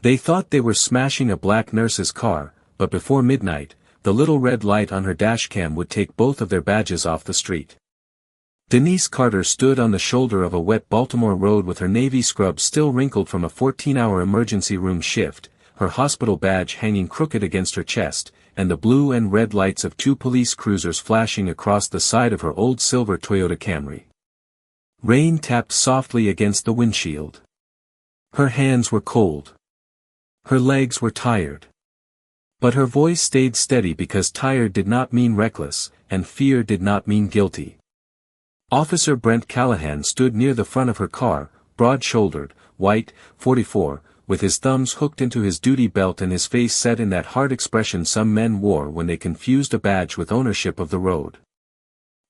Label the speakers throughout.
Speaker 1: They thought they were smashing a black nurse's car, but before midnight, the little red light on her dashcam would take both of their badges off the street. Denise Carter stood on the shoulder of a wet Baltimore road with her navy scrubs still wrinkled from a 14-hour emergency room shift, her hospital badge hanging crooked against her chest, and the blue and red lights of 2 police cruisers flashing across the side of her old silver Toyota Camry. Rain tapped softly against the windshield. Her hands were cold. Her legs were tired. But her voice stayed steady because tired did not mean reckless, and fear did not mean guilty. Officer Brent Callahan stood near the front of her car, broad-shouldered, white, 44, with his thumbs hooked into his duty belt and his face set in that hard expression some men wore when they confused a badge with ownership of the road.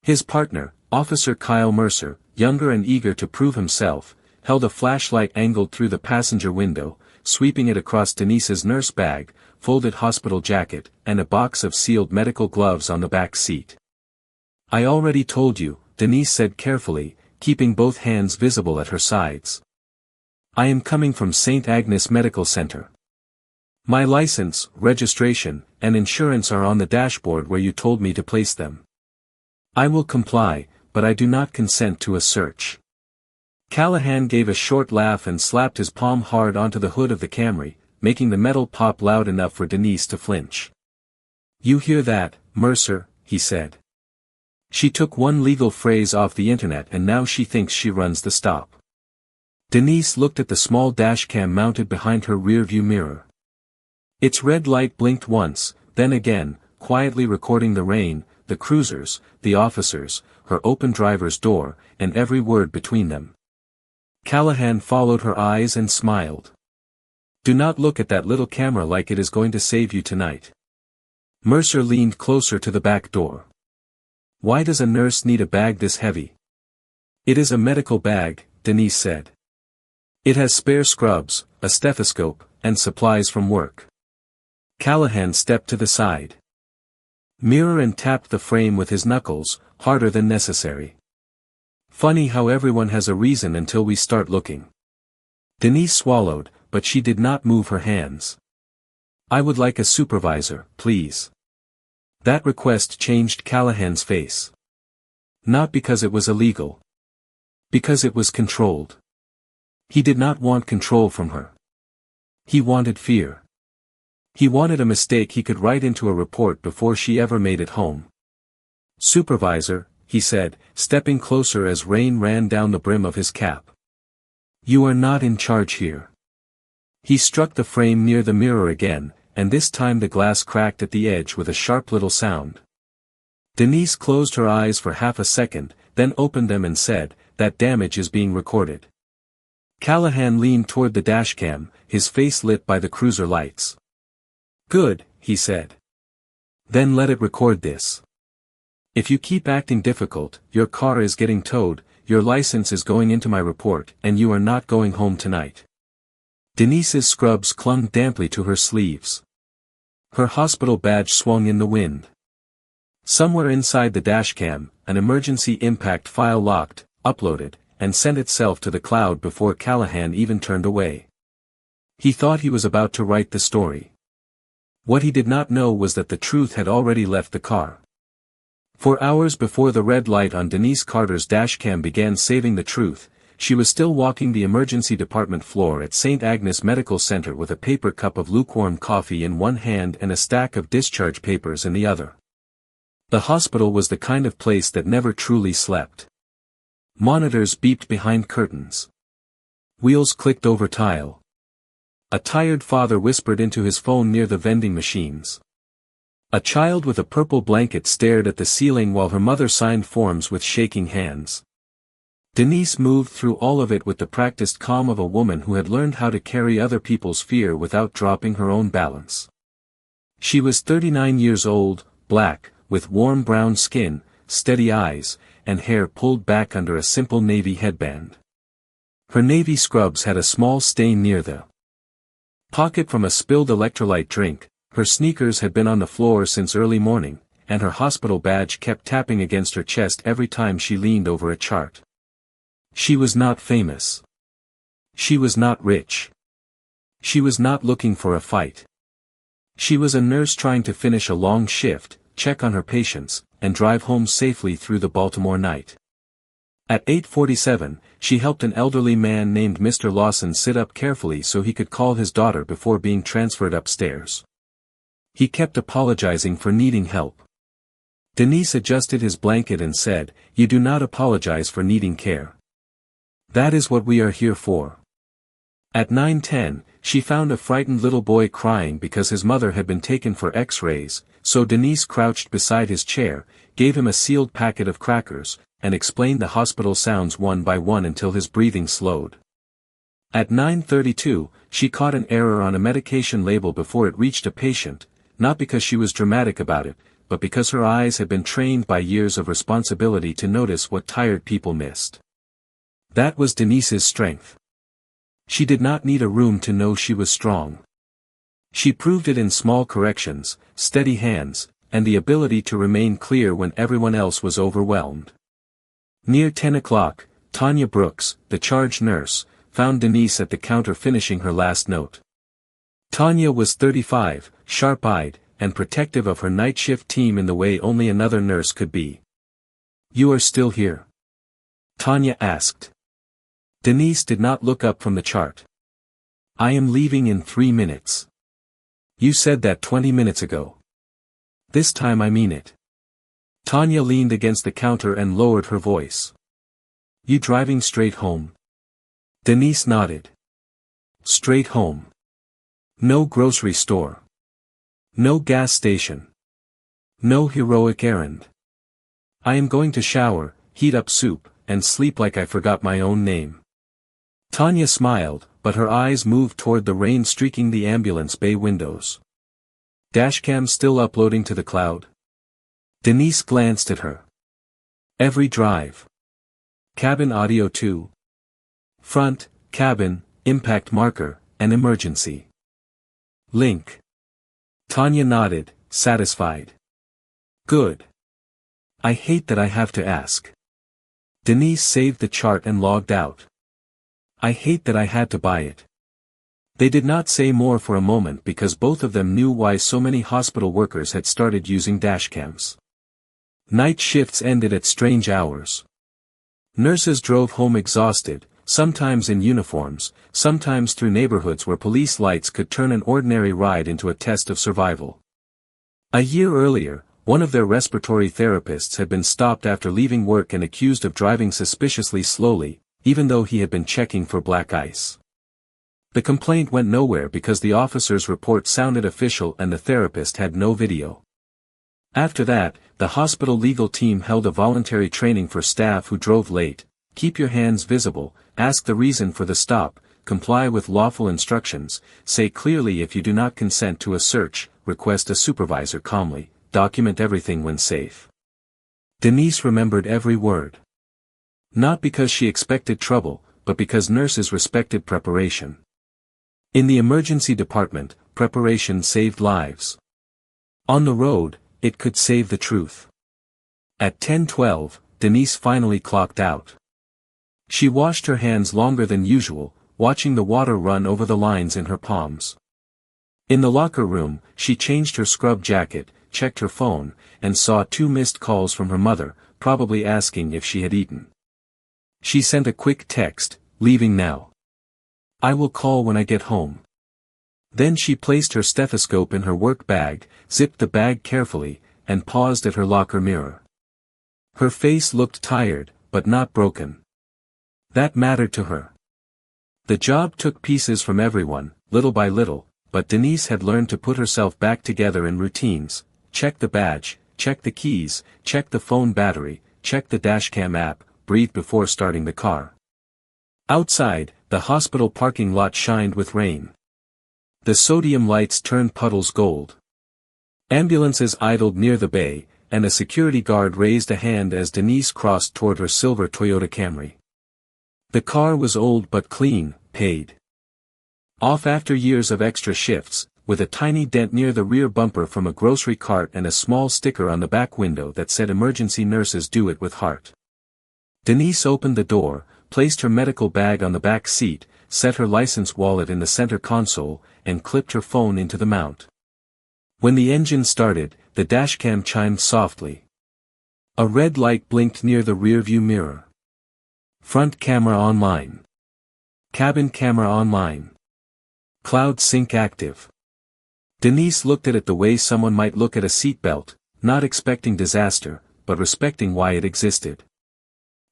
Speaker 1: His partner, Officer Kyle Mercer, younger and eager to prove himself, held a flashlight angled through the passenger window, sweeping it across Denise's nurse bag, folded hospital jacket, and a box of sealed medical gloves on the back seat. "I already told you," Denise said carefully, keeping both hands visible at her sides. "I am coming from St. Agnes Medical Center. My license, registration, and insurance are on the dashboard where you told me to place them. I will comply, but I do not consent to a search." Callahan gave a short laugh and slapped his palm hard onto the hood of the Camry, making the metal pop loud enough for Denise to flinch. "You hear that, Mercer," he said. "She took one legal phrase off the internet and now she thinks she runs the stop." Denise looked at the small dashcam mounted behind her rearview mirror. Its red light blinked once, then again, quietly recording the rain, the cruisers, the officers, her open driver's door, and every word between them. Callahan followed her eyes and smiled. "Do not look at that little camera like it is going to save you tonight." Mercer leaned closer to the back door. "Why does a nurse need a bag this heavy?" "It is a medical bag," Denise said. "It has spare scrubs, a stethoscope, and supplies from work." Callahan stepped to the side. Mirror and tapped the frame with his knuckles, harder than necessary. "Funny how everyone has a reason until we start looking." Denise swallowed, but she did not move her hands. "I would like a supervisor, please." That request changed Callahan's face. Not because it was illegal. Because it was controlled. He did not want control from her. He wanted fear. He wanted a mistake he could write into a report before she ever made it home. "Supervisor," he said, stepping closer as rain ran down the brim of his cap. "You are not in charge here." He struck the frame near the mirror again, and this time the glass cracked at the edge with a sharp little sound. Denise closed her eyes for half a second, then opened them and said, "That damage is being recorded." Callahan leaned toward the dashcam, his face lit by the cruiser lights. "Good," he said. "Then let it record this. If you keep acting difficult, your car is getting towed, your license is going into my report, and you are not going home tonight." Denise's scrubs clung damply to her sleeves. Her hospital badge swung in the wind. Somewhere inside the dashcam, an emergency impact file locked, uploaded, and sent itself to the cloud before Callahan even turned away. He thought he was about to write the story. What he did not know was that the truth had already left the car. For hours before the red light on Denise Carter's dashcam began saving the truth, she was still walking the emergency department floor at St. Agnes Medical Center with a paper cup of lukewarm coffee in one hand and a stack of discharge papers in the other. The hospital was the kind of place that never truly slept. Monitors beeped behind curtains. Wheels clicked over tile. A tired father whispered into his phone near the vending machines. A child with a purple blanket stared at the ceiling while her mother signed forms with shaking hands. Denise moved through all of it with the practiced calm of a woman who had learned how to carry other people's fear without dropping her own balance. She was 39 years old, black, with warm brown skin, steady eyes, and hair pulled back under a simple navy headband. Her navy scrubs had a small stain near the pocket from a spilled electrolyte drink. Her sneakers had been on the floor since early morning, and her hospital badge kept tapping against her chest every time she leaned over a chart. She was not famous. She was not rich. She was not looking for a fight. She was a nurse trying to finish a long shift, check on her patients, and drive home safely through the Baltimore night. At 8:47, she helped an elderly man named Mr. Lawson sit up carefully so he could call his daughter before being transferred upstairs. He kept apologizing for needing help. Denise adjusted his blanket and said, "You do not apologize for needing care. That is what we are here for." At 9:10, she found a frightened little boy crying because his mother had been taken for X-rays, so Denise crouched beside his chair, gave him a sealed packet of crackers, and explained the hospital sounds one by one until his breathing slowed. At 9:32, she caught an error on a medication label before it reached a patient, not because she was dramatic about it, but because her eyes had been trained by years of responsibility to notice what tired people missed. That was Denise's strength. She did not need a room to know she was strong. She proved it in small corrections, steady hands, and the ability to remain clear when everyone else was overwhelmed. Near 10 o'clock, Tanya Brooks, the charge nurse, found Denise at the counter finishing her last note. Tanya was 35, sharp-eyed, and protective of her night shift team in the way only another nurse could be. "You are still here?" Tanya asked. Denise did not look up from the chart. "I am leaving in 3 minutes. You said that 20 minutes ago. This time I mean it." Tanya leaned against the counter and lowered her voice. "You driving straight home?" Denise nodded. "Straight home. No grocery store. No gas station. No heroic errand. I am going to shower, heat up soup, and sleep like I forgot my own name." Tanya smiled, but her eyes moved toward the rain streaking the ambulance bay windows. "Dashcam still uploading to the cloud?" Denise glanced at her. "Every drive. Cabin audio too. Front, cabin, impact marker, and emergency. Link." Tanya nodded, satisfied. "Good. I hate that I have to ask." Denise saved the chart and logged out. "I hate that I had to buy it." They did not say more for a moment because both of them knew why so many hospital workers had started using dashcams. Night shifts ended at strange hours. Nurses drove home exhausted, sometimes in uniforms, sometimes through neighborhoods where police lights could turn an ordinary ride into a test of survival. A year earlier, one of their respiratory therapists had been stopped after leaving work and accused of driving suspiciously slowly, even though he had been checking for black ice. The complaint went nowhere because the officer's report sounded official and the therapist had no video. After that, the hospital legal team held a voluntary training for staff who drove late: keep your hands visible, ask the reason for the stop, comply with lawful instructions, say clearly if you do not consent to a search, request a supervisor calmly, document everything when safe. Denise remembered every word. Not because she expected trouble, but because nurses respected preparation. In the emergency department, preparation saved lives. On the road, it could save the truth. At 10:12, Denise finally clocked out. She washed her hands longer than usual, watching the water run over the lines in her palms. In the locker room, she changed her scrub jacket, checked her phone, and saw 2 missed calls from her mother, probably asking if she had eaten. She sent a quick text, "Leaving now. I will call when I get home." Then she placed her stethoscope in her work bag, zipped the bag carefully, and paused at her locker mirror. Her face looked tired, but not broken. That mattered to her. The job took pieces from everyone, little by little, but Denise had learned to put herself back together in routines: check the badge, check the keys, check the phone battery, check the dashcam app, breathe before starting the car. Outside, the hospital parking lot shined with rain. The sodium lights turned puddles gold. Ambulances idled near the bay, and a security guard raised a hand as Denise crossed toward her silver Toyota Camry. The car was old but clean, paid off after years of extra shifts, with a tiny dent near the rear bumper from a grocery cart and a small sticker on the back window that said "Emergency nurses do it with heart." Denise opened the door, placed her medical bag on the back seat, set her license wallet in the center console, and clipped her phone into the mount. When the engine started, the dashcam chimed softly. A red light blinked near the rearview mirror. Front camera online. Cabin camera online. Cloud sync active. Denise looked at it the way someone might look at a seatbelt, not expecting disaster, but respecting why it existed.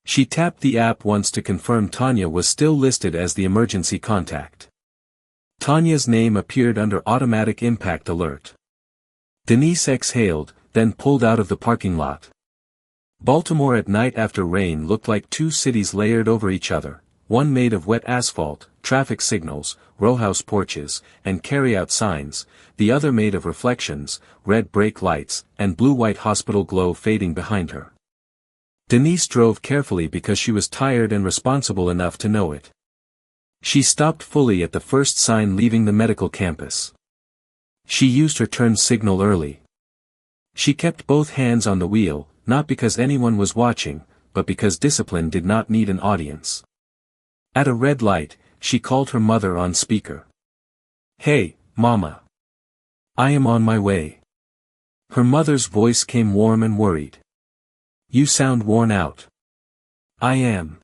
Speaker 1: She tapped the app once to confirm Tanya was still listed as the emergency contact. Tanya's name appeared under automatic impact alert. Denise exhaled, then pulled out of the parking lot. Baltimore at night after rain looked like two cities layered over each other, one made of wet asphalt, traffic signals, rowhouse porches, and carry-out signs, the other made of reflections, red brake lights, and blue-white hospital glow fading behind her. Denise drove carefully because she was tired and responsible enough to know it. She stopped fully at the first sign leaving the medical campus. She used her turn signal early. She kept both hands on the wheel, not because anyone was watching, but because discipline did not need an audience. At a red light, she called her mother on speaker. "Hey, Mama. I am on my way." Her mother's voice came warm and worried. "You sound worn out." "I am.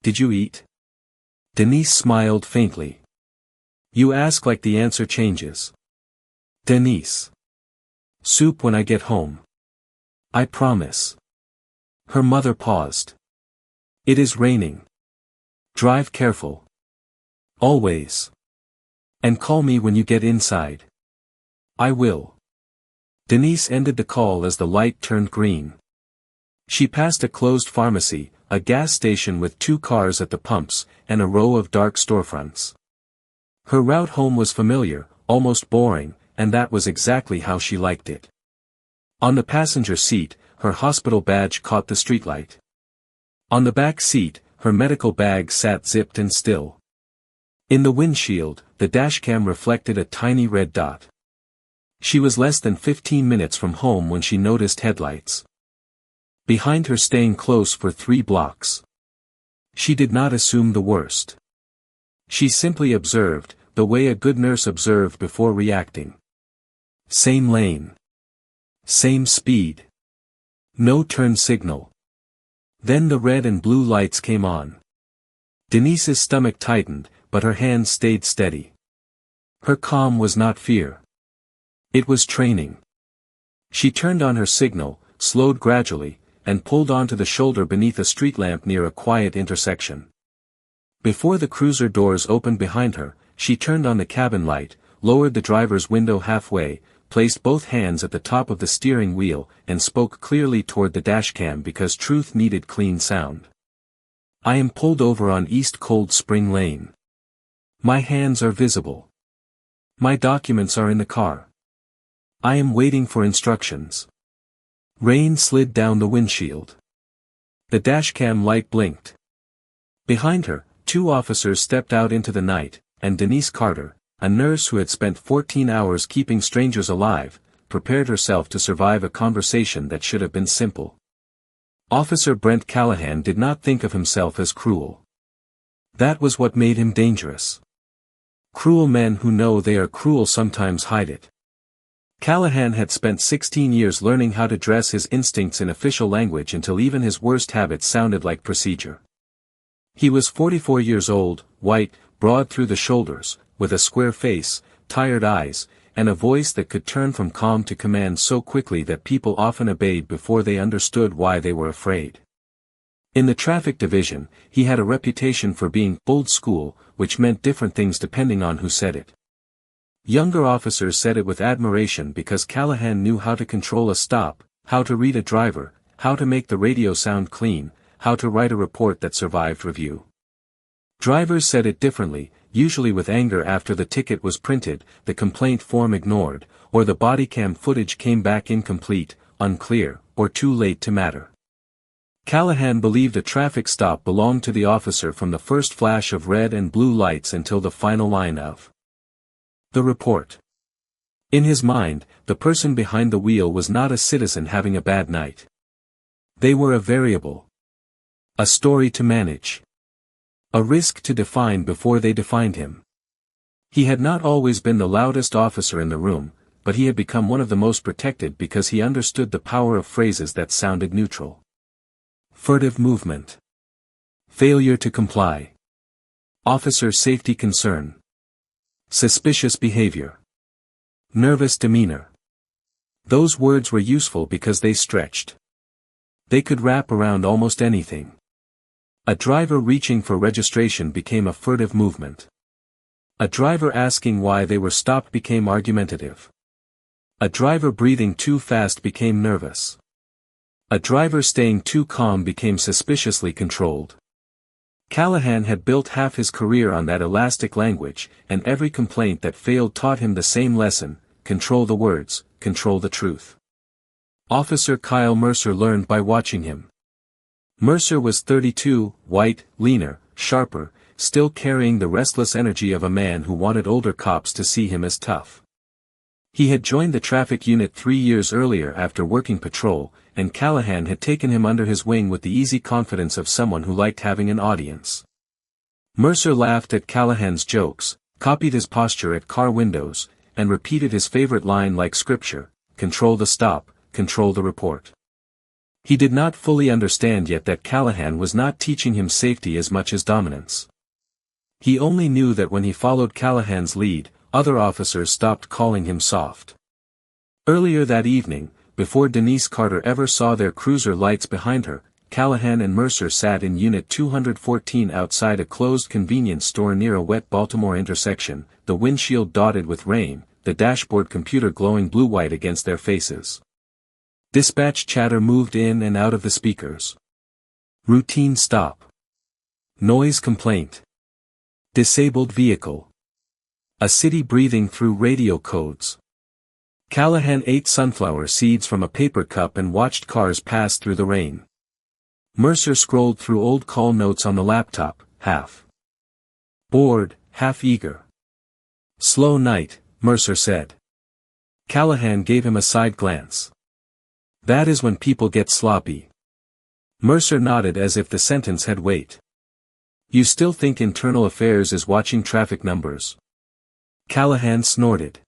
Speaker 1: Did you eat?" Denise smiled faintly. "You ask like the answer changes." "Denise. Soup when I get home. I promise." Her mother paused. "It is raining. Drive careful. Always. And call me when you get inside." "I will." Denise ended the call as the light turned green. She passed a closed pharmacy, a gas station with 2 cars at the pumps, and a row of dark storefronts. Her route home was familiar, almost boring, and that was exactly how she liked it. On the passenger seat, her hospital badge caught the streetlight. On the back seat, her medical bag sat zipped and still. In the windshield, the dashcam reflected a tiny red dot. She was less than 15 minutes from home when she noticed headlights behind her staying close for 3 blocks. She did not assume the worst. She simply observed, the way a good nurse observed before reacting. Same lane. Same speed. No turn signal. Then the red and blue lights came on. Denise's stomach tightened, but her hands stayed steady. Her calm was not fear. It was training. She turned on her signal, slowed gradually, and pulled onto the shoulder beneath a street lamp near a quiet intersection. Before the cruiser doors opened behind her, she turned on the cabin light, lowered the driver's window halfway, placed both hands at the top of the steering wheel, and spoke clearly toward the dashcam because truth needed clean sound. "I am pulled over on East Cold Spring Lane. My hands are visible. My documents are in the car. I am waiting for instructions." Rain slid down the windshield. The dashcam light blinked. Behind her, 2 officers stepped out into the night, and Denise Carter, a nurse who had spent 14 hours keeping strangers alive, prepared herself to survive a conversation that should have been simple. Officer Brent Callahan did not think of himself as cruel. That was what made him dangerous. Cruel men who know they are cruel sometimes hide it. Callahan had spent 16 years learning how to dress his instincts in official language until even his worst habits sounded like procedure. He was 44 years old, white, broad through the shoulders, with a square face, tired eyes, and a voice that could turn from calm to command so quickly that people often obeyed before they understood why they were afraid. In the traffic division, he had a reputation for being old school, which meant different things depending on who said it. Younger officers said it with admiration because Callahan knew how to control a stop, how to read a driver, how to make the radio sound clean, how to write a report that survived review. Drivers said it differently, usually with anger after the ticket was printed, the complaint form ignored, or the bodycam footage came back incomplete, unclear, or too late to matter. Callahan believed a traffic stop belonged to the officer from the first flash of red and blue lights until the final line of the report. In his mind, the person behind the wheel was not a citizen having a bad night. They were a variable. A story to manage. A risk to define before they defined him. He had not always been the loudest officer in the room, but he had become one of the most protected because he understood the power of phrases that sounded neutral. Furtive movement. Failure to comply. Officer safety concern. Suspicious behavior. Nervous demeanor. Those words were useful because they stretched. They could wrap around almost anything. A driver reaching for registration became a furtive movement. A driver asking why they were stopped became argumentative. A driver breathing too fast became nervous. A driver staying too calm became suspiciously controlled. Callahan had built half his career on that elastic language, and every complaint that failed taught him the same lesson: control the words, control the truth. Officer Kyle Mercer learned by watching him. Mercer was 32, white, leaner, sharper, still carrying the restless energy of a man who wanted older cops to see him as tough. He had joined the traffic unit 3 years earlier after working patrol, and Callahan had taken him under his wing with the easy confidence of someone who liked having an audience. Mercer laughed at Callahan's jokes, copied his posture at car windows, and repeated his favorite line like scripture: control the stop, control the report. He did not fully understand yet that Callahan was not teaching him safety as much as dominance. He only knew that when he followed Callahan's lead, other officers stopped calling him soft. Earlier that evening, before Denise Carter ever saw their cruiser lights behind her, Callahan and Mercer sat in Unit 214 outside a closed convenience store near a wet Baltimore intersection, the windshield dotted with rain, the dashboard computer glowing blue-white against their faces. Dispatch chatter moved in and out of the speakers. Routine stop. Noise complaint. Disabled vehicle. A city breathing through radio codes. Callahan ate sunflower seeds from a paper cup and watched cars pass through the rain. Mercer scrolled through old call notes on the laptop, half bored, half eager. Slow night, Mercer said. Callahan gave him a side glance. That is when people get sloppy. Mercer nodded as if the sentence had weight. You still think internal affairs is watching traffic numbers? Callahan snorted.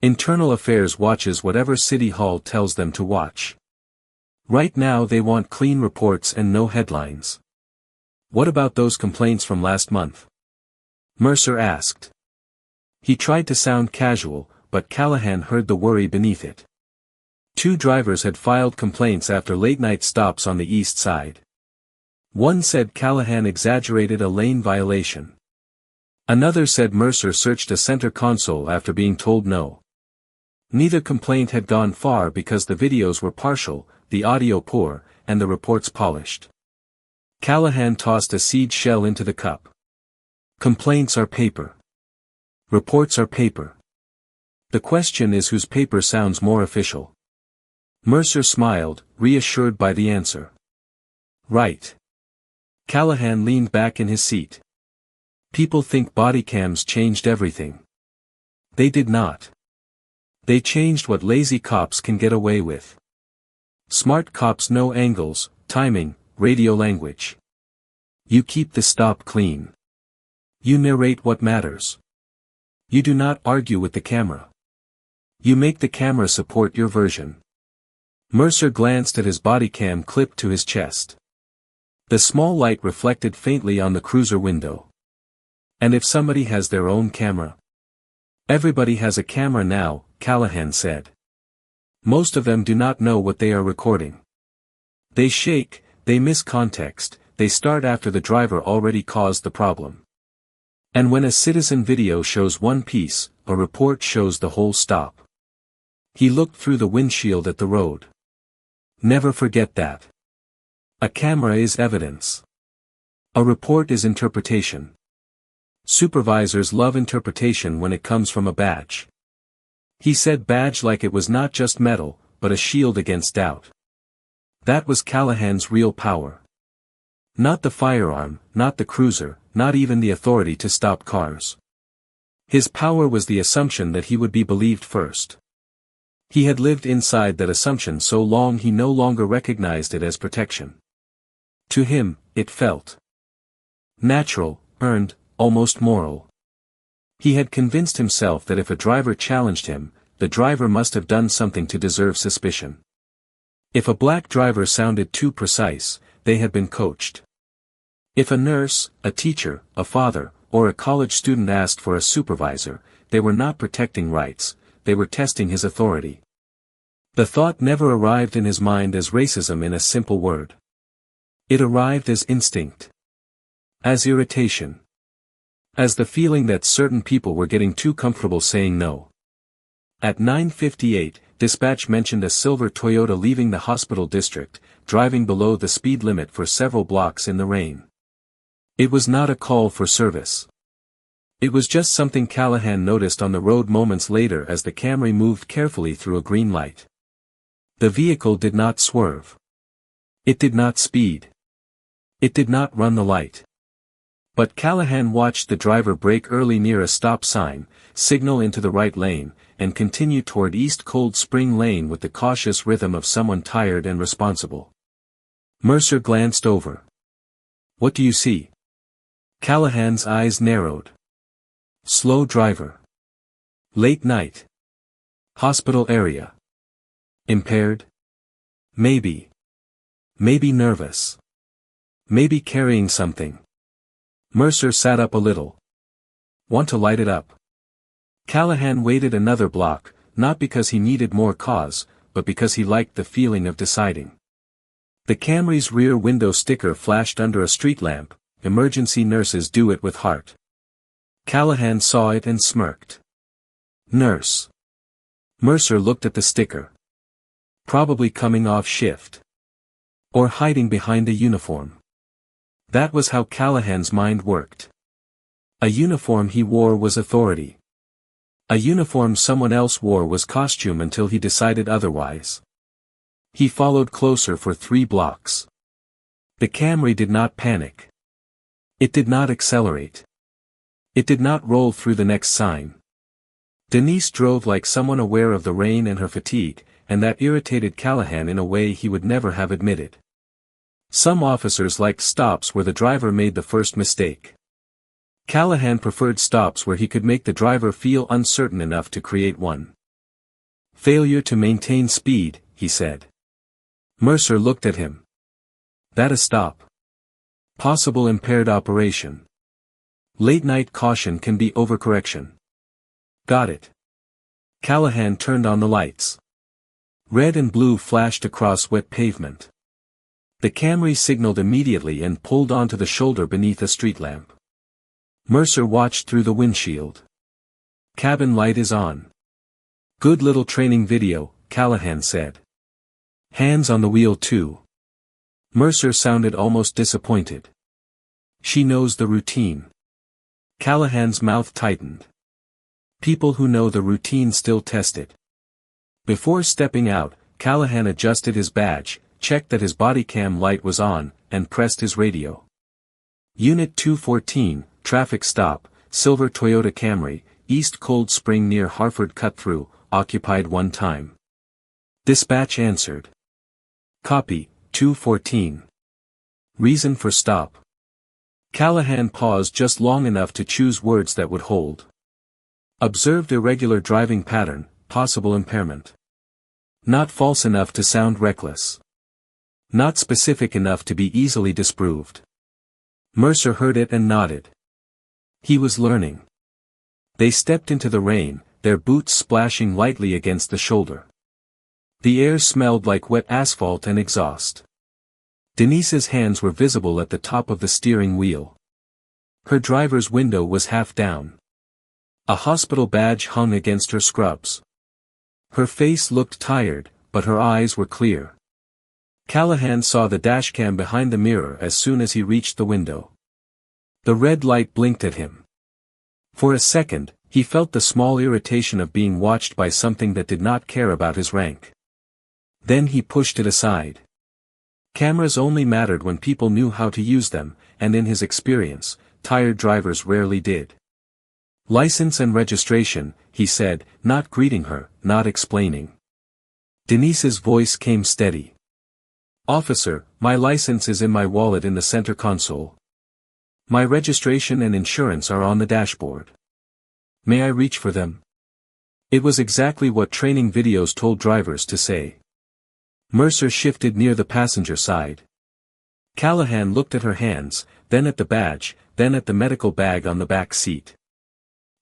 Speaker 1: Internal affairs watches whatever City Hall tells them to watch. Right now they want clean reports and no headlines. What about those complaints from last month? Mercer asked. He tried to sound casual, but Callahan heard the worry beneath it. 2 drivers had filed complaints after late-night stops on the east side. One said Callahan exaggerated a lane violation. Another said Mercer searched a center console after being told no. Neither complaint had gone far because the videos were partial, the audio poor, and the reports polished. Callahan tossed a seed shell into the cup. Complaints are paper. Reports are paper. The question is whose paper sounds more official. Mercer smiled, reassured by the answer. Right. Callahan leaned back in his seat. People think body cams changed everything. They did not. They changed what lazy cops can get away with. Smart cops know angles, timing, radio language. You keep the stop clean. You narrate what matters. You do not argue with the camera. You make the camera support your version. Mercer glanced at his body cam clipped to his chest. The small light reflected faintly on the cruiser window. And if somebody has their own camera? Everybody has a camera now, Callahan said. Most of them do not know what they are recording. They shake, they miss context, they start after the driver already caused the problem. And when a citizen video shows one piece, a report shows the whole stop. He looked through the windshield at the road. Never forget that. A camera is evidence. A report is interpretation. Supervisors love interpretation when it comes from a badge. He said badge like it was not just metal, but a shield against doubt. That was Callahan's real power. Not the firearm, not the cruiser, not even the authority to stop cars. His power was the assumption that he would be believed first. He had lived inside that assumption so long he no longer recognized it as protection. To him, it felt Natural, earned, almost moral. He had convinced himself that if a driver challenged him, the driver must have done something to deserve suspicion. If a black driver sounded too precise, they had been coached. If a nurse, a teacher, a father, or a college student asked for a supervisor, they were not protecting rights, they were testing his authority. The thought never arrived in his mind as racism in a simple word. It arrived as instinct. As irritation. As the feeling that certain people were getting too comfortable saying no. At 9:58, dispatch mentioned a silver Toyota leaving the hospital district, driving below the speed limit for several blocks in the rain. It was not a call for service. It was just something Callahan noticed on the road moments later as the Camry moved carefully through a green light. The vehicle did not swerve. It did not speed. It did not run the light. But Callahan watched the driver brake early near a stop sign, signal into the right lane, and continue toward East Cold Spring Lane with the cautious rhythm of someone tired and responsible. Mercer glanced over. "What do you see?" Callahan's eyes narrowed. Slow driver. Late night. Hospital area. Impaired? Maybe. Maybe nervous. Maybe carrying something. Mercer sat up a little. "Want to light it up?" Callahan waited another block, not because he needed more cause, but because he liked the feeling of deciding. The Camry's rear window sticker flashed under a street lamp. Emergency nurses do it with heart. Callahan saw it and smirked. Nurse. Mercer looked at the sticker. Probably coming off shift. Or hiding behind a uniform. That was how Callahan's mind worked. A uniform he wore was authority. A uniform someone else wore was costume until he decided otherwise. He followed closer for 3 blocks. The Camry did not panic. It did not accelerate. It did not roll through the next sign. Denise drove like someone aware of the rain and her fatigue, and that irritated Callahan in a way he would never have admitted. Some officers liked stops where the driver made the first mistake. Callahan preferred stops where he could make the driver feel uncertain enough to create one. "Failure to maintain speed," he said. Mercer looked at him. "That a stop? Possible impaired operation. Late-night caution can be overcorrection." "Got it." Callahan turned on the lights. Red and blue flashed across wet pavement. The Camry signaled immediately and pulled onto the shoulder beneath a street lamp. Mercer watched through the windshield. "Cabin light is on." "Good little training video," Callahan said. "Hands on the wheel too." Mercer sounded almost disappointed. "She knows the routine." Callahan's mouth tightened. People who know the routine still test it. Before stepping out, Callahan adjusted his badge, checked that his body cam light was on, and pressed his radio. "Unit 214, traffic stop, silver Toyota Camry, East Cold Spring near Harford cut-through, occupied 1 time." Dispatch answered. "Copy, 214. Reason for stop." Callahan paused just long enough to choose words that would hold. "Observed irregular driving pattern, possible impairment." Not false enough to sound reckless. Not specific enough to be easily disproved. Mercer heard it and nodded. He was learning. They stepped into the rain, their boots splashing lightly against the shoulder. The air smelled like wet asphalt and exhaust. Denise's hands were visible at the top of the steering wheel. Her driver's window was half down. A hospital badge hung against her scrubs. Her face looked tired, but her eyes were clear. Callahan saw the dashcam behind the mirror as soon as he reached the window. The red light blinked at him. For a second, he felt the small irritation of being watched by something that did not care about his rank. Then he pushed it aside. Cameras only mattered when people knew how to use them, and in his experience, tired drivers rarely did. "License and registration," he said, not greeting her, not explaining. Denise's voice came steady. "Officer, my license is in my wallet in the center console." My registration and insurance are on the dashboard. May I reach for them? It was exactly what training videos told drivers to say. Mercer shifted near the passenger side. Callahan looked at her hands, then at the badge, then at the medical bag on the back seat.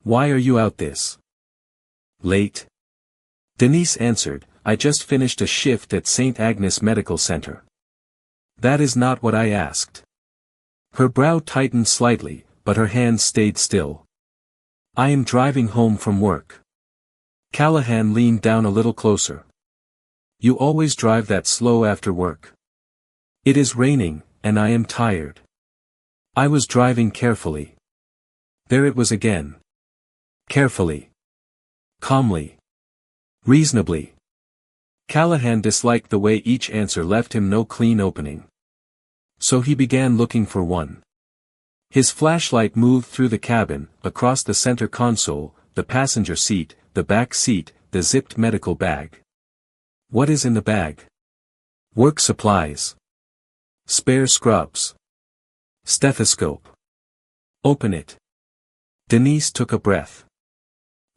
Speaker 1: Why are you out this late? Denise answered, I just finished a shift at St. Agnes Medical Center. That is not what I asked. Her brow tightened slightly, but her hands stayed still. I am driving home from work. Callahan leaned down a little closer. You always drive that slow after work. It is raining, and I am tired. I was driving carefully. There it was again. Carefully. Calmly. Reasonably. Callahan disliked the way each answer left him no clean opening. So he began looking for one. His flashlight moved through the cabin, across the center console, the passenger seat, the back seat, the zipped medical bag. What is in the bag? Work supplies. Spare scrubs. Stethoscope. Open it. Denise took a breath.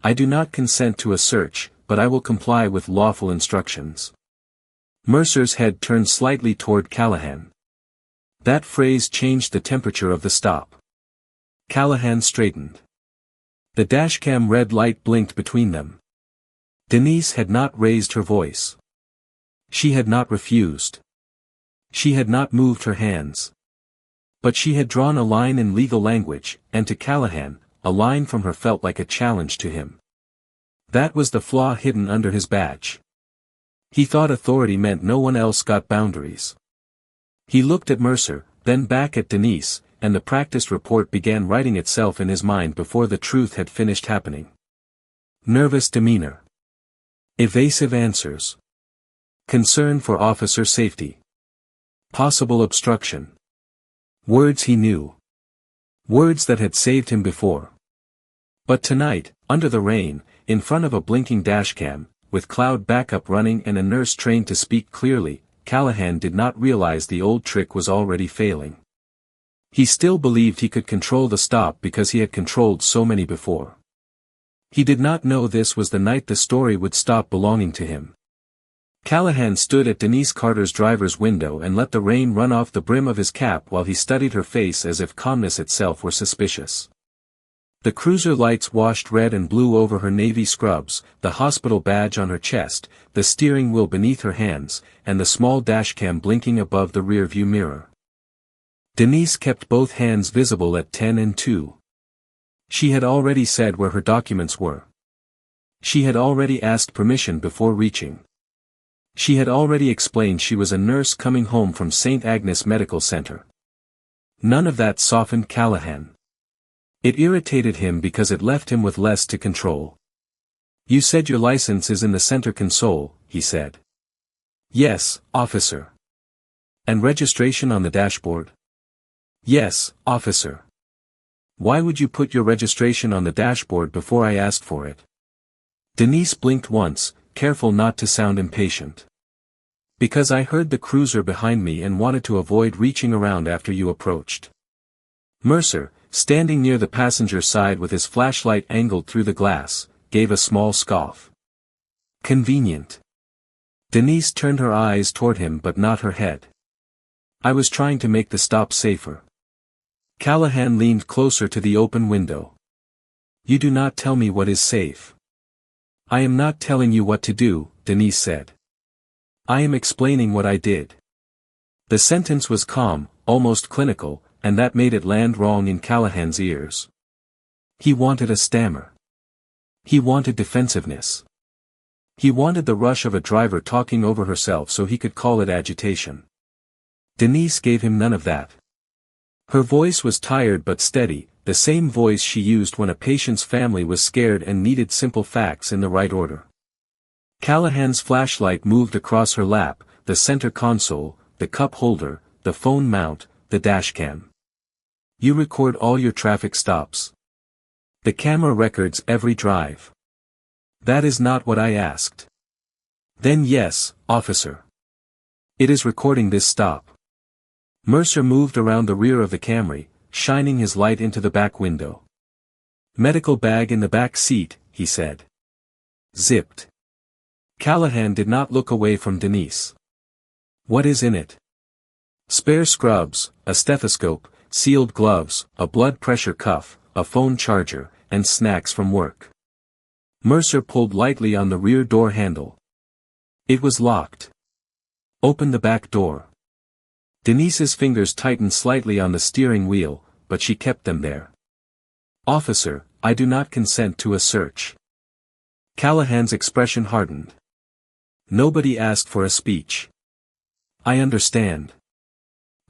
Speaker 1: I do not consent to a search, but I will comply with lawful instructions. Mercer's head turned slightly toward Callahan. That phrase changed the temperature of the stop. Callahan straightened. The dashcam red light blinked between them. Denise had not raised her voice. She had not refused. She had not moved her hands. But she had drawn a line in legal language, and to Callahan, a line from her felt like a challenge to him. That was the flaw hidden under his badge. He thought authority meant no one else got boundaries. He looked at Mercer, then back at Denise, and the practice report began writing itself in his mind before the truth had finished happening. Nervous demeanor. Evasive answers. Concern for officer safety. Possible obstruction. Words he knew. Words that had saved him before. But tonight, under the rain, in front of a blinking dashcam, with cloud backup running and a nurse trained to speak clearly, Callahan did not realize the old trick was already failing. He still believed he could control the stop because he had controlled so many before. He did not know this was the night the story would stop belonging to him. Callahan stood at Denise Carter's driver's window and let the rain run off the brim of his cap while he studied her face as if calmness itself were suspicious. The cruiser lights washed red and blue over her navy scrubs, the hospital badge on her chest, the steering wheel beneath her hands, and the small dashcam blinking above the rearview mirror. Denise kept both hands visible at 10 and 2. She had already said where her documents were. She had already asked permission before reaching. She had already explained she was a nurse coming home from St. Agnes Medical Center. None of that softened Callahan. It irritated him because it left him with less to control. You said your license is in the center console, he said. Yes, officer. And registration on the dashboard? Yes, officer. Why would you put your registration on the dashboard before I asked for it? Denise blinked once, careful not to sound impatient. Because I heard the cruiser behind me and wanted to avoid reaching around after you approached. Mercer, standing near the passenger side with his flashlight angled through the glass, gave a small scoff. Convenient. Denise turned her eyes toward him but not her head. I was trying to make the stop safer. Callahan leaned closer to the open window. You do not tell me what is safe. I am not telling you what to do, Denise said. I am explaining what I did. The sentence was calm, almost clinical, and that made it land wrong in Callahan's ears. He wanted a stammer. He wanted defensiveness. He wanted the rush of a driver talking over herself so he could call it agitation. Denise gave him none of that. Her voice was tired but steady, the same voice she used when a patient's family was scared and needed simple facts in the right order. Callahan's flashlight moved across her lap, the center console, the cup holder, the phone mount, the dashcam. You record all your traffic stops. The camera records every drive. That is not what I asked. Then yes, officer. It is recording this stop. Mercer moved around the rear of the Camry, shining his light into the back window. Medical bag in the back seat, he said. Zipped. Callahan did not look away from Denise. What is in it? Spare scrubs, a stethoscope, sealed gloves, a blood pressure cuff, a phone charger, and snacks from work. Mercer pulled lightly on the rear door handle. It was locked. Open the back door. Denise's fingers tightened slightly on the steering wheel, but she kept them there. Officer, I do not consent to a search. Callahan's expression hardened. Nobody asked for a speech. I understand.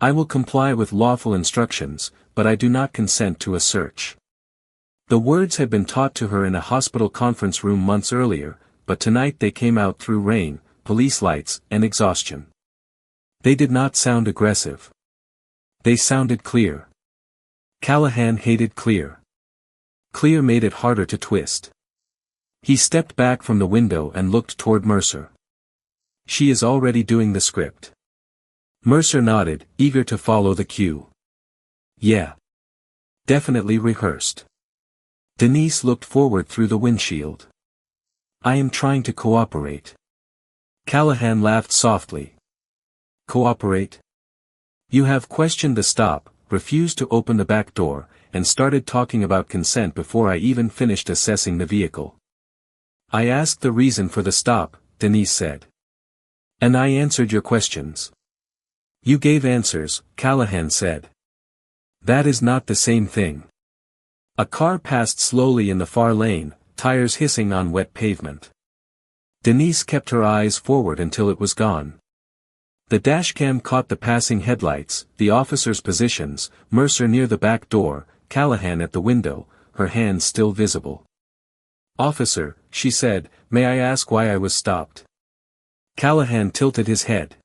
Speaker 1: I will comply with lawful instructions, but I do not consent to a search. The words had been taught to her in a hospital conference room months earlier, but tonight they came out through rain, police lights, and exhaustion. They did not sound aggressive. They sounded clear. Callahan hated clear. Clear made it harder to twist. He stepped back from the window and looked toward Mercer. She is already doing the script. Mercer nodded, eager to follow the cue. Yeah. Definitely rehearsed. Denise looked forward through the windshield. I am trying to cooperate. Callahan laughed softly. Cooperate? You have questioned the stop, refused to open the back door, and started talking about consent before I even finished assessing the vehicle. I asked the reason for the stop, Denise said. And I answered your questions. You gave answers, Callahan said. That is not the same thing. A car passed slowly in the far lane, tires hissing on wet pavement. Denise kept her eyes forward until it was gone. The dashcam caught the passing headlights, the officers' positions, Mercer near the back door, Callahan at the window, her hands still visible. Officer, she said, may I ask why I was stopped? Callahan tilted his head.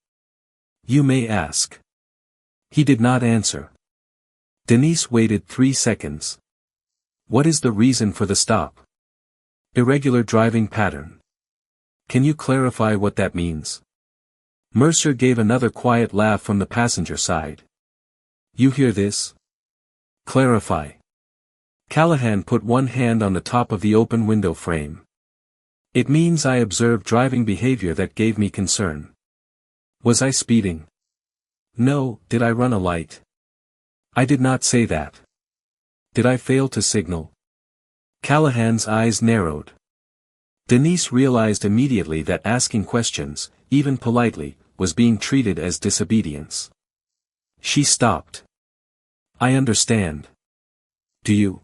Speaker 1: You may ask. He did not answer. Denise waited 3 seconds. What is the reason for the stop? Irregular driving pattern. Can you clarify what that means? Mercer gave another quiet laugh from the passenger side. You hear this? Clarify. Callahan put one hand on the top of the open window frame. It means I observed driving behavior that gave me concern. Was I speeding? No. Did I run a light? I did not say that. Did I fail to signal? Callahan's eyes narrowed. Denise realized immediately that asking questions, even politely, was being treated as disobedience. She stopped. I understand. Do you?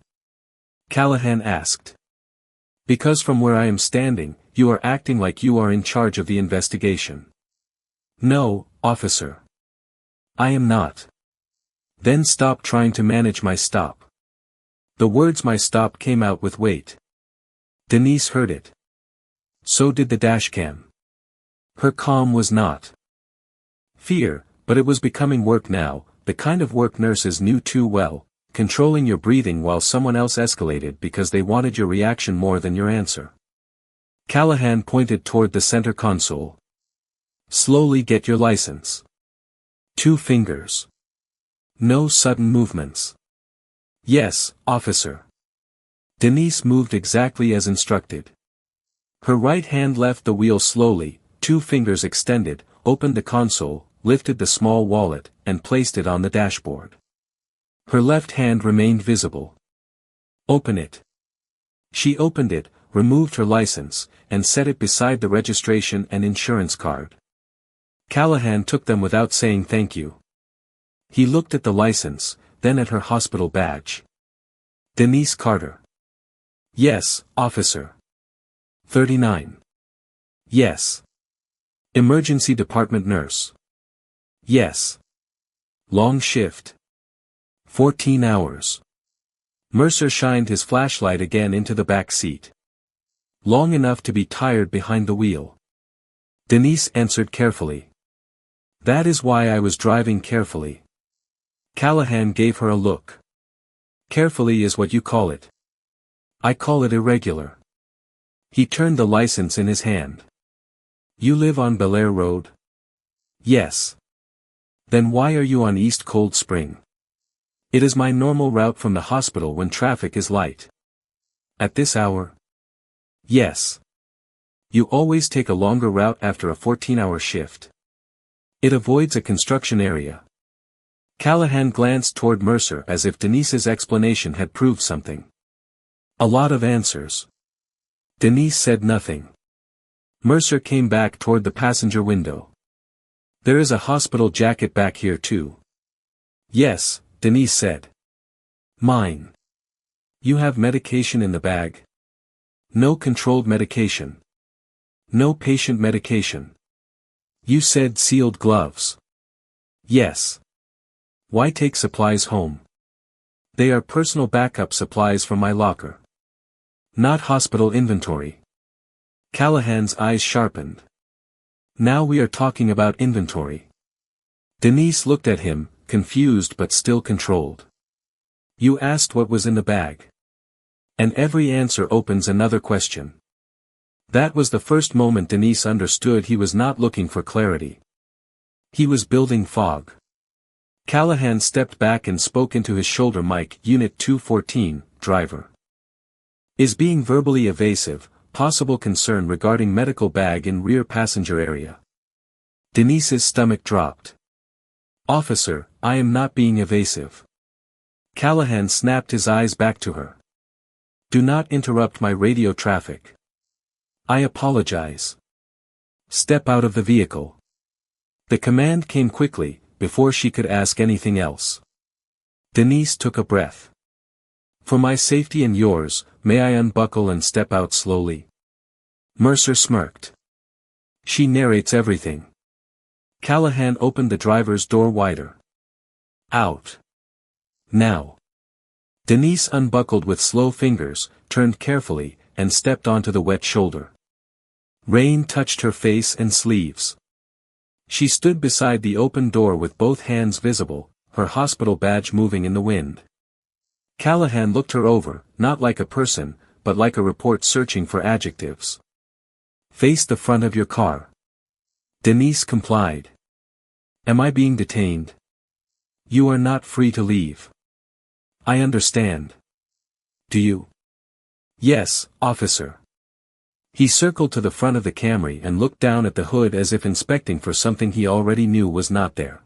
Speaker 1: Callahan asked. Because from where I am standing, you are acting like you are in charge of the investigation. No, officer. I am not. Then stop trying to manage my stop. The words my stop came out with weight. Denise heard it. So did the dashcam. Her calm was not fear, but it was becoming work now, the kind of work nurses knew too well, controlling your breathing while someone else escalated because they wanted your reaction more than your answer. Callahan pointed toward the center console. Slowly get your license. 2 fingers. No sudden movements. Yes, officer. Denise moved exactly as instructed. Her right hand left the wheel slowly, 2 fingers extended, opened the console, lifted the small wallet, and placed it on the dashboard. Her left hand remained visible. Open it. She opened it, removed her license, and set it beside the registration and insurance card. Callahan took them without saying thank you. He looked at the license, then at her hospital badge. Denise Carter. Yes, officer. 39. Yes. Emergency department nurse. Yes. Long shift. 14 hours. Mercer shined his flashlight again into the back seat. Long enough to be tired behind the wheel. Denise answered carefully. That is why I was driving carefully. Callahan gave her a look. Carefully is what you call it. I call it irregular. He turned the license in his hand. You live on Bel Air Road? Yes. Then why are you on East Cold Spring? It is my normal route from the hospital when traffic is light. At this hour? Yes. You always take a longer route after a 14-hour shift. It avoids a construction area. Callahan glanced toward Mercer as if Denise's explanation had proved something. A lot of answers. Denise said nothing. Mercer came back toward the passenger window. There is a hospital jacket back here too. Yes, Denise said. Mine. You have medication in the bag? No controlled medication. No patient medication. You said sealed gloves. Yes. Why take supplies home? They are personal backup supplies from my locker. Not hospital inventory. Callahan's eyes sharpened. Now we are talking about inventory. Denise looked at him, confused but still controlled. You asked what was in the bag. And every answer opens another question. That was the first moment Denise understood he was not looking for clarity. He was building fog. Callahan stepped back and spoke into his shoulder mic. Unit 214, driver. Is being verbally evasive, possible concern regarding medical bag in rear passenger area. Denise's stomach dropped. Officer, I am not being evasive. Callahan snapped his eyes back to her. Do not interrupt my radio traffic. I apologize. Step out of the vehicle. The command came quickly, before she could ask anything else. Denise took a breath. For my safety and yours, may I unbuckle and step out slowly? Mercer smirked. She narrates everything. Callahan opened the driver's door wider. Out. Now. Denise unbuckled with slow fingers, turned carefully, and stepped onto the wet shoulder. Rain touched her face and sleeves. She stood beside the open door with both hands visible, her hospital badge moving in the wind. Callahan looked her over, not like a person, but like a report searching for adjectives. Face the front of your car. Denise complied. Am I being detained? You are not free to leave. I understand. Do you? Yes, officer. He circled to the front of the Camry and looked down at the hood as if inspecting for something he already knew was not there.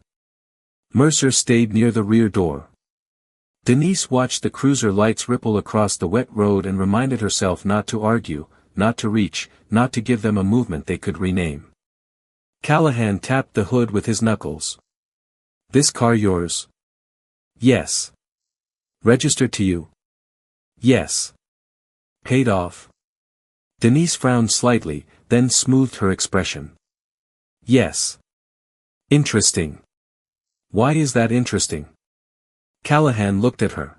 Speaker 1: Mercer stayed near the rear door. Denise watched the cruiser lights ripple across the wet road and reminded herself not to argue, not to reach, not to give them a movement they could rename. Callahan tapped the hood with his knuckles. This car yours? Yes. Registered to you? Yes. Paid off? Denise frowned slightly, then smoothed her expression. Yes. Interesting. Why is that interesting? Callahan looked at her.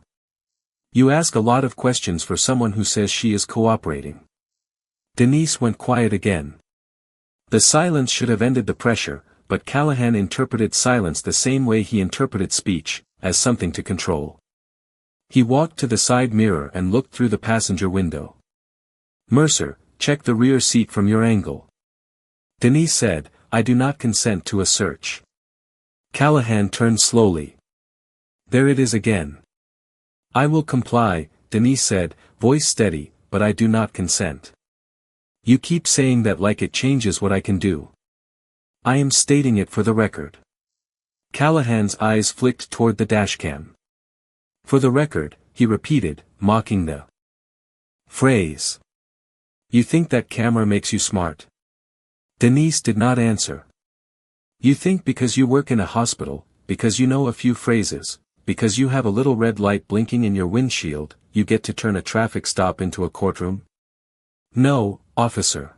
Speaker 1: You ask a lot of questions for someone who says she is cooperating. Denise went quiet again. The silence should have ended the pressure, but Callahan interpreted silence the same way he interpreted speech, as something to control. He walked to the side mirror and looked through the passenger window. Mercer, check the rear seat from your angle. Denise said, I do not consent to a search. Callahan turned slowly. There it is again. I will comply, Denise said, voice steady, but I do not consent. You keep saying that like it changes what I can do. I am stating it for the record. Callahan's eyes flicked toward the dashcam. For the record, he repeated, mocking the phrase. You think that camera makes you smart? Denise did not answer. You think because you work in a hospital, because you know a few phrases, because you have a little red light blinking in your windshield, you get to turn a traffic stop into a courtroom? No, officer.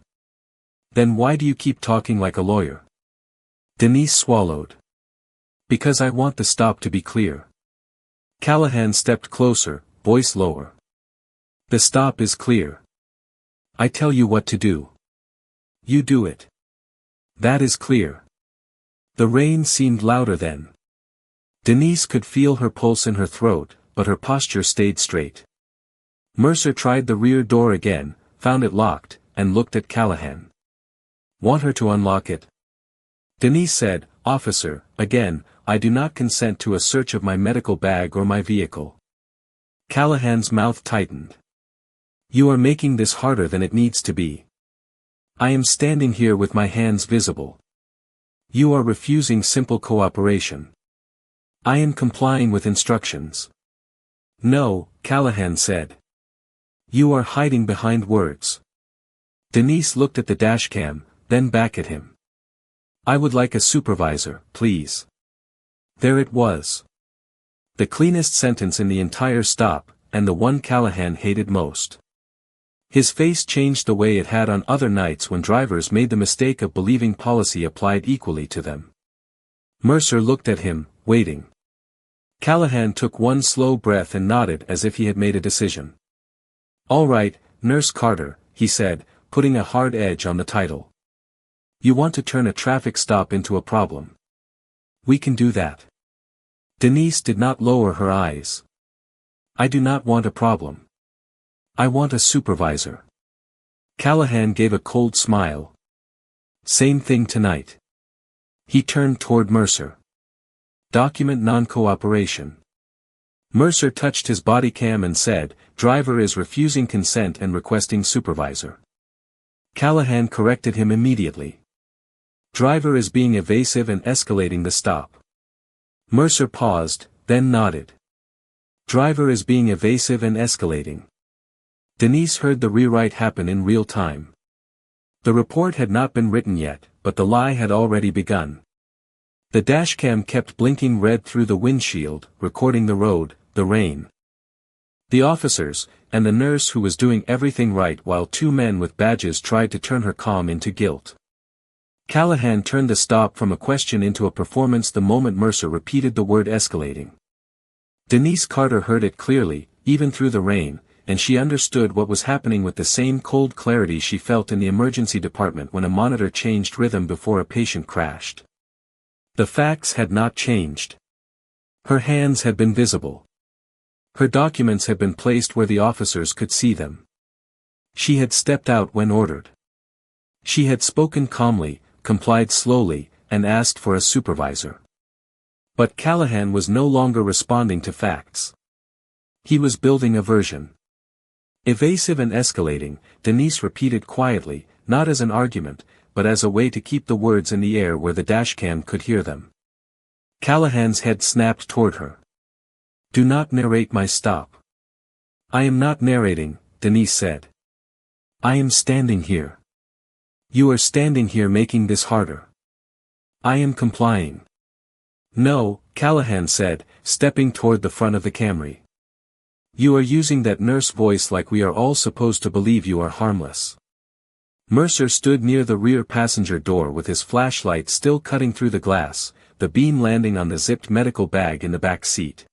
Speaker 1: Then why do you keep talking like a lawyer? Denise swallowed. Because I want the stop to be clear. Callahan stepped closer, voice lower. The stop is clear. I tell you what to do. You do it. That is clear. The rain seemed louder then. Denise could feel her pulse in her throat, but her posture stayed straight. Mercer tried the rear door again, found it locked, and looked at Callahan. Want her to unlock it? Denise said, Officer, again, I do not consent to a search of my medical bag or my vehicle. Callahan's mouth tightened. You are making this harder than it needs to be. I am standing here with my hands visible. You are refusing simple cooperation. I am complying with instructions. No, Callahan said. You are hiding behind words. Denise looked at the dashcam, then back at him. I would like a supervisor, please. There it was. The cleanest sentence in the entire stop, and the one Callahan hated most. His face changed the way it had on other nights when drivers made the mistake of believing policy applied equally to them. Mercer looked at him, waiting. Callahan took one slow breath and nodded as if he had made a decision. All right, Nurse Carter, he said, putting a hard edge on the title. You want to turn a traffic stop into a problem. We can do that. Denise did not lower her eyes. I do not want a problem. I want a supervisor. Callahan gave a cold smile. Same thing tonight. He turned toward Mercer. Document non-cooperation. Mercer touched his body cam and said, driver is refusing consent and requesting supervisor. Callahan corrected him immediately. Driver is being evasive and escalating the stop. Mercer paused, then nodded. Driver is being evasive and escalating. Denise heard the rewrite happen in real time. The report had not been written yet, but the lie had already begun. The dashcam kept blinking red through the windshield, recording the road, the rain. The officers, and the nurse who was doing everything right while two men with badges tried to turn her calm into guilt. Callahan turned the stop from a question into a performance the moment Mercer repeated the word escalating. Denise Carter heard it clearly, even through the rain, and she understood what was happening with the same cold clarity she felt in the emergency department when a monitor changed rhythm before a patient crashed. The facts had not changed. Her hands had been visible. Her documents had been placed where the officers could see them. She had stepped out when ordered. She had spoken calmly, complied slowly, and asked for a supervisor. But Callahan was no longer responding to facts. He was building a version. Evasive and escalating, Denise repeated quietly, not as an argument, but as a way to keep the words in the air where the dashcam could hear them. Callahan's head snapped toward her. Do not narrate my stop. I am not narrating, Denise said. I am standing here. You are standing here making this harder. I am complying. No, Callahan said, stepping toward the front of the Camry. You are using that nurse voice like we are all supposed to believe you are harmless. Mercer stood near the rear passenger door with his flashlight still cutting through the glass, the beam landing on the zipped medical bag in the back seat.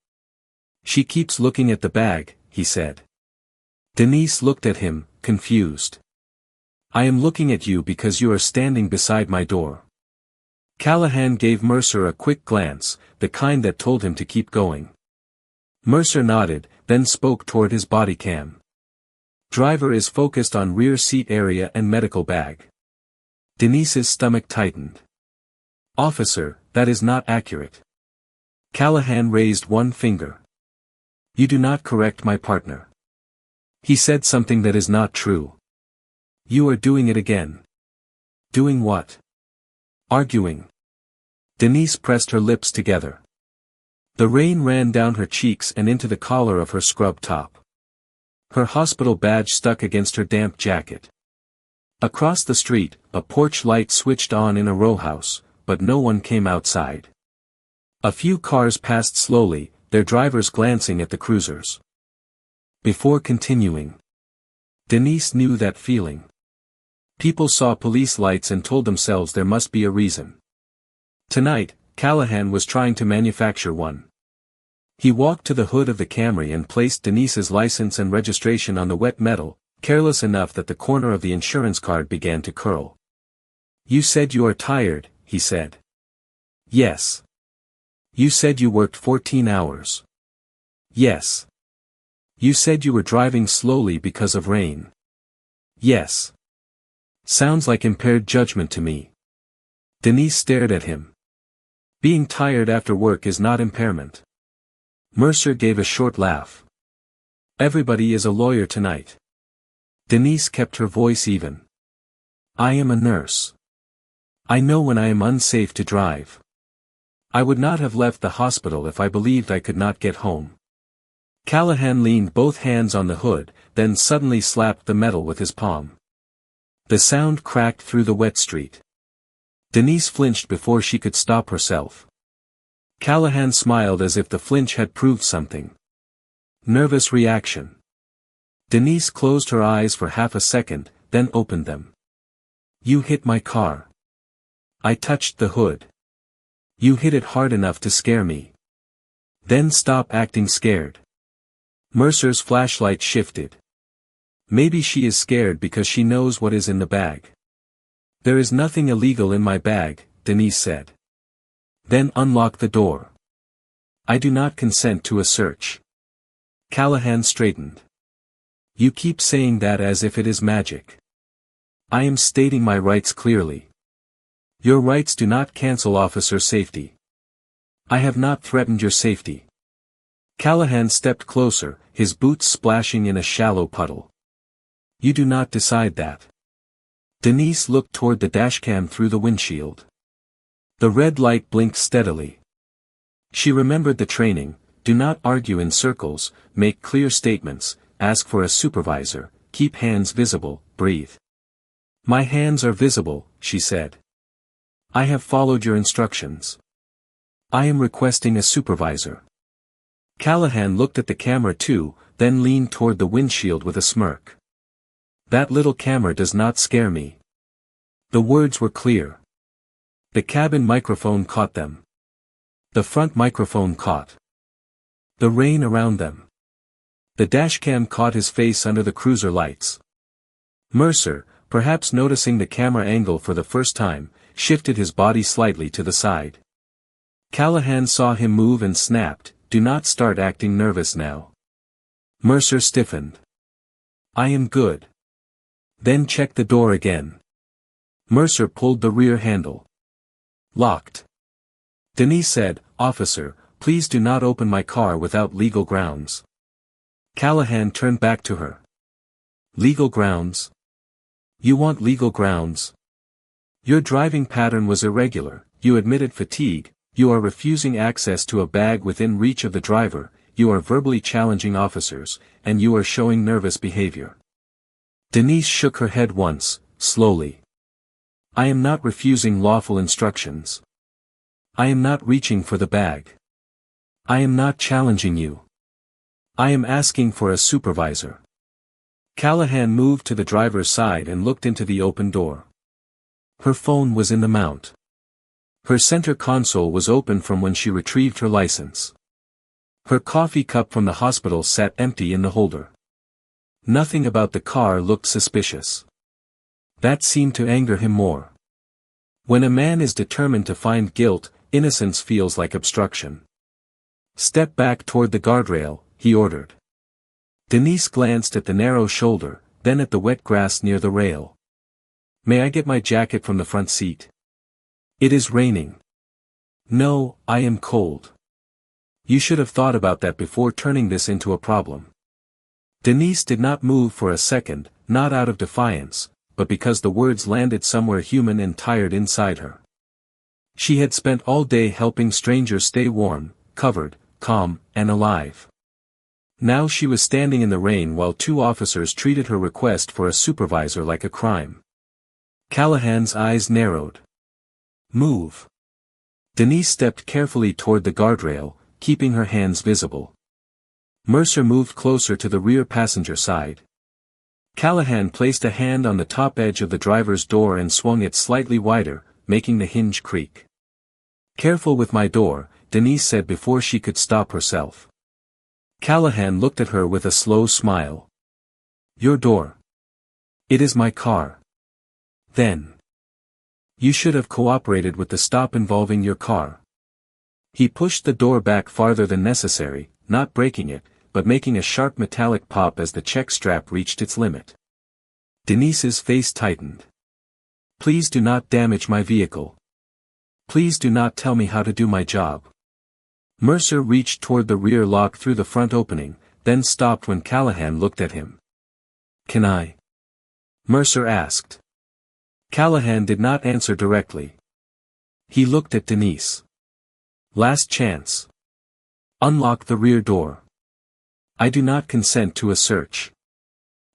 Speaker 1: She keeps looking at the bag, he said. Denise looked at him, confused. I am looking at you because you are standing beside my door. Callahan gave Mercer a quick glance, the kind that told him to keep going. Mercer nodded, then spoke toward his body cam. Driver is focused on rear seat area and medical bag. Denise's stomach tightened. Officer, that is not accurate. Callahan raised one finger. You do not correct my partner. He said something that is not true. You are doing it again. Doing what? Arguing. Denise pressed her lips together. The rain ran down her cheeks and into the collar of her scrub top. Her hospital badge stuck against her damp jacket. Across the street, a porch light switched on in a row house, but no one came outside. A few cars passed slowly, their drivers glancing at the cruisers. Before continuing. Denise knew that feeling. People saw police lights and told themselves there must be a reason. Tonight, Callahan was trying to manufacture one. He walked to the hood of the Camry and placed Denise's license and registration on the wet metal, careless enough that the corner of the insurance card began to curl. You said you are tired, he said. Yes. You said you worked 14 hours. Yes. You said you were driving slowly because of rain. Yes. Sounds like impaired judgment to me. Denise stared at him. Being tired after work is not impairment. Mercer gave a short laugh. Everybody is a lawyer tonight. Denise kept her voice even. I am a nurse. I know when I am unsafe to drive. I would not have left the hospital if I believed I could not get home. Callahan leaned both hands on the hood, then suddenly slapped the metal with his palm. The sound cracked through the wet street. Denise flinched before she could stop herself. Callahan smiled as if the flinch had proved something. Nervous reaction. Denise closed her eyes for half a second, then opened them. You hit my car. I touched the hood. You hit it hard enough to scare me. Then stop acting scared. Mercer's flashlight shifted. Maybe she is scared because she knows what is in the bag. There is nothing illegal in my bag, Denise said. Then unlock the door. I do not consent to a search. Callahan straightened. You keep saying that as if it is magic. I am stating my rights clearly. Your rights do not cancel officer safety. I have not threatened your safety. Callahan stepped closer, his boots splashing in a shallow puddle. You do not decide that. Denise looked toward the dashcam through the windshield. The red light blinked steadily. She remembered the training: do not argue in circles, make clear statements, ask for a supervisor, keep hands visible, breathe. My hands are visible, she said. I have followed your instructions. I am requesting a supervisor. Callahan looked at the camera too, then leaned toward the windshield with a smirk. That little camera does not scare me. The words were clear. The cabin microphone caught them. The front microphone caught the rain around them. The dashcam caught his face under the cruiser lights. Mercer, perhaps noticing the camera angle for the first time, shifted his body slightly to the side. Callahan saw him move and snapped, do not start acting nervous now. Mercer stiffened. I am good. Then check the door again. Mercer pulled the rear handle. Locked. Denise said, Officer, please do not open my car without legal grounds. Callahan turned back to her. Legal grounds? You want legal grounds? Your driving pattern was irregular, you admitted fatigue, you are refusing access to a bag within reach of the driver, you are verbally challenging officers, and you are showing nervous behavior. Denise shook her head once, slowly. I am not refusing lawful instructions. I am not reaching for the bag. I am not challenging you. I am asking for a supervisor. Callahan moved to the driver's side and looked into the open door. Her phone was in the mount. Her center console was open from when she retrieved her license. Her coffee cup from the hospital sat empty in the holder. Nothing about the car looked suspicious. That seemed to anger him more. When a man is determined to find guilt, innocence feels like obstruction. Step back toward the guardrail, he ordered. Denise glanced at the narrow shoulder, then at the wet grass near the rail. May I get my jacket from the front seat? It is raining. No, I am cold. You should have thought about that before turning this into a problem. Denise did not move for a second, not out of defiance, but because the words landed somewhere human and tired inside her. She had spent all day helping strangers stay warm, covered, calm, and alive. Now she was standing in the rain while two officers treated her request for a supervisor like a crime. Callahan's eyes narrowed. Move. Denise stepped carefully toward the guardrail, keeping her hands visible. Mercer moved closer to the rear passenger side. Callahan placed a hand on the top edge of the driver's door and swung it slightly wider, making the hinge creak. Careful with my door, Denise said before she could stop herself. Callahan looked at her with a slow smile. Your door. It is my car. Then. You should have cooperated with the stop involving your car. He pushed the door back farther than necessary, not breaking it, but making a sharp metallic pop as the check strap reached its limit. Denise's face tightened. Please do not damage my vehicle. Please do not tell me how to do my job. Mercer reached toward the rear lock through the front opening, then stopped when Callahan looked at him. Can I? Mercer asked. Callahan did not answer directly. He looked at Denise. Last chance. Unlock the rear door. I do not consent to a search.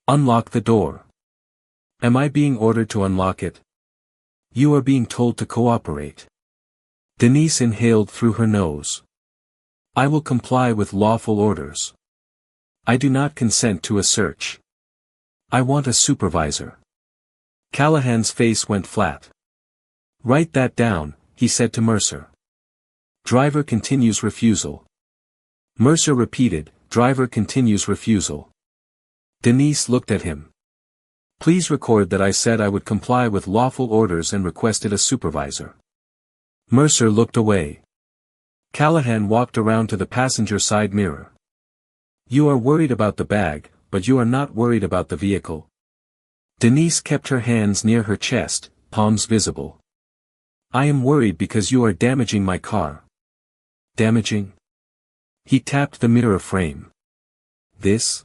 Speaker 1: Unlock the door. Am I being ordered to unlock it? You are being told to cooperate. Denise inhaled through her nose. I will comply with lawful orders. I do not consent to a search. I want a supervisor. Callahan's face went flat. Write that down, he said to Mercer. Driver continues refusal. Mercer repeated, driver continues refusal. Denise looked at him. Please record that I said I would comply with lawful orders and requested a supervisor. Mercer looked away. Callahan walked around to the passenger side mirror. You are worried about the bag, but you are not worried about the vehicle. Denise kept her hands near her chest, palms visible. I am worried because you are damaging my car. Damaging? He tapped the mirror frame. This?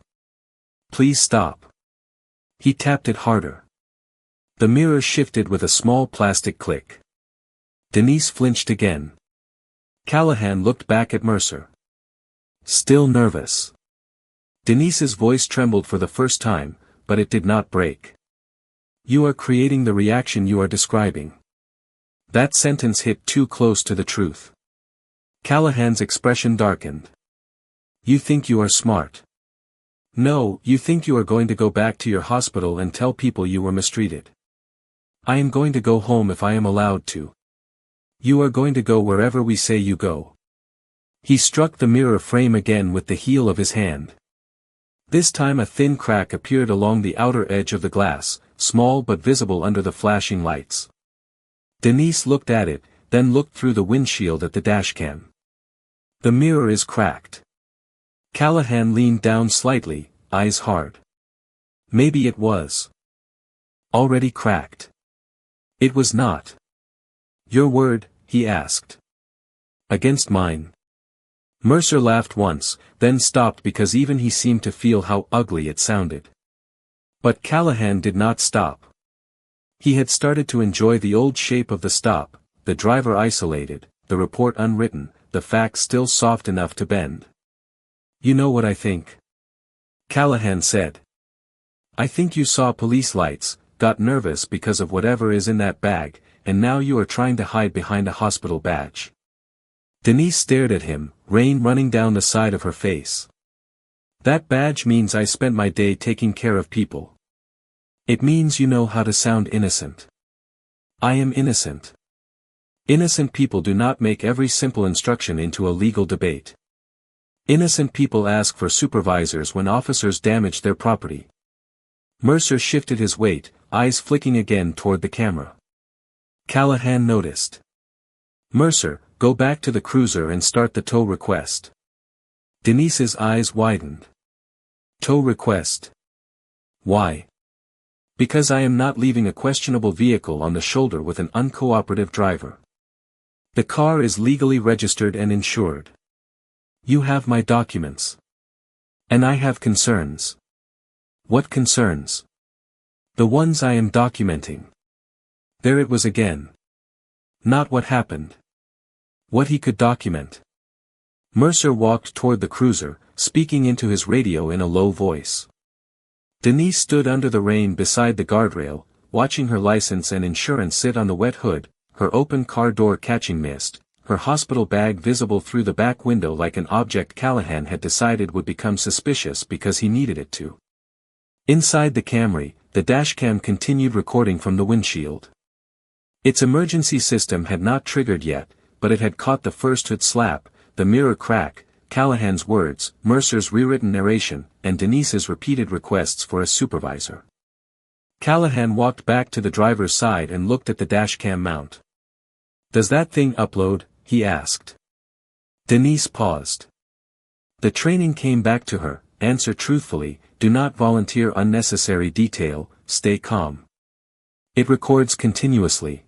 Speaker 1: Please stop. He tapped it harder. The mirror shifted with a small plastic click. Denise flinched again. Callahan looked back at Mercer. Still nervous. Denise's voice trembled for the first time, but it did not break. You are creating the reaction you are describing. That sentence hit too close to the truth. Callahan's expression darkened. You think you are smart. No, you think you are going to go back to your hospital and tell people you were mistreated. I am going to go home if I am allowed to. You are going to go wherever we say you go. He struck the mirror frame again with the heel of his hand. This time a thin crack appeared along the outer edge of the glass, small but visible under the flashing lights. Denise looked at it, then looked through the windshield at the dashcam. The mirror is cracked. Callahan leaned down slightly, eyes hard. Maybe it was already cracked. It was not. Your word, he asked. Against mine. Mercer laughed once, then stopped because even he seemed to feel how ugly it sounded. But Callahan did not stop. He had started to enjoy the old shape of the stop, the driver isolated, the report unwritten, the facts still soft enough to bend. You know what I think? Callahan said. I think you saw police lights, got nervous because of whatever is in that bag, and now you are trying to hide behind a hospital badge. Denise stared at him, rain running down the side of her face. That badge means I spent my day taking care of people. It means you know how to sound innocent. I am innocent. Innocent people do not make every simple instruction into a legal debate. Innocent people ask for supervisors when officers damage their property. Mercer shifted his weight, eyes flicking again toward the camera. Callahan noticed. Mercer, go back to the cruiser and start the tow request. Denise's eyes widened. Tow request? Why? Because I am not leaving a questionable vehicle on the shoulder with an uncooperative driver. The car is legally registered and insured. You have my documents. And I have concerns. What concerns? The ones I am documenting. There it was again. Not what happened. What he could document. Mercer walked toward the cruiser, speaking into his radio in a low voice. Denise stood under the rain beside the guardrail, watching her license and insurance sit on the wet hood, her open car door catching mist, her hospital bag visible through the back window like an object Callahan had decided would become suspicious because he needed it to. Inside the Camry, the dashcam continued recording from the windshield. Its emergency system had not triggered yet, but it had caught the first hood slap, the mirror crack, Callahan's words, Mercer's rewritten narration, and Denise's repeated requests for a supervisor. Callahan walked back to the driver's side and looked at the dashcam mount. Does that thing upload? He asked. Denise paused. The training came back to her, answer truthfully, do not volunteer unnecessary detail, stay calm. It records continuously.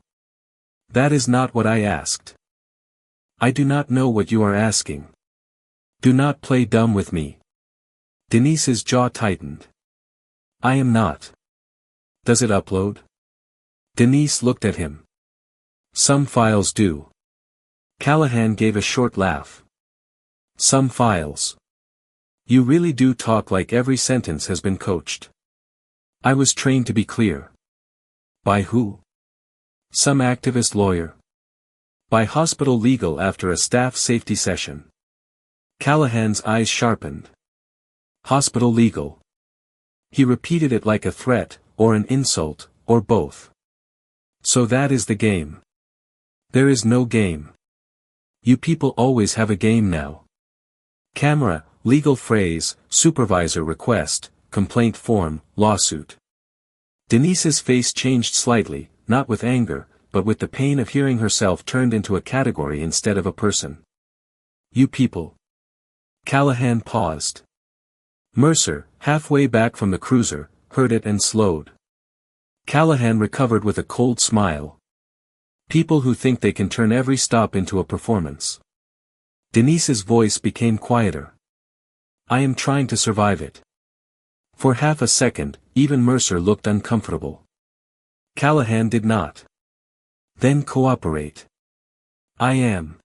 Speaker 1: That is not what I asked. I do not know what you are asking. Do not play dumb with me. Denise's jaw tightened. I am not. Does it upload? Denise looked at him. Some files do. Callahan gave a short laugh. Some files. You really do talk like every sentence has been coached. I was trained to be clear. By who? Some activist lawyer. By hospital legal after a staff safety session. Callahan's eyes sharpened. Hospital legal. He repeated it like a threat, or an insult, or both. So that is the game. There is no game. You people always have a game now. Camera, legal phrase, supervisor request, complaint form, lawsuit. Denise's face changed slightly, not with anger, but with the pain of hearing herself turned into a category instead of a person. You people. Callahan paused. Mercer, halfway back from the cruiser, heard it and slowed. Callahan recovered with a cold smile. People who think they can turn every stop into a performance. Denise's voice became quieter. I am trying to survive it. For half a second, even Mercer looked uncomfortable. Callahan did not. Then cooperate. I am.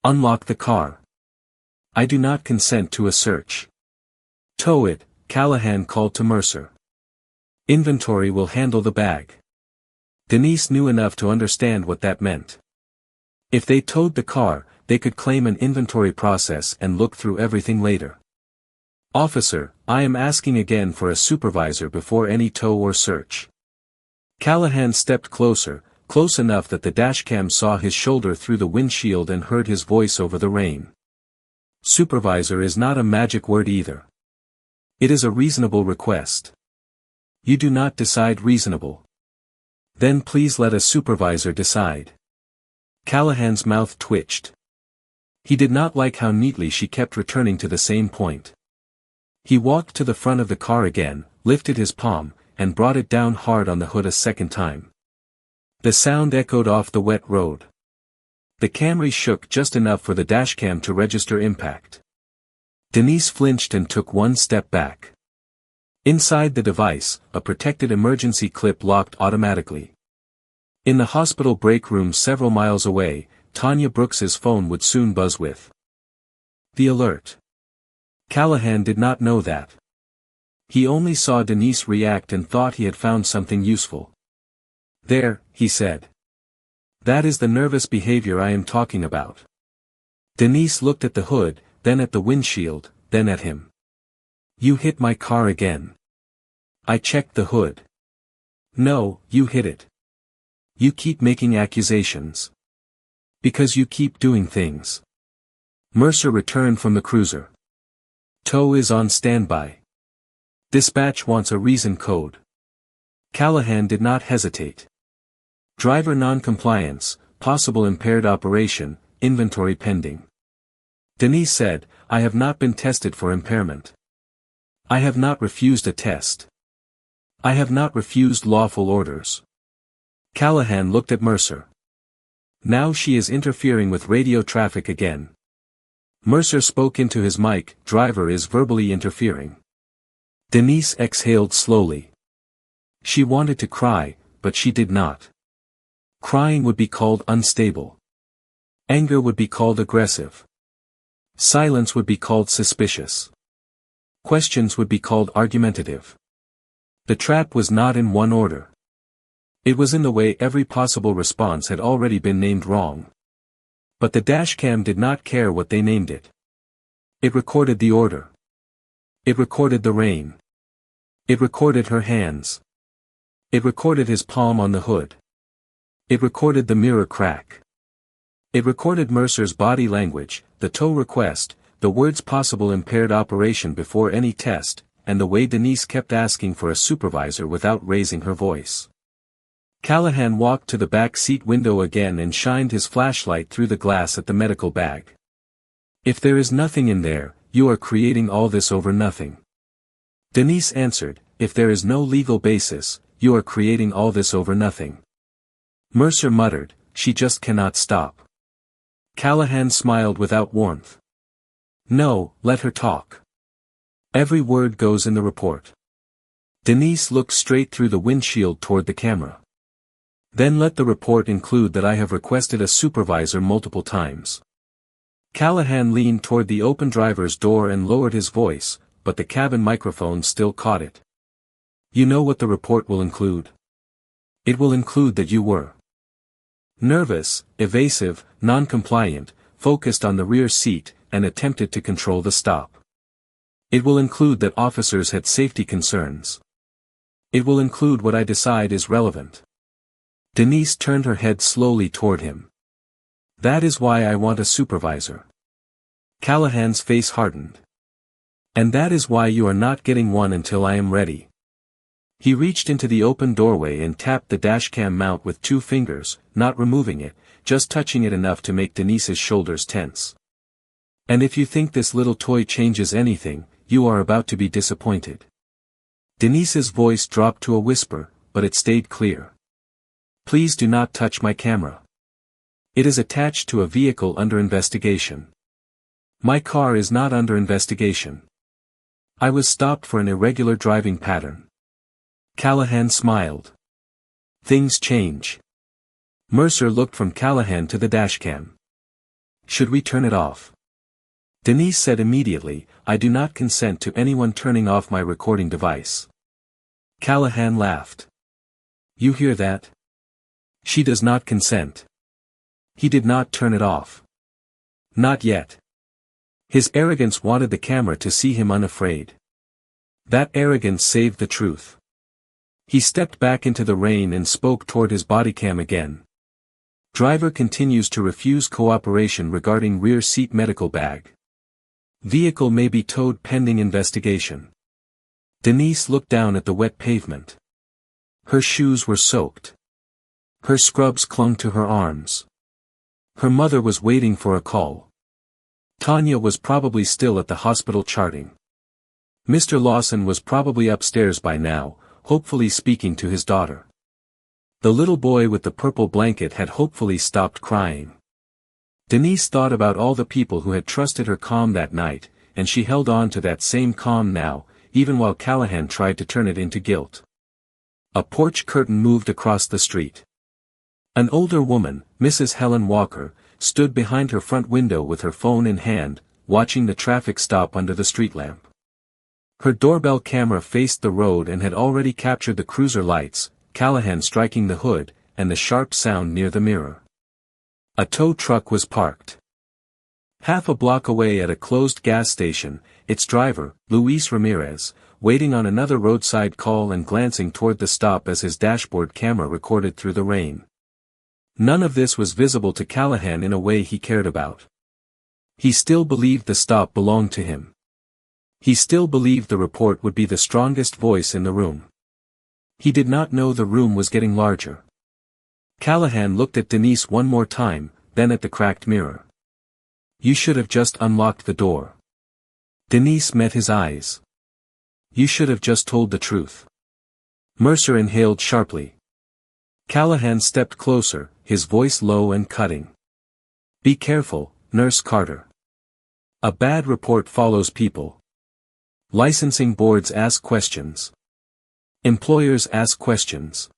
Speaker 1: Unlock the car. I do not consent to a search. Tow it, Callahan called to Mercer. Inventory will handle the bag. Denise knew enough to understand what that meant. If they towed the car, they could claim an inventory process and look through everything later. Officer, I am asking again for a supervisor before any tow or search. Callahan stepped closer, close enough that the dashcam saw his shoulder through the windshield and heard his voice over the rain. Supervisor is not a magic word either. It is a reasonable request. You do not decide reasonable. Then please let a supervisor decide. Callahan's mouth twitched. He did not like how neatly she kept returning to the same point. He walked to the front of the car again, lifted his palm, and brought it down hard on the hood a second time. The sound echoed off the wet road. The Camry shook just enough for the dashcam to register impact. Denise flinched and took one step back. Inside the device, a protected emergency clip locked automatically. In the hospital break room several miles away, Tanya Brooks's phone would soon buzz with the alert. Callahan did not know that. He only saw Denise react and thought he had found something useful. There, he said. That is the nervous behavior I am talking about. Denise looked at the hood, then at the windshield, then at him. You hit my car again. I checked the hood. No, you hit it. You keep making accusations. Because you keep doing things. Mercer returned from the cruiser. Tow is on standby. Dispatch wants a reason code. Callahan did not hesitate. Driver non-compliance, possible impaired operation, inventory pending. Denise said, I have not been tested for impairment. I have not refused a test. I have not refused lawful orders. Callahan looked at Mercer. Now she is interfering with radio traffic again. Mercer spoke into his mic, driver is verbally interfering. Denise exhaled slowly. She wanted to cry, but she did not. Crying would be called unstable. Anger would be called aggressive. Silence would be called suspicious. Questions would be called argumentative. The trap was not in one order. It was in the way every possible response had already been named wrong. But the dashcam did not care what they named it. It recorded the order. It recorded the rain. It recorded her hands. It recorded his palm on the hood. It recorded the mirror crack. It recorded Mercer's body language, the tow request, the words possible impaired operation before any test, and the way Denise kept asking for a supervisor without raising her voice. Callahan walked to the back seat window again and shined his flashlight through the glass at the medical bag. If there is nothing in there, you are creating all this over nothing. Denise answered, if there is no legal basis, you are creating all this over nothing. Mercer muttered, she just cannot stop. Callahan smiled without warmth. No, let her talk. Every word goes in the report. Denise looked straight through the windshield toward the camera. Then let the report include that I have requested a supervisor multiple times. Callahan leaned toward the open driver's door and lowered his voice, but the cabin microphone still caught it. You know what the report will include? It will include that you were nervous, evasive, non-compliant, focused on the rear seat, and attempted to control the stop. It will include that officers had safety concerns. It will include what I decide is relevant. Denise turned her head slowly toward him. That is why I want a supervisor. Callahan's face hardened. And that is why you are not getting one until I am ready. He reached into the open doorway and tapped the dashcam mount with 2 fingers, not removing it, just touching it enough to make Denise's shoulders tense. And if you think this little toy changes anything, you are about to be disappointed. Denise's voice dropped to a whisper, but it stayed clear. Please do not touch my camera. It is attached to a vehicle under investigation. My car is not under investigation. I was stopped for an irregular driving pattern. Callahan smiled. Things change. Mercer looked from Callahan to the dashcam. Should we turn it off? Denise said immediately, I do not consent to anyone turning off my recording device. Callahan laughed. You hear that? She does not consent. He did not turn it off. Not yet. His arrogance wanted the camera to see him unafraid. That arrogance saved the truth. He stepped back into the rain and spoke toward his bodycam again. Driver continues to refuse cooperation regarding rear seat medical bag. Vehicle may be towed pending investigation. Denise looked down at the wet pavement. Her shoes were soaked. Her scrubs clung to her arms. Her mother was waiting for a call. Tanya was probably still at the hospital charting. Mr. Lawson was probably upstairs by now, hopefully speaking to his daughter. The little boy with the purple blanket had hopefully stopped crying. Denise thought about all the people who had trusted her calm that night, and she held on to that same calm now, even while Callahan tried to turn it into guilt. A porch curtain moved across the street. An older woman, Mrs. Helen Walker, stood behind her front window with her phone in hand, watching the traffic stop under the street lamp. Her doorbell camera faced the road and had already captured the cruiser lights, Callahan striking the hood, and the sharp sound near the mirror. A tow truck was parked half a block away at a closed gas station, its driver, Luis Ramirez, waiting on another roadside call and glancing toward the stop as his dashboard camera recorded through the rain. None of this was visible to Callahan in a way he cared about. He still believed the stop belonged to him. He still believed the report would be the strongest voice in the room. He did not know the room was getting larger. Callahan looked at Denise one more time, then at the cracked mirror. You should have just unlocked the door. Denise met his eyes. You should have just told the truth. Mercer inhaled sharply. Callahan stepped closer, his voice low and cutting. Be careful, Nurse Carter. A bad report follows people. Licensing boards ask questions. Employers ask questions.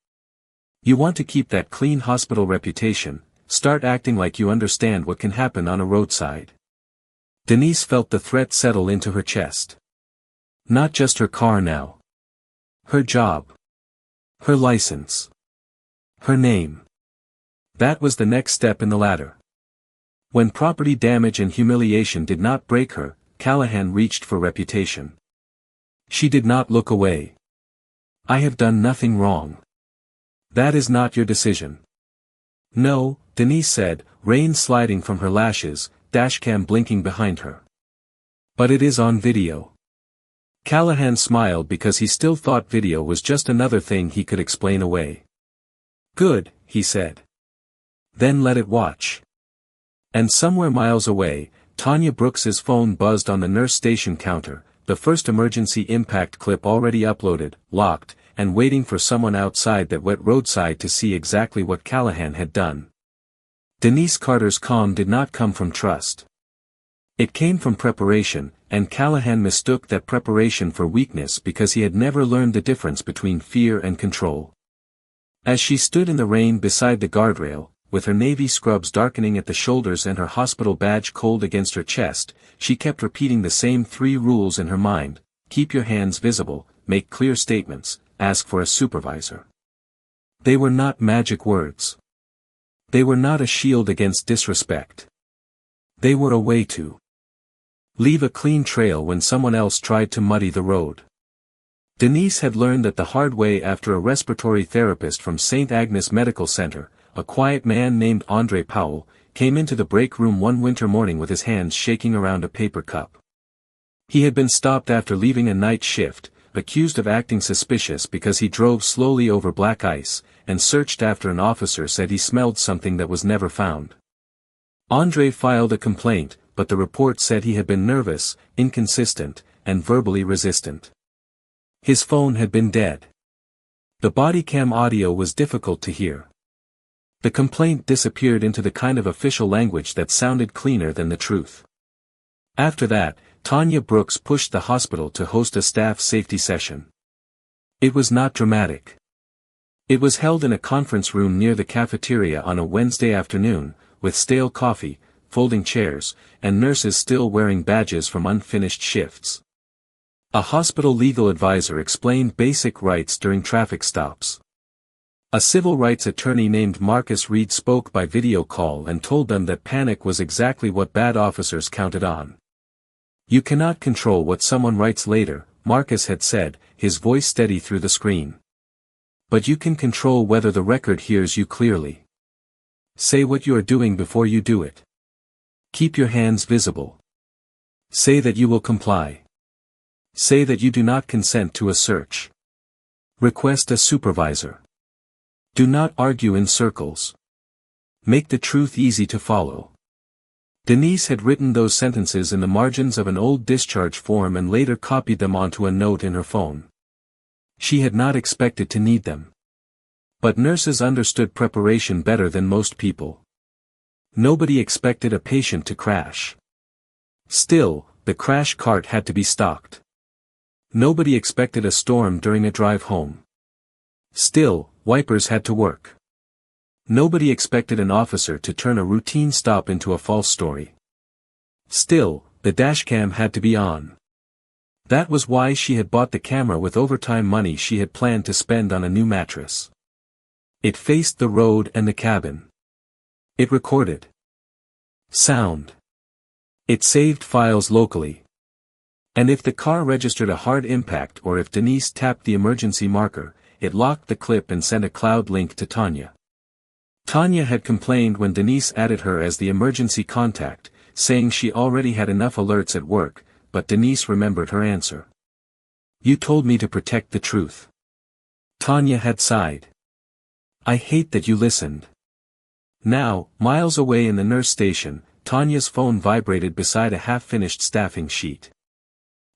Speaker 1: You want to keep that clean hospital reputation, start acting like you understand what can happen on a roadside. Denise felt the threat settle into her chest. Not just her car now. Her job. Her license. Her name. That was the next step in the ladder. When property damage and humiliation did not break her, Callahan reached for reputation. She did not look away. I have done nothing wrong. That is not your decision. No, Denise said, rain sliding from her lashes, dashcam blinking behind her. But it is on video. Callahan smiled because he still thought video was just another thing he could explain away. Good, he said. Then let it watch. And somewhere miles away, Tanya Brooks's phone buzzed on the nurse station counter, the first emergency impact clip already uploaded, locked, and waiting for someone outside that wet roadside to see exactly what Callahan had done. Denise Carter's calm did not come from trust. It came from preparation, and Callahan mistook that preparation for weakness because he had never learned the difference between fear and control. As she stood in the rain beside the guardrail, with her navy scrubs darkening at the shoulders and her hospital badge cold against her chest, she kept repeating the same 3 rules in her mind: keep your hands visible, make clear statements, ask for a supervisor. They were not magic words. They were not a shield against disrespect. They were a way to leave a clean trail when someone else tried to muddy the road. Denise had learned that the hard way after a respiratory therapist from St. Agnes Medical Center, a quiet man named Andre Powell, came into the break room one winter morning with his hands shaking around a paper cup. He had been stopped after leaving a night shift, accused of acting suspicious because he drove slowly over black ice, and searched after an officer said he smelled something that was never found. Andre filed a complaint, but the report said he had been nervous, inconsistent, and verbally resistant. His phone had been dead. The body cam audio was difficult to hear. The complaint disappeared into the kind of official language that sounded cleaner than the truth. After that, Tanya Brooks pushed the hospital to host a staff safety session. It was not dramatic. It was held in a conference room near the cafeteria on a Wednesday afternoon, with stale coffee, folding chairs, and nurses still wearing badges from unfinished shifts. A hospital legal advisor explained basic rights during traffic stops. A civil rights attorney named Marcus Reed spoke by video call and told them that panic was exactly what bad officers counted on. You cannot control what someone writes later, Marcus had said, his voice steady through the screen. But you can control whether the record hears you clearly. Say what you are doing before you do it. Keep your hands visible. Say that you will comply. Say that you do not consent to a search. Request a supervisor. Do not argue in circles. Make the truth easy to follow. Denise had written those sentences in the margins of an old discharge form and later copied them onto a note in her phone. She had not expected to need them. But nurses understood preparation better than most people. Nobody expected a patient to crash. Still, the crash cart had to be stocked. Nobody expected a storm during a drive home. Still, wipers had to work. Nobody expected an officer to turn a routine stop into a false story. Still, the dashcam had to be on. That was why she had bought the camera with overtime money she had planned to spend on a new mattress. It faced the road and the cabin. It recorded sound. It saved files locally. And if the car registered a hard impact or if Denise tapped the emergency marker, it locked the clip and sent a cloud link to Tanya. Tanya had complained when Denise added her as the emergency contact, saying she already had enough alerts at work, but Denise remembered her answer. You told me to protect the truth. Tanya had sighed. I hate that you listened. Now, miles away in the nurse station, Tanya's phone vibrated beside a half-finished staffing sheet.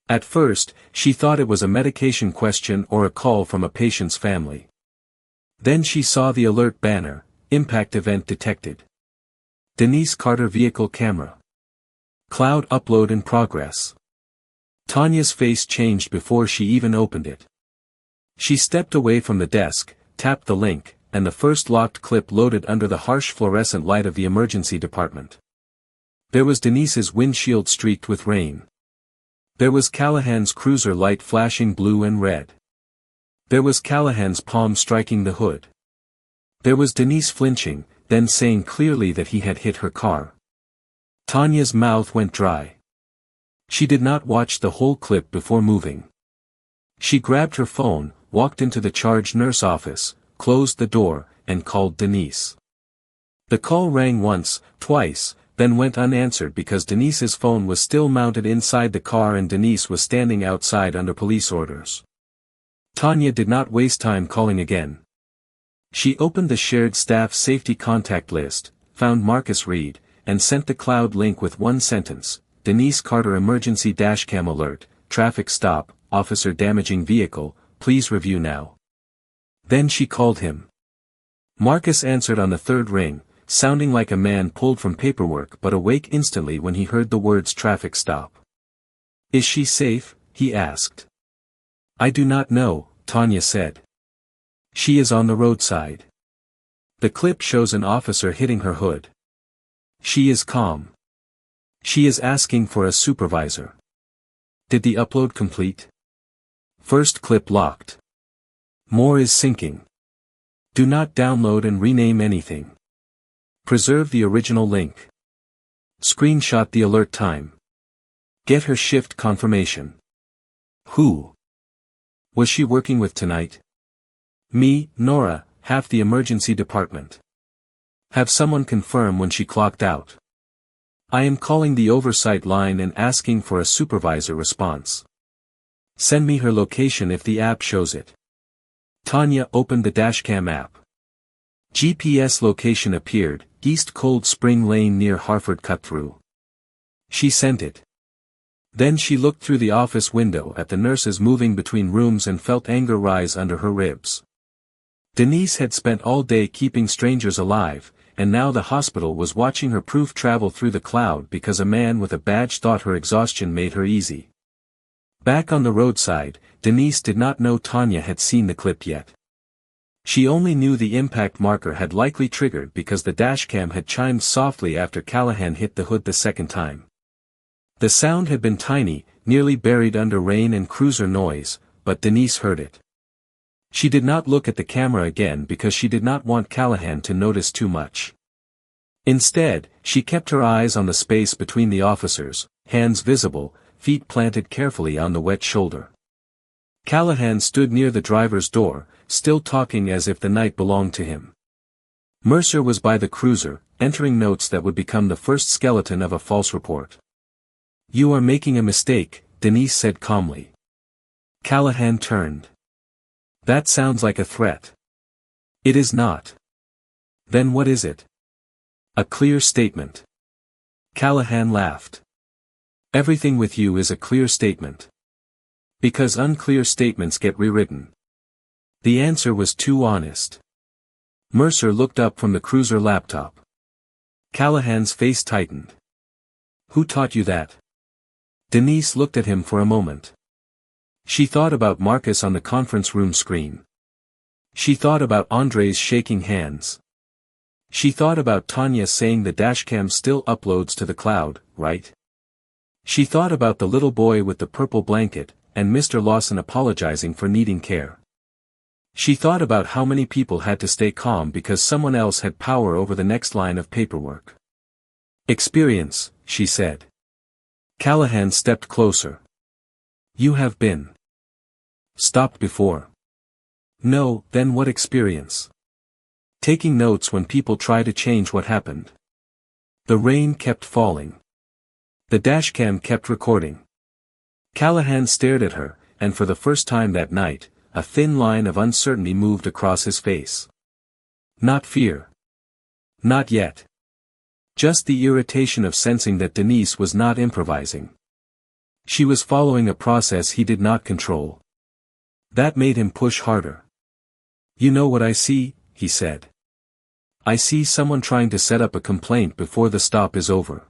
Speaker 1: At first, she thought it was a medication question or a call from a patient's family. Then she saw the alert banner, impact event detected. Denise Carter vehicle camera. Cloud upload in progress. Tanya's face changed before she even opened it. She stepped away from the desk, tapped the link, and the first locked clip loaded under the harsh fluorescent light of the emergency department. There was Denise's windshield streaked with rain. There was Callahan's cruiser light flashing blue and red. There was Callahan's palm striking the hood. There was Denise flinching, then saying clearly that he had hit her car. Tanya's mouth went dry. She did not watch the whole clip before moving. She grabbed her phone, walked into the charge nurse office, closed the door, and called Denise. The call rang once, twice, then went unanswered because Denise's phone was still mounted inside the car and Denise was standing outside under police orders. Tanya did not waste time calling again. She opened the shared staff safety contact list, found Marcus Reed, and sent the cloud link with one sentence: Denise Carter emergency dashcam alert, traffic stop, officer damaging vehicle, please review now. Then she called him. Marcus answered on the third ring, sounding like a man pulled from paperwork but awake instantly when he heard the words traffic stop. "Is she safe?" he asked. "I do not know," Tanya said. "She is on the roadside." The clip shows an officer hitting her hood. She is calm. She is asking for a supervisor. Did the upload complete? First clip locked. More is syncing. Do not download and rename anything. Preserve the original link. Screenshot the alert time. Get her shift confirmation. Who was she working with tonight? Me, Nora, half the emergency department. Have someone confirm when she clocked out. I am calling the oversight line and asking for a supervisor response. Send me her location if the app shows it. Tanya opened the Dashcam app. GPS location appeared, East Cold Spring Lane near Harford Cut-Through. She sent it. Then she looked through the office window at the nurses moving between rooms and felt anger rise under her ribs. Denise had spent all day keeping strangers alive, and now the hospital was watching her proof travel through the cloud because a man with a badge thought her exhaustion made her easy. Back on the roadside, Denise did not know Tanya had seen the clip yet. She only knew the impact marker had likely triggered because the dashcam had chimed softly after Callahan hit the hood the second time. The sound had been tiny, nearly buried under rain and cruiser noise, but Denise heard it. She did not look at the camera again because she did not want Callahan to notice too much. Instead, she kept her eyes on the space between the officers, hands visible, feet planted carefully on the wet shoulder. Callahan stood near the driver's door, still talking as if the night belonged to him. Mercer was by the cruiser, entering notes that would become the first skeleton of a false report. "You are making a mistake," Denise said calmly. Callahan turned. "That sounds like a threat." "It is not." "Then what is it?" "A clear statement." Callahan laughed. "Everything with you is a clear statement. Because unclear statements get rewritten." The answer was too honest. Mercer looked up from the cruiser laptop. Callahan's face tightened. "Who taught you that?" Denise looked at him for a moment. She thought about Marcus on the conference room screen. She thought about Andre's shaking hands. She thought about Tanya saying the dashcam still uploads to the cloud, right? She thought about the little boy with the purple blanket, and Mr. Lawson apologizing for needing care. She thought about how many people had to stay calm because someone else had power over the next line of paperwork. "Experience," she said. Callahan stepped closer. "You have been stopped before." "No, then what experience?" "Taking notes when people try to change what happened." The rain kept falling. The dashcam kept recording. Callahan stared at her, and for the first time that night, a thin line of uncertainty moved across his face. Not fear. Not yet. Just the irritation of sensing that Denise was not improvising. She was following a process he did not control. That made him push harder. "You know what I see," he said. "I see someone trying to set up a complaint before the stop is over."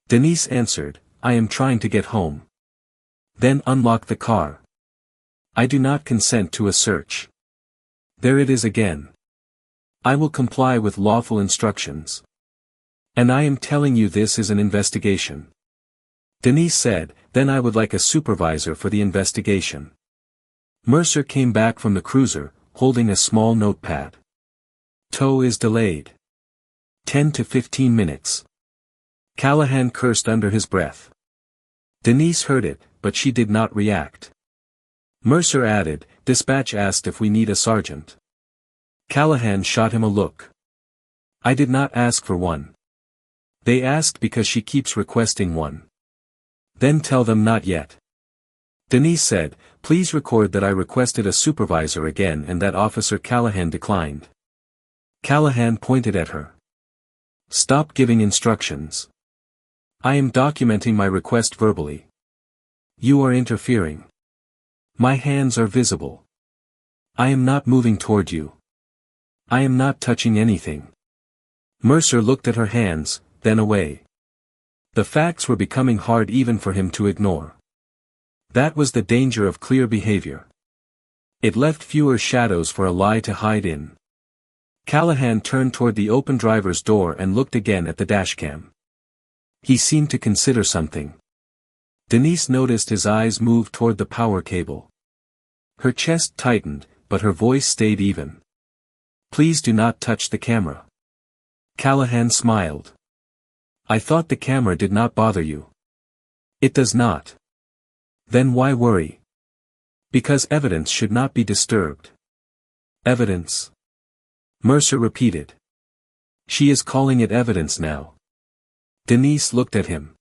Speaker 1: Denise answered, "I am trying to get home." "Then unlock the car." "I do not consent to a search." "There it is again." "I will comply with lawful instructions." "And I am telling you this is an investigation." Denise said, "Then I would like a supervisor for the investigation." Mercer came back from the cruiser, holding a small notepad. "Tow is delayed. 10 to 15 minutes. Callahan cursed under his breath. Denise heard it, but she did not react. Mercer added, "Dispatch asked if we need a sergeant." Callahan shot him a look. "I did not ask for one. They asked because she keeps requesting one." "Then tell them not yet." Denise said, "Please record that I requested a supervisor again and that Officer Callahan declined." Callahan pointed at her. "Stop giving instructions. I am documenting my request verbally. You are interfering. My hands are visible. I am not moving toward you. I am not touching anything. Mercer looked at her hands, then away. The facts were becoming hard even for him to ignore. That was the danger of clear behavior. It left fewer shadows for a lie to hide in. Callahan turned toward the open driver's door and looked again at the dashcam. He seemed to consider something. Denise noticed his eyes move toward the power cable. Her chest tightened, but her voice stayed even. "Please do not touch the camera." Callahan smiled. "I thought the camera did not bother you." "It does not." "Then why worry?" "Because evidence should not be disturbed." "Evidence?" Mercer repeated. "She is calling it evidence now." Denise looked at him.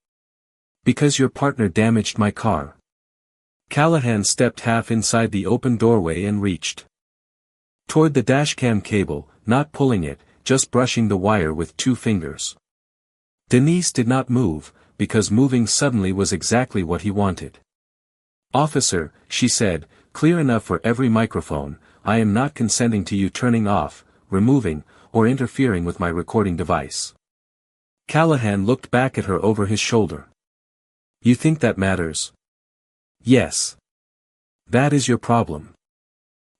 Speaker 1: "Because your partner damaged my car." Callahan stepped half inside the open doorway and reached toward the dashcam cable, not pulling it, just brushing the wire with 2 fingers. Denise did not move, because moving suddenly was exactly what he wanted. "Officer," she said, clear enough for every microphone, "I am not consenting to you turning off, removing, or interfering with my recording device." Callahan looked back at her over his shoulder. "You think that matters?" "Yes. That is your problem.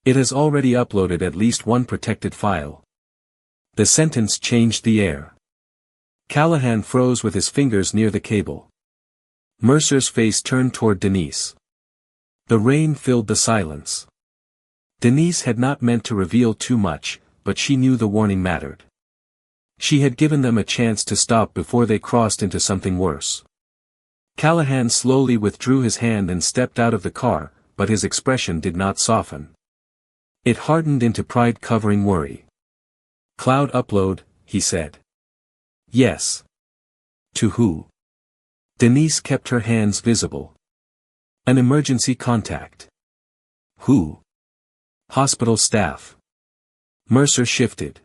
Speaker 1: It has already uploaded at least one protected file." The sentence changed the air. Callahan froze with his fingers near the cable. Mercer's face turned toward Denise. The rain filled the silence. Denise had not meant to reveal too much, but she knew the warning mattered. She had given them a chance to stop before they crossed into something worse. Callahan slowly withdrew his hand and stepped out of the car, but his expression did not soften. It hardened into pride covering worry. "Cloud upload," he said. "Yes." "To who?" Denise kept her hands visible. "An emergency contact." "Who?" "Hospital staff." Mercer shifted.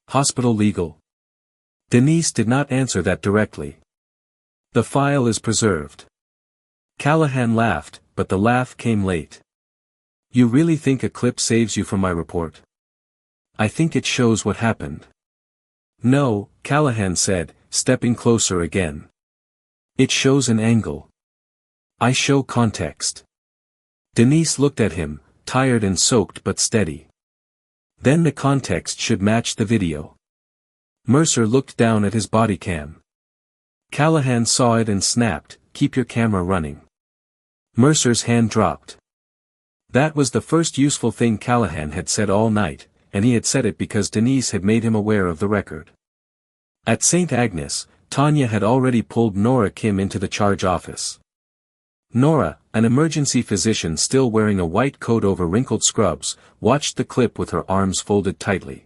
Speaker 1: "Hospital legal." Denise did not answer that directly. "The file is preserved." Callahan laughed, but the laugh came late. "You really think a clip saves you from my report?" "I think it shows what happened." "No," Callahan said, stepping closer again. "It shows an angle. I show context." Denise looked at him, tired and soaked but steady. "Then the context should match the video." Mercer looked down at his body cam. Callahan saw it and snapped, "Keep your camera running." Mercer's hand dropped. That was the first useful thing Callahan had said all night, and he had said it because Denise had made him aware of the record. At St. Agnes, Tanya had already pulled Nora Kim into the charge office. Nora, an emergency physician still wearing a white coat over wrinkled scrubs, watched the clip with her arms folded tightly.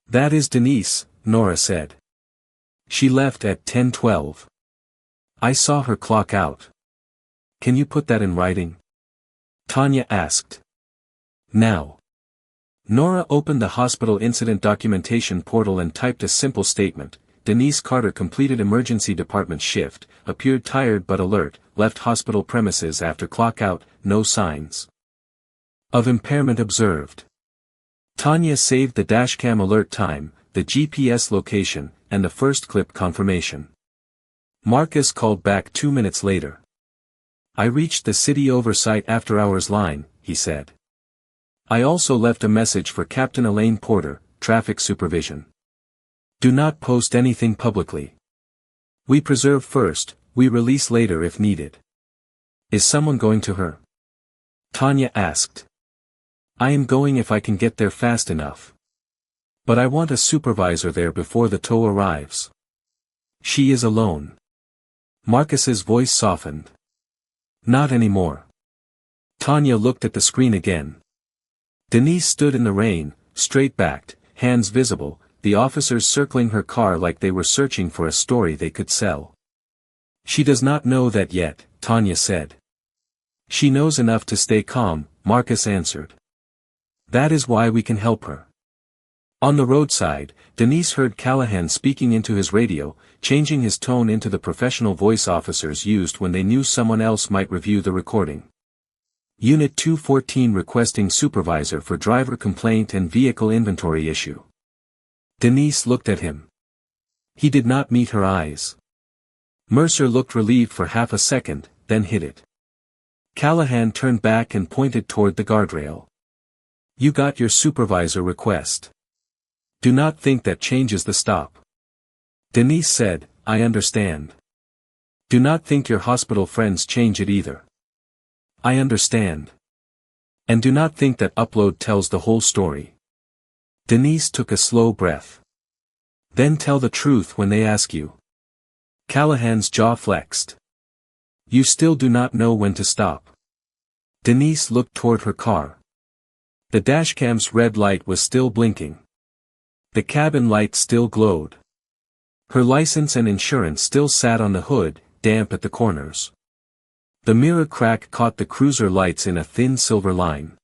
Speaker 1: "That is Denise," Nora said. "She left at 10:12. I saw her clock out." "Can you put that in writing?" Tanya asked. "Now." Nora opened the hospital incident documentation portal and typed a simple statement. Denise Carter completed emergency department shift, appeared tired but alert, left hospital premises after clock out, no signs of impairment observed. Tanya saved the dashcam alert time, the GPS location, and the first clip confirmation. Marcus called back 2 minutes later. "I reached the city oversight after-hours line," he said. "I also left a message for Captain Elaine Porter, traffic supervision. Do not post anything publicly. We preserve first, we release later if needed." "Is someone going to her?" Tanya asked. "I am going if I can get there fast enough. But I want a supervisor there before the tow arrives." "She is alone." Marcus's voice softened. "Not anymore." Tanya looked at the screen again. Denise stood in the rain, straight-backed, hands visible, the officers circling her car like they were searching for a story they could sell. "She does not know that yet," Tanya said. "She knows enough to stay calm," Marcus answered. "That is why we can help her." On the roadside, Denise heard Callahan speaking into his radio, changing his tone into the professional voice officers used when they knew someone else might review the recording. Unit 214 requesting supervisor for driver complaint and vehicle inventory issue. Denise looked at him. He did not meet her eyes. Mercer looked relieved for half a second, then hid it. Callahan turned back and pointed toward the guardrail. You got your supervisor request. Do not think that changes the stop. Denise said, I understand. Do not think your hospital friends change it either. I understand. And do not think that upload tells the whole story. Denise took a slow breath. Then tell the truth when they ask you. Callahan's jaw flexed. You still do not know when to stop. Denise looked toward her car. The dashcam's red light was still blinking. The cabin light still glowed. Her license and insurance still sat on the hood, damp at the corners. The mirror crack caught the cruiser lights in a thin silver line.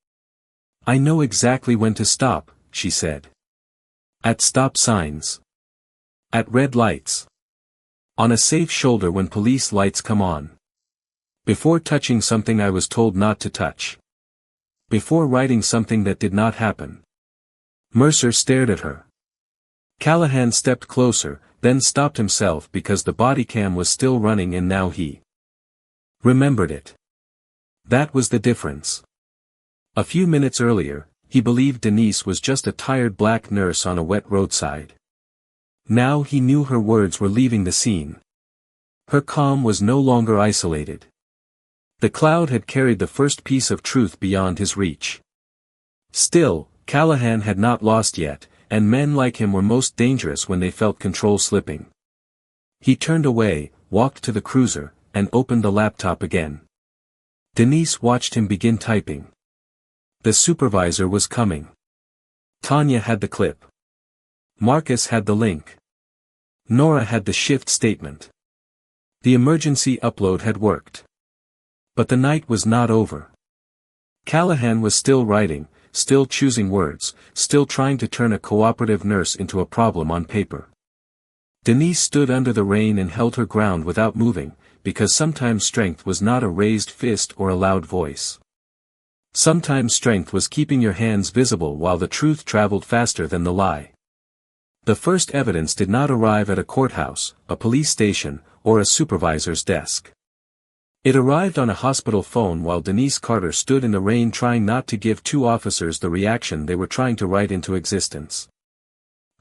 Speaker 1: I know exactly when to stop, she said. At stop signs. At red lights. On a safe shoulder when police lights come on. Before touching something I was told not to touch. Before writing something that did not happen. Mercer stared at her. Callahan stepped closer, then stopped himself because the body cam was still running and now he remembered it. That was the difference. A few minutes earlier, he believed Denise was just a tired black nurse on a wet roadside. Now he knew her words were leaving the scene. Her calm was no longer isolated. The cloud had carried the first piece of truth beyond his reach. Still, Callahan had not lost yet, and men like him were most dangerous when they felt control slipping. He turned away, walked to the cruiser, and opened the laptop again. Denise watched him begin typing. The supervisor was coming. Tanya had the clip. Marcus had the link. Nora had the shift statement. The emergency upload had worked. But the night was not over. Callahan was still writing, still choosing words, still trying to turn a cooperative nurse into a problem on paper. Denise stood under the rain and held her ground without moving, because sometimes strength was not a raised fist or a loud voice. Sometimes strength was keeping your hands visible while the truth traveled faster than the lie. The first evidence did not arrive at a courthouse, a police station, or a supervisor's desk. It arrived on a hospital phone while Denise Carter stood in the rain trying not to give two officers the reaction they were trying to write into existence.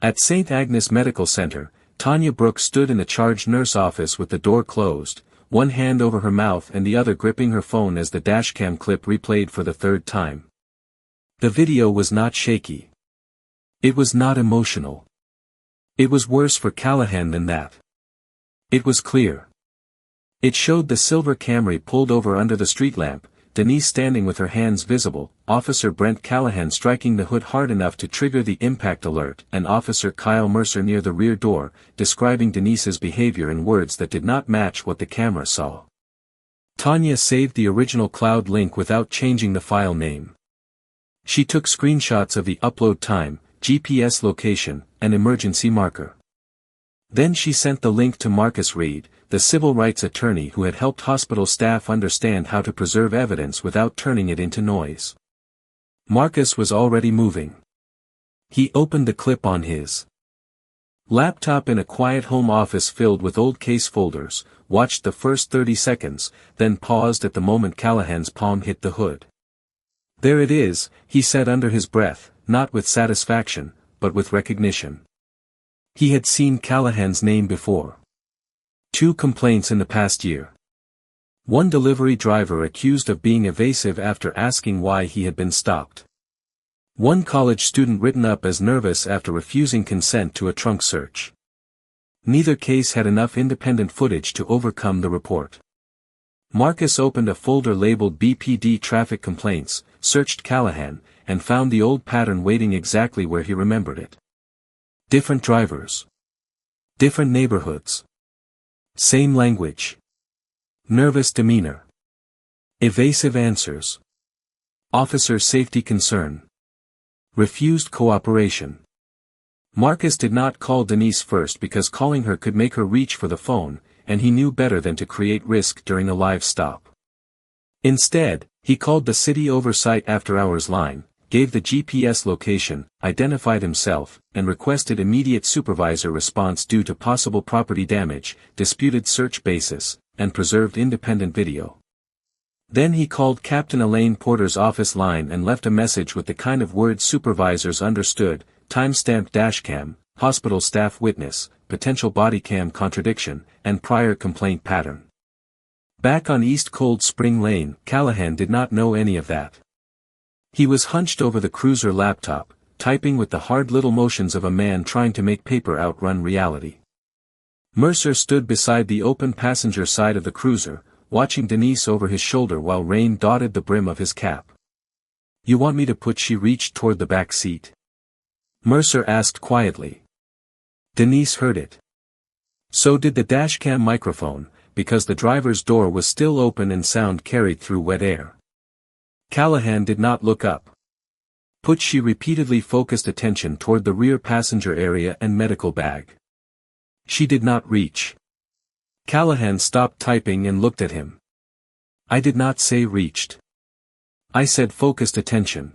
Speaker 1: At St. Agnes Medical Center, Tanya Brooks stood in the charge nurse office with the door closed, one hand over her mouth and the other gripping her phone as the dashcam clip replayed for the third time. The video was not shaky. It was not emotional. It was worse for Callahan than that. It was clear. It showed the silver Camry pulled over under the street lamp, Denise standing with her hands visible, Officer Brent Callahan striking the hood hard enough to trigger the impact alert, and Officer Kyle Mercer near the rear door, describing Denise's behavior in words that did not match what the camera saw. Tanya saved the original cloud link without changing the file name. She took screenshots of the upload time, GPS location, and emergency marker. Then she sent the link to Marcus Reed, the civil rights attorney who had helped hospital staff understand how to preserve evidence without turning it into noise. Marcus was already moving. He opened the clip on his laptop in a quiet home office filled with old case folders, watched the first 30 seconds, then paused at the moment Callahan's palm hit the hood. There it is, he said under his breath, not with satisfaction, but with recognition. He had seen Callahan's name before. 2 complaints in the past year. One delivery driver accused of being evasive after asking why he had been stopped. One college student written up as nervous after refusing consent to a trunk search. Neither case had enough independent footage to overcome the report. Marcus opened a folder labeled BPD traffic complaints, searched Callahan, and found the old pattern waiting exactly where he remembered it. Different drivers. Different neighborhoods. Same language. Nervous demeanor. Evasive answers. Officer safety concern. Refused cooperation. Marcus did not call Denise first because calling her could make her reach for the phone, and he knew better than to create risk during a live stop. Instead, he called the city oversight after-hours line, gave the GPS location, identified himself, and requested immediate supervisor response due to possible property damage, disputed search basis, and preserved independent video. Then he called Captain Elaine Porter's office line and left a message with the kind of words supervisors understood: timestamped dashcam, hospital staff witness, potential body cam contradiction, and prior complaint pattern. Back on East Cold Spring Lane, Callahan did not know any of that. He was hunched over the cruiser laptop, typing with the hard little motions of a man trying to make paper outrun reality. Mercer stood beside the open passenger side of the cruiser, watching Denise over his shoulder while rain dotted the brim of his cap. "You want me to put?" She reached toward the back seat. Mercer asked quietly. Denise heard it. So did the dashcam microphone, because the driver's door was still open and sound carried through wet air. Callahan did not look up. "Put?" She repeatedly focused attention toward the rear passenger area and medical bag. She did not reach. Callahan stopped typing and looked at him. "I did not say reached. I said focused attention.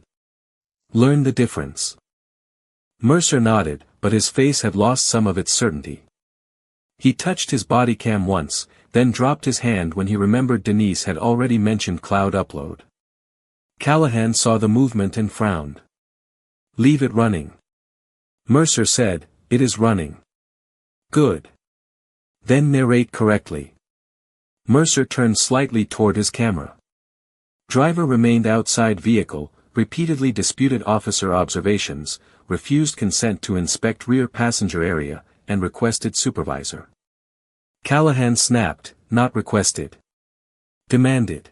Speaker 1: Learn the difference." Mercer nodded, but his face had lost some of its certainty. He touched his body cam once, then dropped his hand when he remembered Denise had already mentioned cloud upload. Callahan saw the movement and frowned. "Leave it running." Mercer said, "It is running." "Good. Then narrate correctly." Mercer turned slightly toward his camera. Driver remained outside vehicle, repeatedly disputed officer observations, refused consent to inspect rear passenger area, and requested supervisor. Callahan snapped, "Not requested. Demanded."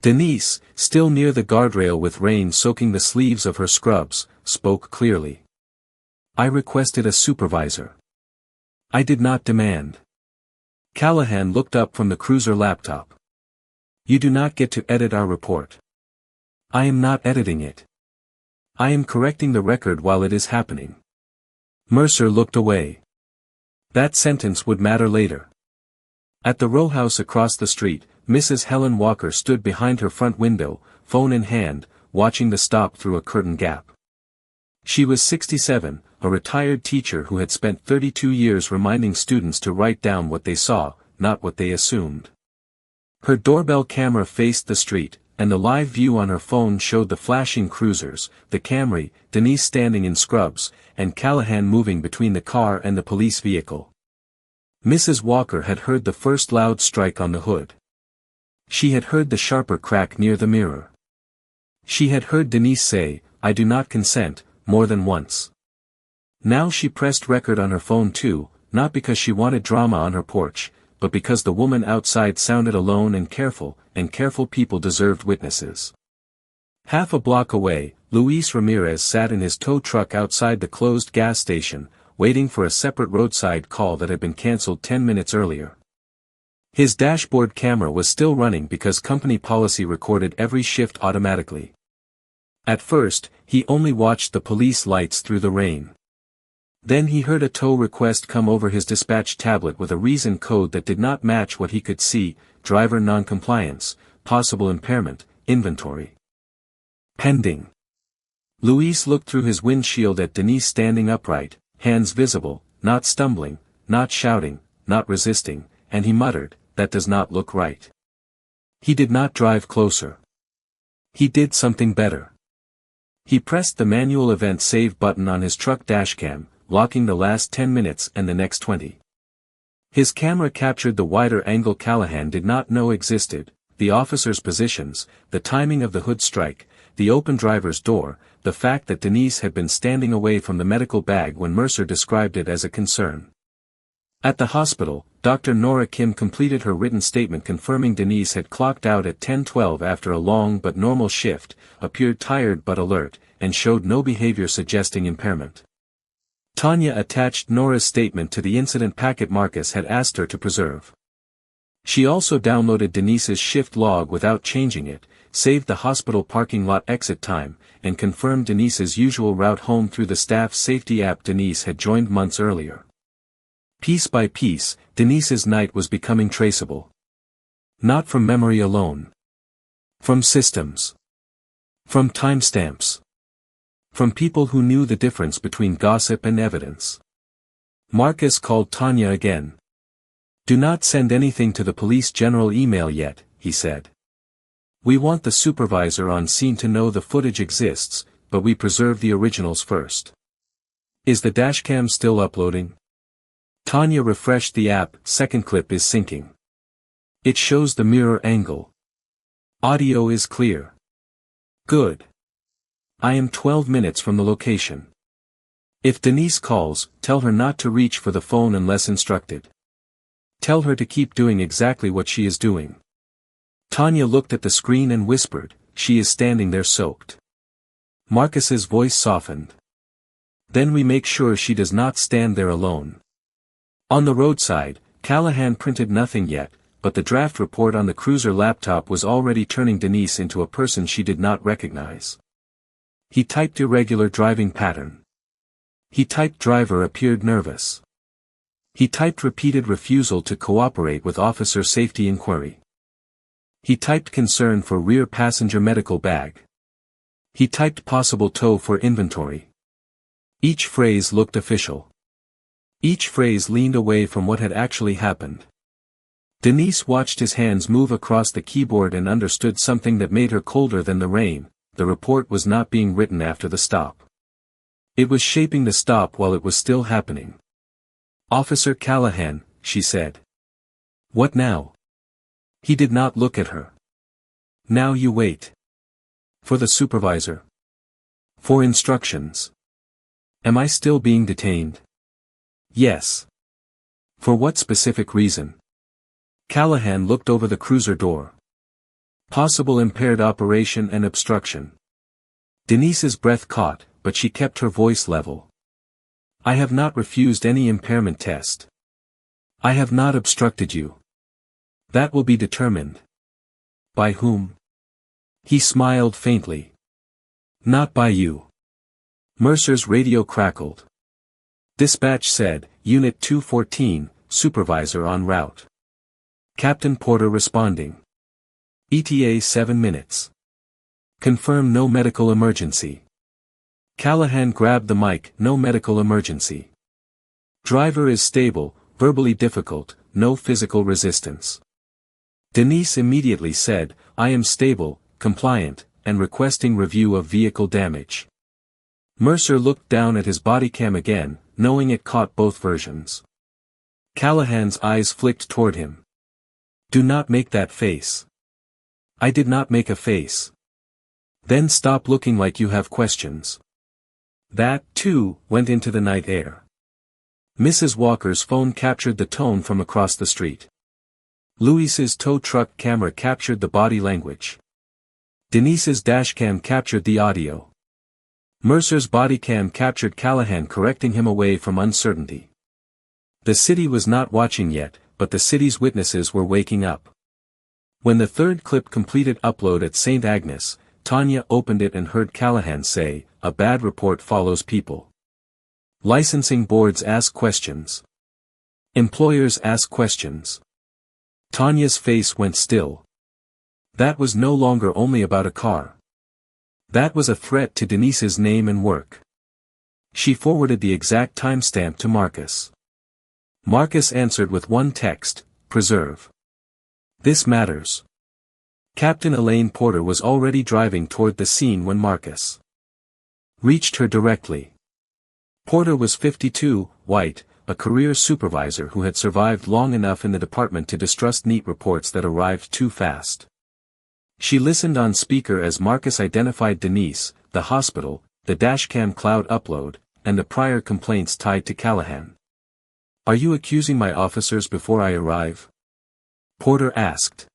Speaker 1: Denise, still near the guardrail with rain soaking the sleeves of her scrubs, spoke clearly. "I requested a supervisor. I did not demand." Callahan looked up from the cruiser laptop. "You do not get to edit our report." "I am not editing it. I am correcting the record while it is happening." Mercer looked away. That sentence would matter later. At the row house across the street, Mrs. Helen Walker stood behind her front window, phone in hand, watching the stop through a curtain gap. She was 67, a retired teacher who had spent 32 years reminding students to write down what they saw, not what they assumed. Her doorbell camera faced the street, and the live view on her phone showed the flashing cruisers, the Camry, Denise standing in scrubs, and Callahan moving between the car and the police vehicle. Mrs. Walker had heard the first loud strike on the hood. She had heard the sharper crack near the mirror. She had heard Denise say, "I do not consent," more than once. Now she pressed record on her phone too, not because she wanted drama on her porch, but because the woman outside sounded alone and careful people deserved witnesses. Half a block away, Luis Ramirez sat in his tow truck outside the closed gas station, waiting for a separate roadside call that had been canceled 10 minutes earlier. His dashboard camera was still running because company policy recorded every shift automatically. At first, he only watched the police lights through the rain. Then he heard a tow request come over his dispatch tablet with a reason code that did not match what he could see: driver noncompliance, possible impairment, inventory. Pending. Luis looked through his windshield at Denise standing upright, hands visible, not stumbling, not shouting, not resisting, and he muttered, "That does not look right." He did not drive closer. He did something better. He pressed the manual event save button on his truck dashcam, locking the last 10 minutes and the next 20. His camera captured the wider angle Callahan did not know existed, the officer's positions, the timing of the hood strike, the open driver's door, the fact that Denise had been standing away from the medical bag when Mercer described it as a concern. At the hospital, Dr. Nora Kim completed her written statement confirming Denise had clocked out at 10:12 after a long but normal shift, appeared tired but alert, and showed no behavior suggesting impairment. Tanya attached Nora's statement to the incident packet Marcus had asked her to preserve. She also downloaded Denise's shift log without changing it, saved the hospital parking lot exit time, and confirmed Denise's usual route home through the staff safety app Denise had joined months earlier. Piece by piece, Denise's night was becoming traceable. Not from memory alone. From systems. From timestamps. From people who knew the difference between gossip and evidence. Marcus called Tanya again. "Do not send anything to the police general email yet," he said. "We want the supervisor on scene to know the footage exists, but we preserve the originals first." "Is the dashcam still uploading?" Tanya refreshed the app. "Second clip is syncing. It shows the mirror angle. Audio is clear." "Good. I am 12 minutes from the location. If Denise calls, tell her not to reach for the phone unless instructed. Tell her to keep doing exactly what she is doing." Tanya looked at the screen and whispered, "She is standing there soaked." Marcus's voice softened. "Then we make sure she does not stand there alone." On the roadside, Callahan printed nothing yet, but the draft report on the cruiser laptop was already turning Denise into a person she did not recognize. He typed irregular driving pattern. He typed driver appeared nervous. He typed repeated refusal to cooperate with officer safety inquiry. He typed concern for rear passenger medical bag. He typed possible tow for inventory. Each phrase looked official. Each phrase leaned away from what had actually happened. Denise watched his hands move across the keyboard and understood something that made her colder than the rain. The report was not being written after the stop. It was shaping the stop while it was still happening. "Officer Callahan," she said. "What now?" He did not look at her. "Now you wait. For the supervisor. For instructions." "Am I still being detained?" "Yes." "For what specific reason?" Callahan looked over the cruiser door. "Possible impaired operation and obstruction." Denise's breath caught, but she kept her voice level. "I have not refused any impairment test. I have not obstructed you. That will be determined." "By whom?" He smiled faintly. "Not by you." Mercer's radio crackled. Dispatch said, "Unit 214, supervisor en route." Captain Porter responding. ETA 7 minutes. Confirm no medical emergency. Callahan grabbed the mic. "No medical emergency. Driver is stable, verbally difficult, no physical resistance." Denise immediately said, "I am stable, compliant, and requesting review of vehicle damage." Mercer looked down at his body cam again, knowing it caught both versions. Callahan's eyes flicked toward him. "Do not make that face." "I did not make a face." "Then stop looking like you have questions." That, too, went into the night air. Mrs. Walker's phone captured the tone from across the street. Luis's tow truck camera captured the body language. Denise's dashcam captured the audio. Mercer's body cam captured Callahan correcting him away from uncertainty. The city was not watching yet, but the city's witnesses were waking up. When the third clip completed upload at St. Agnes, Tanya opened it and heard Callahan say, "A bad report follows people. Licensing boards ask questions. Employers ask questions." Tanya's face went still. That was no longer only about a car. That was a threat to Denise's name and work. She forwarded the exact timestamp to Marcus. Marcus answered with one text, "Preserve. This matters." Captain Elaine Porter was already driving toward the scene when Marcus reached her directly. Porter was 52, white, a career supervisor who had survived long enough in the department to distrust neat reports that arrived too fast. She listened on speaker as Marcus identified Denise, the hospital, the dashcam cloud upload, and the prior complaints tied to Callahan. "Are you accusing my officers before I arrive?" Porter asked.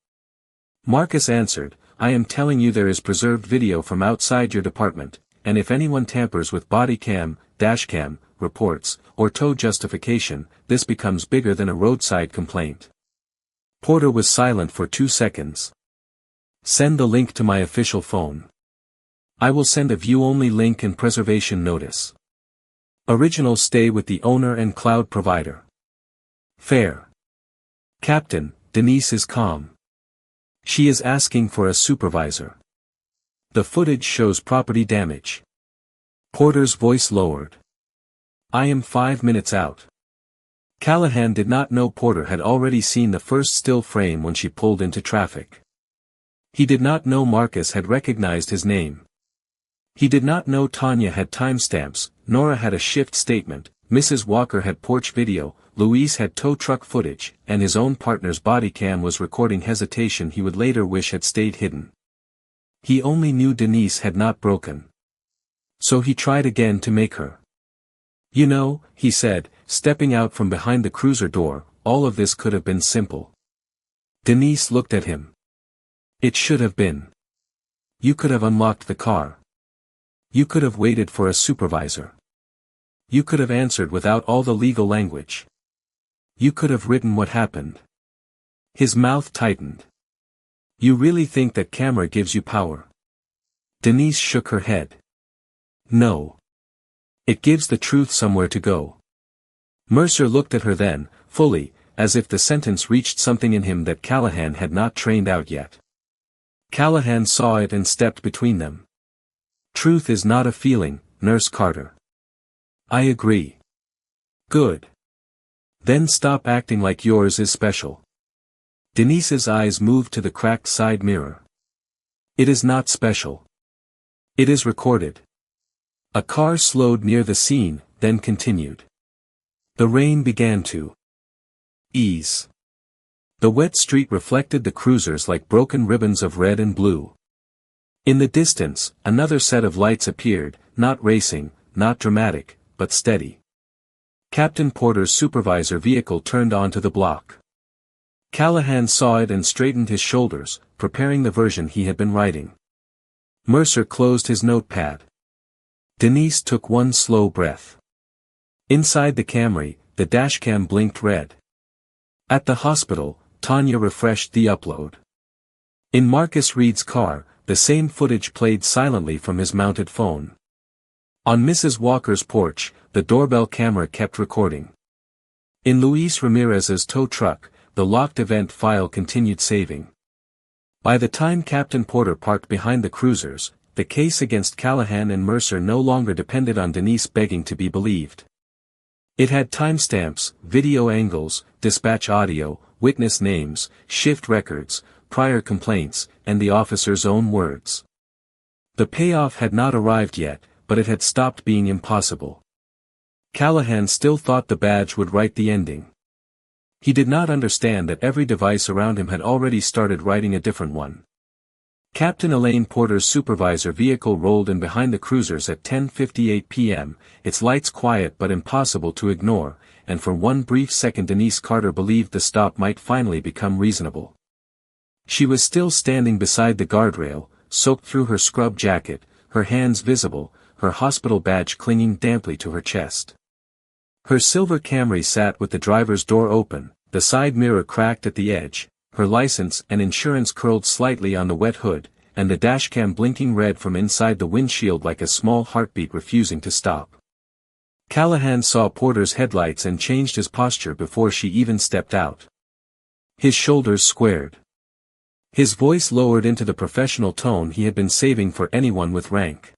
Speaker 1: Marcus answered, "I am telling you there is preserved video from outside your department, and if anyone tampers with body cam, dashcam, reports, or tow justification, this becomes bigger than a roadside complaint." Porter was silent for 2 seconds. "Send the link to my official phone. I will send a view-only link and preservation notice. Originals stay with the owner and cloud provider." "Fair." "Captain, Denise is calm. She is asking for a supervisor. The footage shows property damage. Porter's voice lowered. I am 5 minutes out. Callahan did not know Porter had already seen the first still frame when she pulled into traffic. He did not know Marcus had recognized his name. He did not know Tanya had timestamps, Nora had a shift statement, Mrs. Walker had porch video, Louise had tow truck footage, and his own partner's body cam was recording hesitation he would later wish had stayed hidden. He only knew Denise had not broken. So he tried again to make her. You know, he said, stepping out from behind the cruiser door, all of this could have been simple. Denise looked at him. It should have been. You could have unlocked the car. You could have waited for a supervisor. You could have answered without all the legal language. You could have written what happened. His mouth tightened. You really think that camera gives you power? Denise shook her head. No. It gives the truth somewhere to go. Mercer looked at her then, fully, as if the sentence reached something in him that Callahan had not trained out yet. Callahan saw it and stepped between them. Truth is not a feeling, Nurse Carter. I agree. Good. Then stop acting like yours is special. Denise's eyes moved to the cracked side mirror. It is not special. It is recorded. A car slowed near the scene, then continued. The rain began to ease. The wet street reflected the cruisers like broken ribbons of red and blue. In the distance, another set of lights appeared, not racing, not dramatic, but steady. Captain Porter's supervisor vehicle turned onto the block. Callahan saw it and straightened his shoulders, preparing the version he had been writing. Mercer closed his notepad. Denise took one slow breath. Inside the Camry, the dashcam blinked red. At the hospital, Tanya refreshed the upload. In Marcus Reed's car, the same footage played silently from his mounted phone. On Mrs. Walker's porch, the doorbell camera kept recording. In Luis Ramirez's tow truck, the locked event file continued saving. By the time Captain Porter parked behind the cruisers, the case against Callahan and Mercer no longer depended on Denise begging to be believed. It had timestamps, video angles, dispatch audio, witness names, shift records, prior complaints, and the officer's own words. The payoff had not arrived yet, but it had stopped being impossible. Callahan still thought the badge would write the ending. He did not understand that every device around him had already started writing a different one. Captain Elaine Porter's supervisor vehicle rolled in behind the cruisers at 10:58 p.m., its lights quiet but impossible to ignore, and for one brief second Denise Carter believed the stop might finally become reasonable. She was still standing beside the guardrail, soaked through her scrub jacket, her hands visible, her hospital badge clinging damply to her chest. Her silver Camry sat with the driver's door open, the side mirror cracked at the edge, her license and insurance curled slightly on the wet hood, and the dashcam blinking red from inside the windshield like a small heartbeat refusing to stop. Callahan saw Porter's headlights and changed his posture before she even stepped out. His shoulders squared. His voice lowered into the professional tone he had been saving for anyone with rank.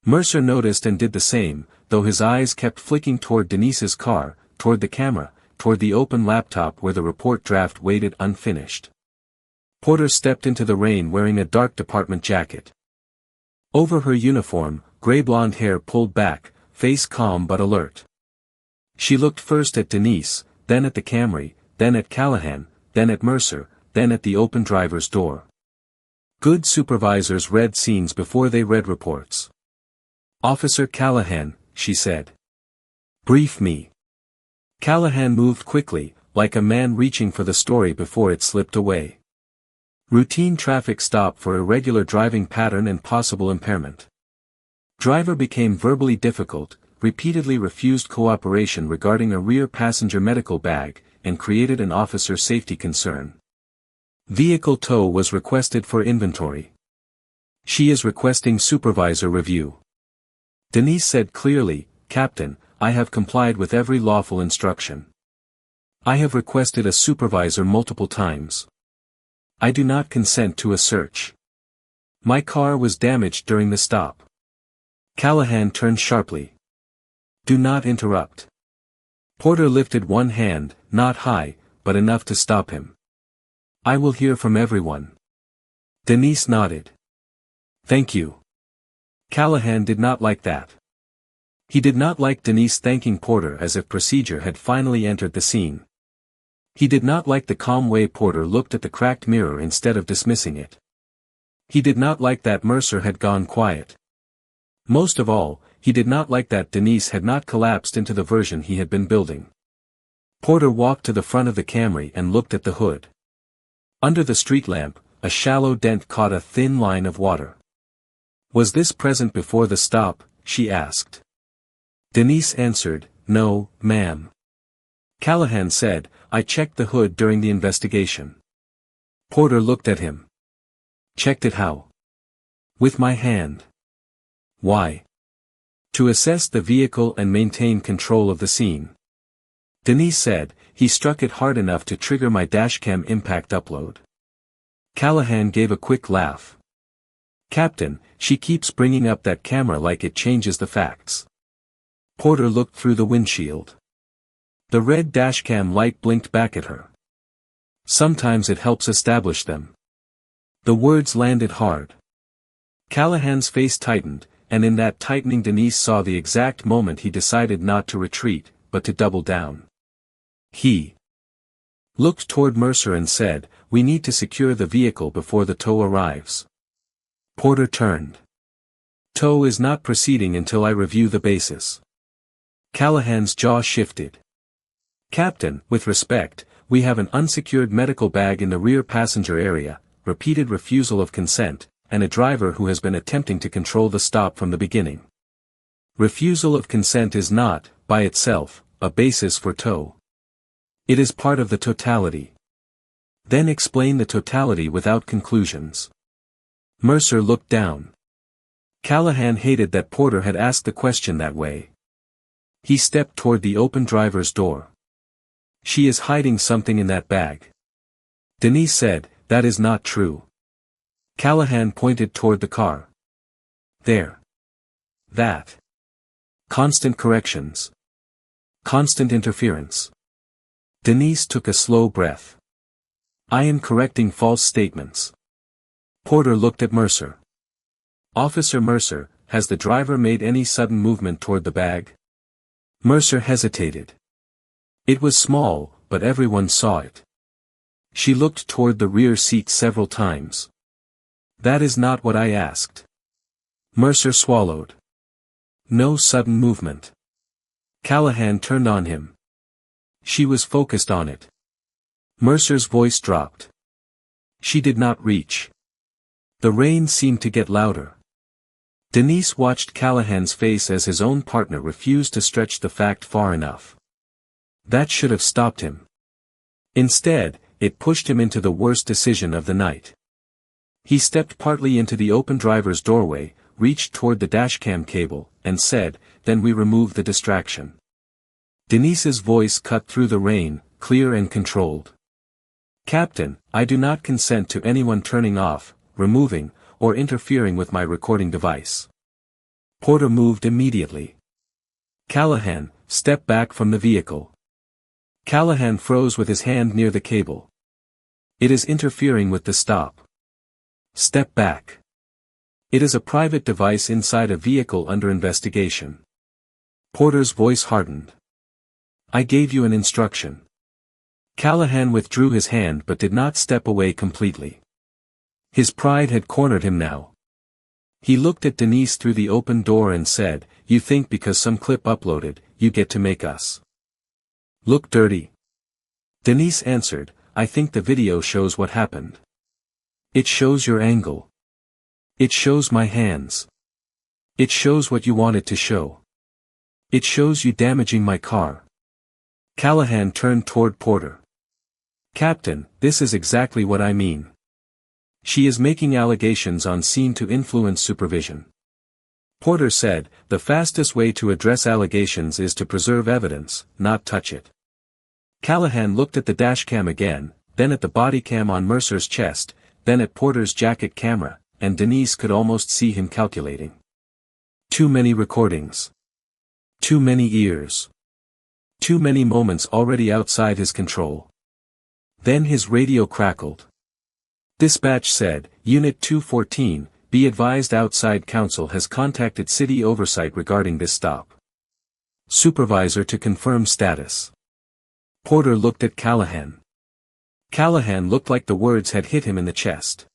Speaker 1: Mercer noticed and did the same, though his eyes kept flicking toward Denise's car, toward the camera, toward the open laptop where the report draft waited unfinished. Porter stepped into the rain wearing a dark department jacket. Over her uniform, gray blonde hair pulled back, face calm but alert. She looked first at Denise, then at the Camry, then at Callahan, then at Mercer, then at the open driver's door. Good supervisors read scenes before they read reports. Officer Callahan, she said. Brief me. Callahan moved quickly, like a man reaching for the story before it slipped away. Routine traffic stop for irregular driving pattern and possible impairment. Driver became verbally difficult, repeatedly refused cooperation regarding a rear passenger medical bag, and created an officer safety concern. Vehicle tow was requested for inventory. She is requesting supervisor review. Denise said clearly, Captain, I have complied with every lawful instruction. I have requested a supervisor multiple times. I do not consent to a search. My car was damaged during the stop. Callahan turned sharply. Do not interrupt. Porter lifted one hand, not high, but enough to stop him. I will hear from everyone. Denise nodded. Thank you. Callahan did not like that. He did not like Denise thanking Porter as if procedure had finally entered the scene. He did not like the calm way Porter looked at the cracked mirror instead of dismissing it. He did not like that Mercer had gone quiet. Most of all, he did not like that Denise had not collapsed into the version he had been building. Porter walked to the front of the Camry and looked at the hood. Under the street lamp, a shallow dent caught a thin line of water. Was this present before the stop? She asked. Denise answered, No, ma'am. Callahan said, I checked the hood during the investigation. Porter looked at him. Checked it how? With my hand. Why? To assess the vehicle and maintain control of the scene. Denise said, he struck it hard enough to trigger my dashcam impact upload. Callahan gave a quick laugh. Captain, she keeps bringing up that camera like it changes the facts. Porter looked through the windshield. The red dashcam light blinked back at her. Sometimes it helps establish them. The words landed hard. Callahan's face tightened, and in that tightening Denise saw the exact moment he decided not to retreat, but to double down. He looked toward Mercer and said, We need to secure the vehicle before the tow arrives. Porter turned. Tow is not proceeding until I review the basis. Callahan's jaw shifted. Captain, with respect, we have an unsecured medical bag in the rear passenger area, repeated refusal of consent, and a driver who has been attempting to control the stop from the beginning. Refusal of consent is not, by itself, a basis for tow. It is part of the totality. Then explain the totality without conclusions. Mercer looked down. Callahan hated that Porter had asked the question that way. He stepped toward the open driver's door. She is hiding something in that bag. Denise said, That is not true. Callahan pointed toward the car. There. That. Constant corrections. Constant interference. Denise took a slow breath. I am correcting false statements. Porter looked at Mercer. Officer Mercer, has the driver made any sudden movement toward the bag? Mercer hesitated. It was small, but everyone saw it. She looked toward the rear seat several times. That is not what I asked. Mercer swallowed. No sudden movement. Callahan turned on him. She was focused on it. Mercer's voice dropped. She did not reach. The rain seemed to get louder. Denise watched Callahan's face as his own partner refused to stretch the fact far enough. That should have stopped him. Instead, it pushed him into the worst decision of the night. He stepped partly into the open driver's doorway, reached toward the dashcam cable, and said, Then we remove the distraction. Denise's voice cut through the rain, clear and controlled. Captain, I do not consent to anyone turning off, removing, or interfering with my recording device. Porter moved immediately. Callahan, step back from the vehicle. Callahan froze with his hand near the cable. It is interfering with the stop. Step back. It is a private device inside a vehicle under investigation. Porter's voice hardened. I gave you an instruction. Callahan withdrew his hand but did not step away completely. His pride had cornered him now. He looked at Denise through the open door and said, You think because some clip uploaded, you get to make us look dirty? Denise answered, I think the video shows what happened. It shows your angle. It shows my hands. It shows what you wanted to show. It shows you damaging my car. Callahan turned toward Porter. Captain, this is exactly what I mean. She is making allegations on scene to influence supervision. Porter said, the fastest way to address allegations is to preserve evidence, not touch it. Callahan looked at the dashcam again, then at the bodycam on Mercer's chest, then at Porter's jacket camera, and Denise could almost see him calculating. Too many recordings. Too many ears. Too many moments already outside his control. Then his radio crackled. Dispatch said, Unit 214, be advised outside counsel has contacted city oversight regarding this stop. Supervisor to confirm status. Porter looked at Callahan. Callahan looked like the words had hit him in the chest.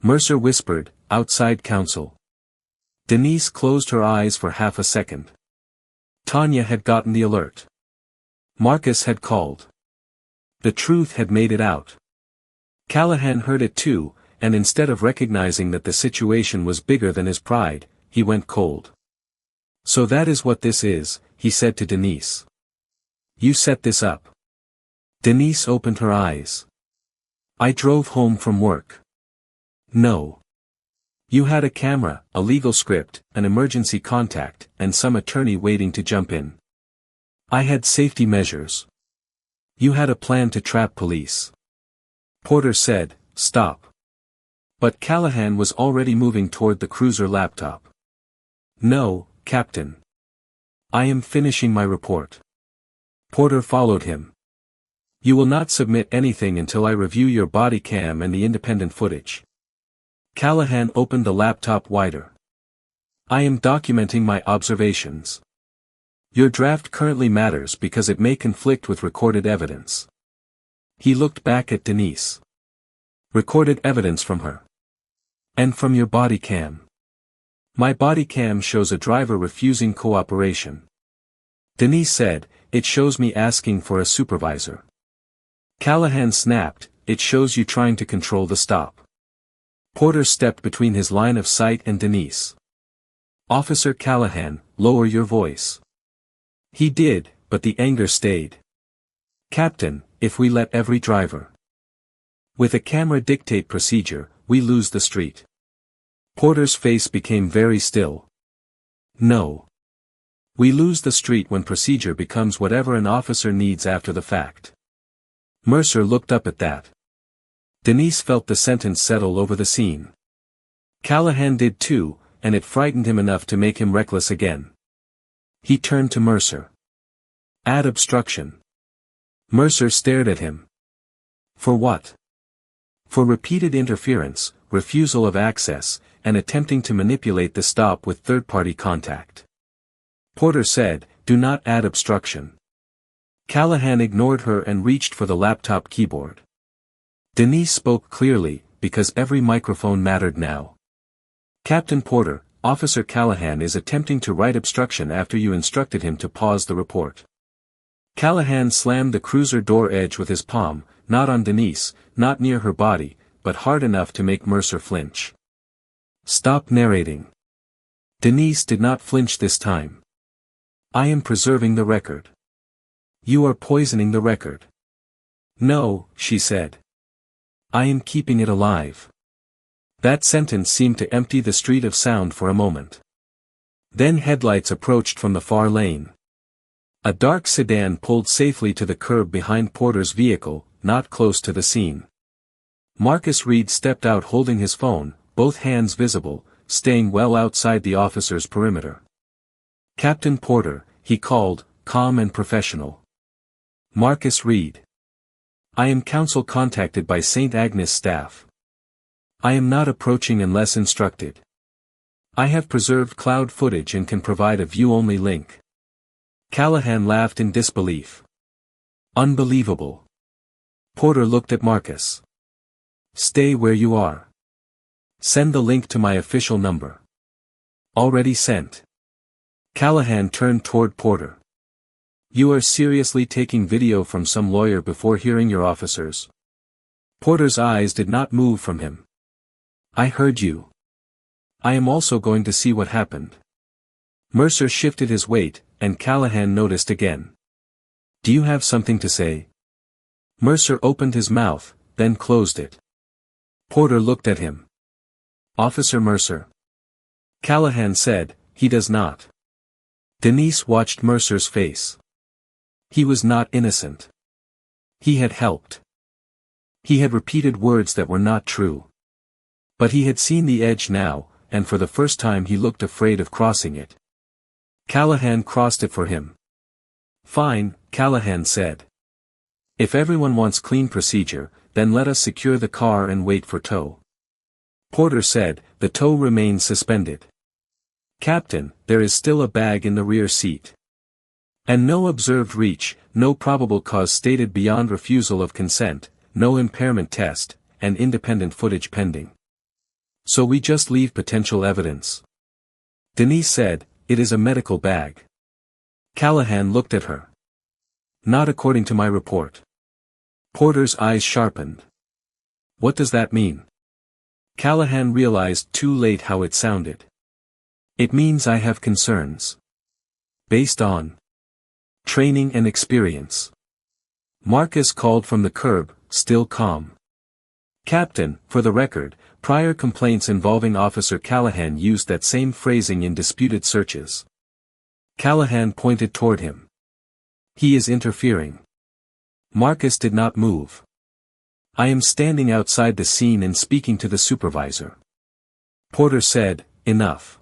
Speaker 1: Mercer whispered, outside counsel. Denise closed her eyes for half a second. Tanya had gotten the alert. Marcus had called. The truth had made it out. Callahan heard it too, and instead of recognizing that the situation was bigger than his pride, he went cold. So that is what this is, he said to Denise. You set this up. Denise opened her eyes. I drove home from work. No. You had a camera, a legal script, an emergency contact, and some attorney waiting to jump in. I had safety measures. You had a plan to trap police. Porter said, stop. But Callahan was already moving toward the cruiser laptop. No, Captain. I am finishing my report. Porter followed him. You will not submit anything until I review your body cam and the independent footage. Callahan opened the laptop wider. I am documenting my observations. Your draft currently matters because it may conflict with recorded evidence. He looked back at Denise. Recorded evidence from her. And from your body cam. My body cam shows a driver refusing cooperation. Denise said, it shows me asking for a supervisor. Callahan snapped, it shows you trying to control the stop. Porter stepped between his line of sight and Denise. Officer Callahan, lower your voice. He did, but the anger stayed. Captain, if we let every driver with a camera dictate procedure, we lose the street. Porter's face became very still. No. We lose the street when procedure becomes whatever an officer needs after the fact. Mercer looked up at that. Denise felt the sentence settle over the scene. Callahan did too, and it frightened him enough to make him reckless again. He turned to Mercer. Add obstruction. Mercer stared at him. For what? For repeated interference, refusal of access, and attempting to manipulate the stop with third-party contact. Porter said, do not add obstruction. Callahan ignored her and reached for the laptop keyboard. Denise spoke clearly, because every microphone mattered now. Captain Porter, Officer Callahan is attempting to write obstruction after you instructed him to pause the report. Callahan slammed the cruiser door edge with his palm, not on Denise, not near her body, but hard enough to make Mercer flinch. Stop narrating. Denise did not flinch this time. I am preserving the record. You are poisoning the record. No, she said. I am keeping it alive. That sentence seemed to empty the street of sound for a moment. Then headlights approached from the far lane. A dark sedan pulled safely to the curb behind Porter's vehicle, not close to the scene. Marcus Reed stepped out holding his phone, both hands visible, staying well outside the officer's perimeter. Captain Porter, he called, calm and professional. Marcus Reed. I am counsel contacted by St. Agnes staff. I am not approaching unless instructed. I have preserved cloud footage and can provide a view-only link. Callahan laughed in disbelief. Unbelievable. Porter looked at Marcus. Stay where you are. Send the link to my official number. Already sent. Callahan turned toward Porter. You are seriously taking video from some lawyer before hearing your officers? Porter's eyes did not move from him. I heard you. I am also going to see what happened. Mercer shifted his weight, and Callahan noticed again. Do you have something to say? Mercer opened his mouth, then closed it. Porter looked at him. Officer Mercer. Callahan said, he does not. Denise watched Mercer's face. He was not innocent. He had helped. He had repeated words that were not true. But he had seen the edge now, and for the first time he looked afraid of crossing it. Callahan crossed it for him. "Fine," Callahan said. "If everyone wants clean procedure, then let us secure the car and wait for tow." Porter said, "The tow remains suspended." "Captain, there is still a bag in the rear seat. And no observed reach, no probable cause stated beyond refusal of consent, no impairment test, and independent footage pending. So we just leave potential evidence." Denise said, "It is a medical bag." Callahan looked at her. "Not according to my report." Porter's eyes sharpened. "What does that mean?" Callahan realized too late how it sounded. "It means I have concerns. Based on training and experience." Marcus called from the curb, still calm. "Captain, for the record, prior complaints involving Officer Callahan used that same phrasing in disputed searches." Callahan pointed toward him. "He is interfering." Marcus did not move. "I am standing outside the scene and speaking to the supervisor." Porter said, "Enough.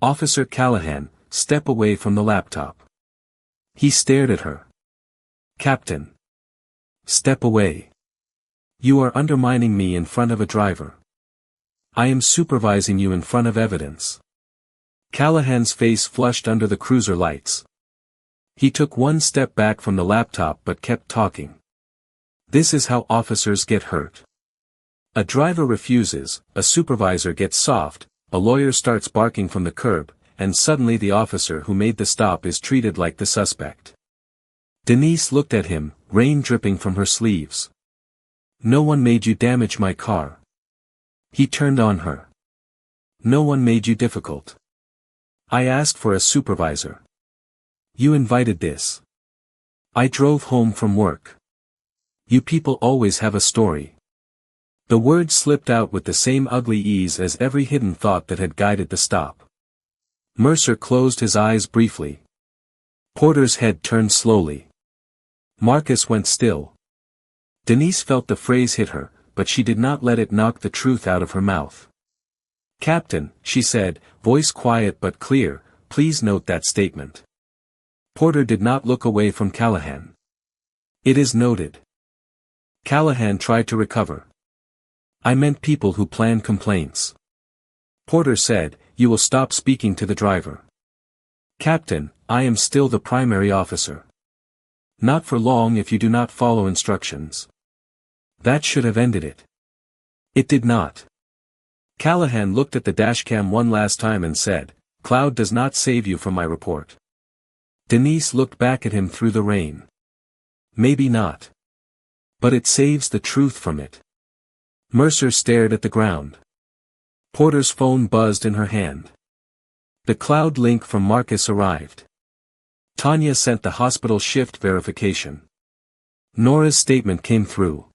Speaker 1: Officer Callahan, step away from the laptop." He stared at her. "Captain. Step away. You are undermining me in front of a driver. I am supervising you in front of evidence." Callahan's face flushed under the cruiser lights. He took one step back from the laptop but kept talking. "This is how officers get hurt. A driver refuses, a supervisor gets soft, a lawyer starts barking from the curb, and suddenly the officer who made the stop is treated like the suspect." Denise looked at him, rain dripping from her sleeves. "No one made you damage my car." He turned on her. "No one made you difficult. I asked for a supervisor. You invited this. I drove home from work. You people always have a story." The words slipped out with the same ugly ease as every hidden thought that had guided the stop. Mercer closed his eyes briefly. Porter's head turned slowly. Marcus went still. Denise felt the phrase hit her, but she did not let it knock the truth out of her mouth. "Captain," she said, voice quiet but clear, "please note that statement." Porter did not look away from Callahan. "It is noted." Callahan tried to recover. "I meant people who plan complaints." Porter said, "You will stop speaking to the driver." "Captain, I am still the primary officer." "Not for long if you do not follow instructions." That should have ended it. It did not. Callahan looked at the dashcam one last time and said, "Cloud does not save you from my report." Denise looked back at him through the rain. "Maybe not. But it saves the truth from it." Mercer stared at the ground. Porter's phone buzzed in her hand. The cloud link from Marcus arrived. Tanya sent the hospital shift verification. Nora's statement came through.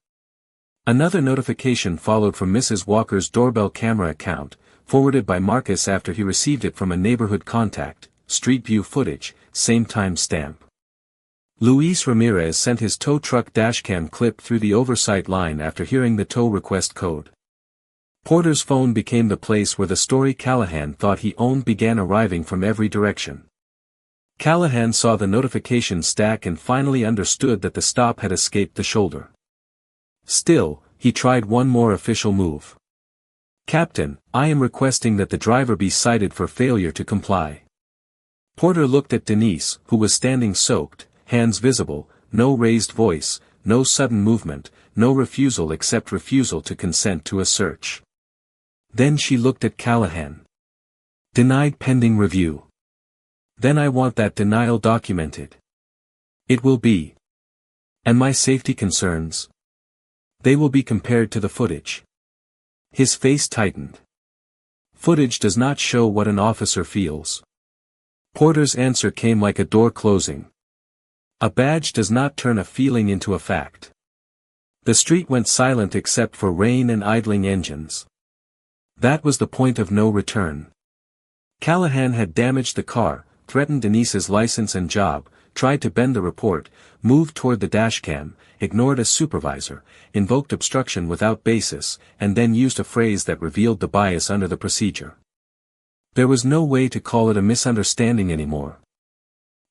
Speaker 1: Another notification followed from Mrs. Walker's doorbell camera account, forwarded by Marcus after he received it from a neighborhood contact. Street view footage, same time stamp. Luis Ramirez sent his tow truck dashcam clip through the oversight line after hearing the tow request code. Porter's phone became the place where the story Callahan thought he owned began arriving from every direction. Callahan saw the notification stack and finally understood that the stop had escaped the shoulder. Still, he tried one more official move. "Captain, I am requesting that the driver be cited for failure to comply." Porter looked at Denise, who was standing soaked, hands visible, no raised voice, no sudden movement, no refusal except refusal to consent to a search. Then she looked at Callahan. "Denied pending review." "Then I want that denial documented." "It will be." "And my safety concerns?" "They will be compared to the footage." His face tightened. "Footage does not show what an officer feels." Porter's answer came like a door closing. "A badge does not turn a feeling into a fact." The street went silent except for rain and idling engines. That was the point of no return. Callahan had damaged the car, threatened Denise's license and job, tried to bend the report, moved toward the dashcam, ignored a supervisor, invoked obstruction without basis, and then used a phrase that revealed the bias under the procedure. There was no way to call it a misunderstanding anymore.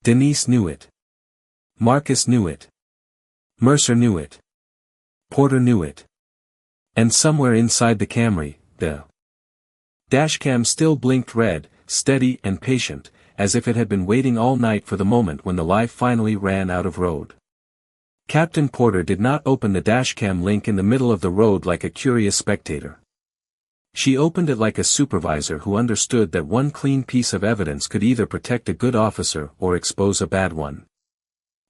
Speaker 1: Denise knew it. Marcus knew it. Mercer knew it. Porter knew it. And somewhere inside the Camry, the dashcam still blinked red, steady and patient, as if it had been waiting all night for the moment when the life finally ran out of road. Captain Porter did not open the dashcam link in the middle of the road like a curious spectator. She opened it like a supervisor who understood that one clean piece of evidence could either protect a good officer or expose a bad one.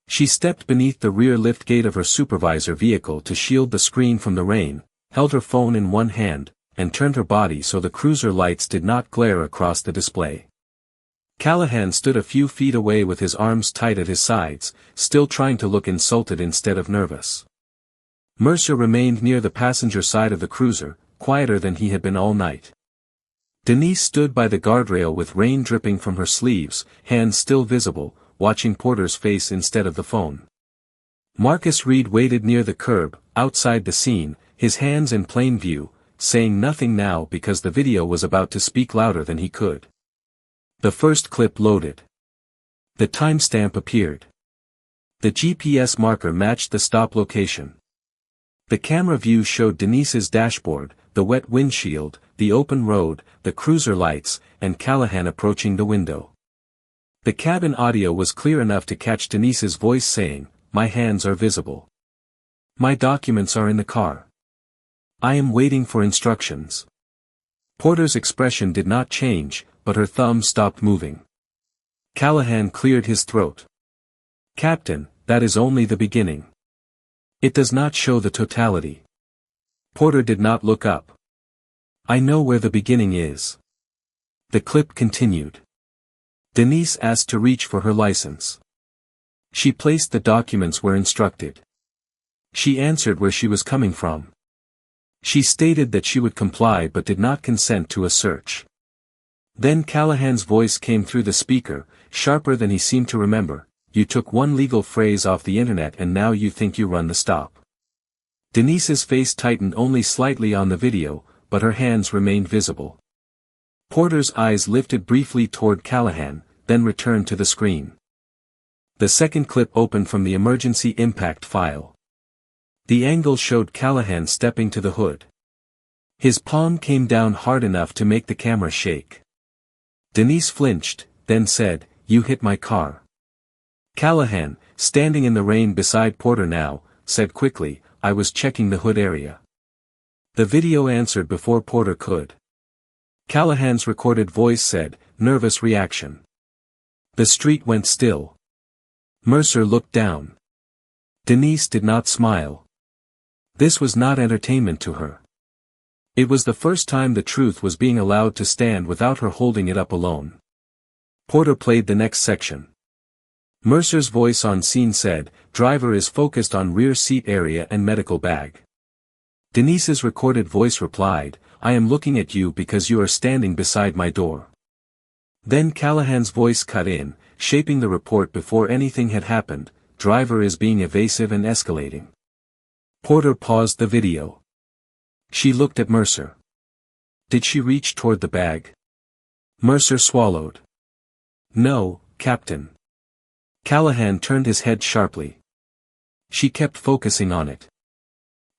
Speaker 1: She stepped beneath the rear liftgate of her supervisor vehicle to shield the screen from the rain, held her phone in one hand, and turned her body so the cruiser lights did not glare across the display. Callahan stood a few feet away with his arms tight at his sides, still trying to look insulted instead of nervous. Mercer remained near the passenger side of the cruiser, quieter than he had been all night. Denise stood by the guardrail with rain dripping from her sleeves, hands still visible, watching Porter's face instead of the phone. Marcus Reed waited near the curb, outside the scene, his hands in plain view, saying nothing now because the video was about to speak louder than he could. The first clip loaded. The timestamp appeared. The GPS marker matched the stop location. The camera view showed Denise's dashboard, the wet windshield, the open road, the cruiser lights, and Callahan approaching the window. The cabin audio was clear enough to catch Denise's voice saying, "My hands are visible. My documents are in the car. I am waiting for instructions." Porter's expression did not change, but her thumb stopped moving. Callahan cleared his throat. "Captain, that is only the beginning. It does not show the totality." Porter did not look up. "I know where the beginning is." The clip continued. Denise asked to reach for her license. She placed the documents where instructed. She answered where she was coming from. She stated that she would comply but did not consent to a search. Then Callahan's voice came through the speaker, sharper than he seemed to remember. "You took one legal phrase off the internet and now you think you run the stop." Denise's face tightened only slightly on the video, but her hands remained visible. Porter's eyes lifted briefly toward Callahan, then returned to the screen. The second clip opened from the emergency impact file. The angle showed Callahan stepping to the hood. His palm came down hard enough to make the camera shake. Denise flinched, then said, "You hit my car." Callahan, standing in the rain beside Porter now, said quickly, "I was checking the hood area." The video answered before Porter could. Callahan's recorded voice said, "Nervous reaction." The street went still. Mercer looked down. Denise did not smile. This was not entertainment to her. It was the first time the truth was being allowed to stand without her holding it up alone. Porter played the next section. Mercer's voice on scene said, "Driver is focused on rear seat area and medical bag." Denise's recorded voice replied, "I am looking at you because you are standing beside my door." Then Callahan's voice cut in, shaping the report before anything had happened, "Driver is being evasive and escalating." Porter paused the video. She looked at Mercer. Did she reach toward the bag? Mercer swallowed. "No, Captain." Callahan turned his head sharply. She kept focusing on it.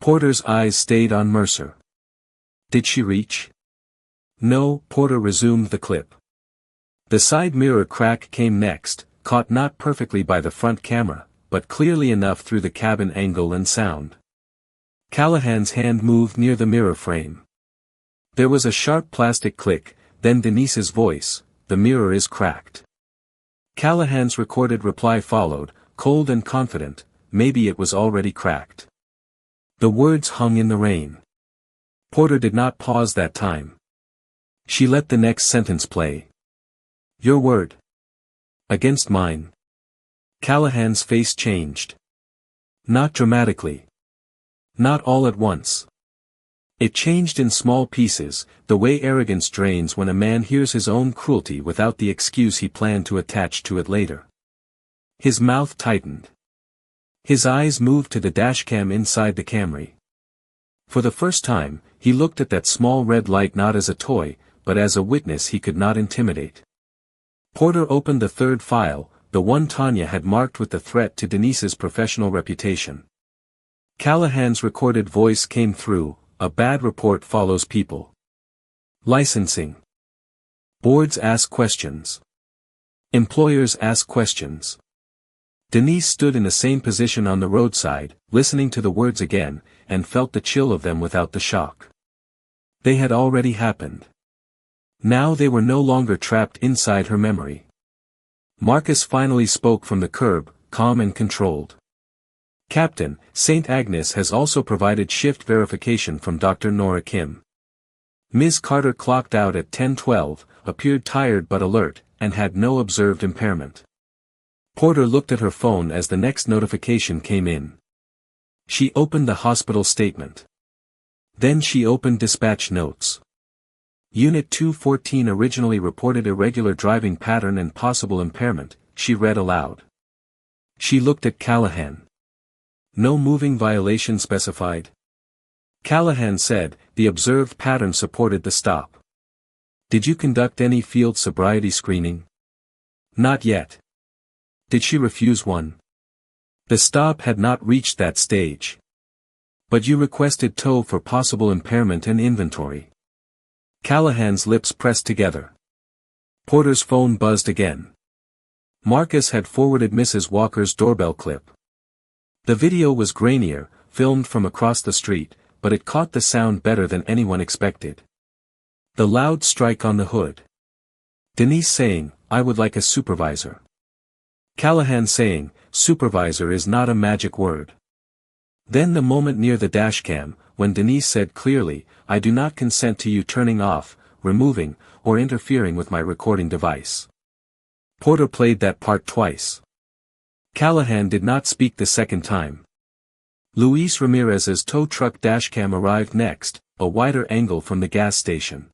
Speaker 1: Porter's eyes stayed on Mercer. "Did she reach?" "No," Porter resumed the clip. The side mirror crack came next, caught not perfectly by the front camera, but clearly enough through the cabin angle and sound. Callahan's hand moved near the mirror frame. There was a sharp plastic click, then Denise's voice, "The mirror is cracked." Callahan's recorded reply followed, cold and confident, "Maybe it was already cracked." The words hung in the rain. Porter did not pause that time. She let the next sentence play. "Your word. Against mine." Callahan's face changed. Not dramatically. Not all at once. It changed in small pieces, the way arrogance drains when a man hears his own cruelty without the excuse he planned to attach to it later. His mouth tightened. His eyes moved to the dashcam inside the Camry. For the first time, he looked at that small red light not as a toy, but as a witness he could not intimidate. Porter opened the third file, the one Tanya had marked with the threat to Denise's professional reputation. Callahan's recorded voice came through, "A bad report follows people. Licensing. Boards ask questions. Employers ask questions." Denise stood in the same position on the roadside, listening to the words again, and felt the chill of them without the shock. They had already happened. Now they were no longer trapped inside her memory. Marcus finally spoke from the curb, calm and controlled. "Captain, St. Agnes has also provided shift verification from Dr. Nora Kim. Ms. Carter clocked out at 10:12, appeared tired but alert, and had no observed impairment." Porter looked at her phone as the next notification came in. She opened the hospital statement. Then she opened dispatch notes. Unit 214 originally reported irregular driving pattern and possible impairment, she read aloud. She looked at Callahan. "No moving violation specified?" Callahan said, "The observed pattern supported the stop." "Did you conduct any field sobriety screening?" "Not yet." "Did she refuse one?" "The stop had not reached that stage." "But you requested tow for possible impairment and inventory." Callahan's lips pressed together. Porter's phone buzzed again. Marcus had forwarded Mrs. Walker's doorbell clip. The video was grainier, filmed from across the street, but it caught the sound better than anyone expected. The loud strike on the hood. Denise saying, "I would like a supervisor." Callahan saying, "Supervisor is not a magic word." Then the moment near the dashcam, when Denise said clearly, "I do not consent to you turning off, removing, or interfering with my recording device." Porter played that part twice. Callahan did not speak the second time. Luis Ramirez's tow truck dashcam arrived next, a wider angle from the gas station.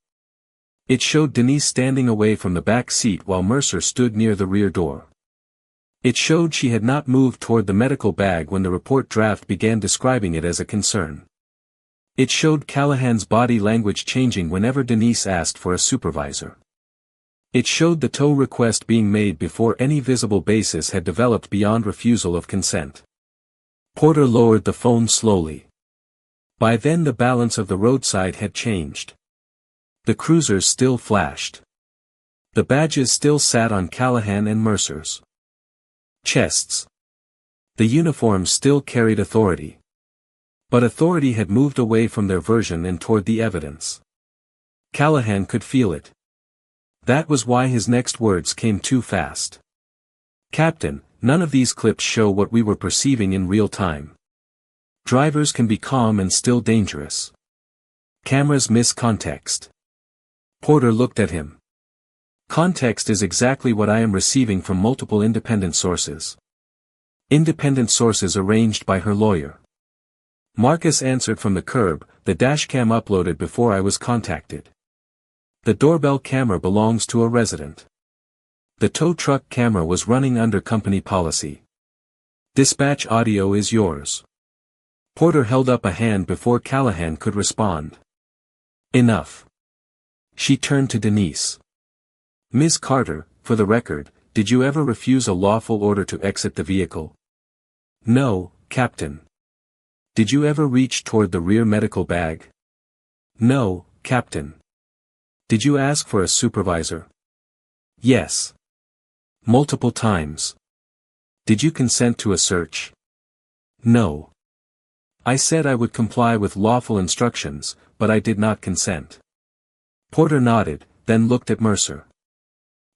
Speaker 1: It showed Denise standing away from the back seat while Mercer stood near the rear door. It showed she had not moved toward the medical bag when the report draft began describing it as a concern. It showed Callahan's body language changing whenever Denise asked for a supervisor. It showed the tow request being made before any visible basis had developed beyond refusal of consent. Porter lowered the phone slowly. By then the balance of the roadside had changed. The cruisers still flashed. The badges still sat on Callahan and Mercer's chests. The uniforms still carried authority. But authority had moved away from their version and toward the evidence. Callahan could feel it. That was why his next words came too fast. "Captain, none of these clips show what we were perceiving in real time. Drivers can be calm and still dangerous. Cameras miss context." Porter looked at him. "Context is exactly what I am receiving from multiple independent sources." Independent sources arranged by her lawyer. Marcus answered from the curb, "The dashcam uploaded before I was contacted. The doorbell camera belongs to a resident. The tow truck camera was running under company policy. Dispatch audio is yours." Porter held up a hand before Callahan could respond. "Enough." She turned to Denise. "Ms. Carter, for the record, did you ever refuse a lawful order to exit the vehicle?" "No, Captain." "Did you ever reach toward the rear medical bag?" "No, Captain." "Did you ask for a supervisor?" "Yes. Multiple times." "Did you consent to a search?" "No. I said I would comply with lawful instructions, but I did not consent." Porter nodded, then looked at Mercer.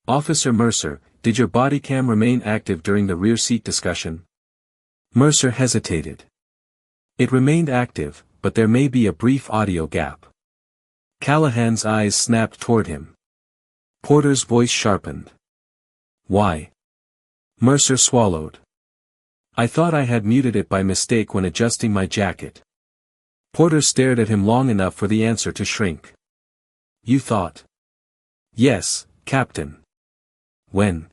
Speaker 1: "Officer Mercer, did your body cam remain active during the rear seat discussion?" Mercer hesitated. "It remained active, but there may be a brief audio gap." Callahan's eyes snapped toward him. Porter's voice sharpened. "Why?" Mercer swallowed. "I thought I had muted it by mistake when adjusting my jacket." Porter stared at him long enough for the answer to shrink. "You thought?" "Yes, Captain." "When?"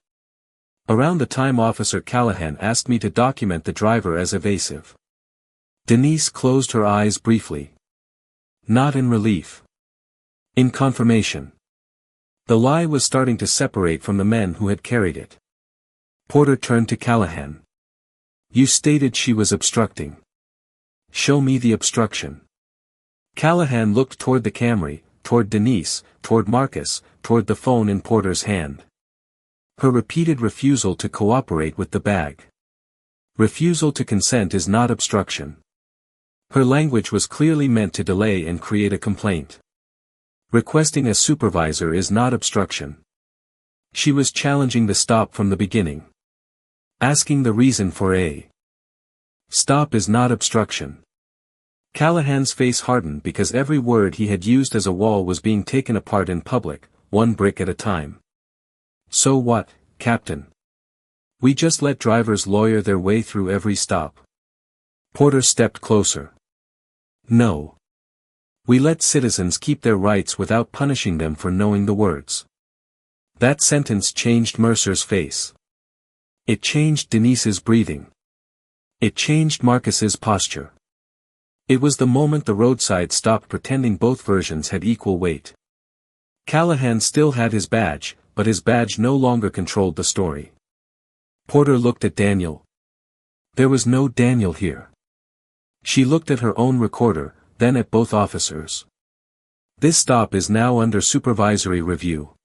Speaker 1: Around the time Officer Callahan asked me to document the driver as evasive. Denise closed her eyes briefly. Not in relief. In confirmation. The lie was starting to separate from the men who had carried it. Porter turned to Callahan. You stated she was obstructing. Show me the obstruction. Callahan looked toward the Camry, toward Denise, toward Marcus, toward the phone in Porter's hand. Her repeated refusal to cooperate with the bag. Refusal to consent is not obstruction. Her language was clearly meant to delay and create a complaint. Requesting a supervisor is not obstruction. She was challenging the stop from the beginning. Asking the reason for a stop is not obstruction. Callahan's face hardened because every word he had used as a wall was being taken apart in public, one brick at a time. So what, Captain? We just let drivers lawyer their way through every stop. Porter stepped closer. No. We let citizens keep their rights without punishing them for knowing the words. That sentence changed Mercer's face. It changed Denise's breathing. It changed Marcus's posture. It was the moment the roadside stopped pretending both versions had equal weight. Callahan still had his badge, but his badge no longer controlled the story. Porter looked at Daniel. There was no Daniel here. She looked at her own recorder, then at both officers. This stop is now under supervisory review.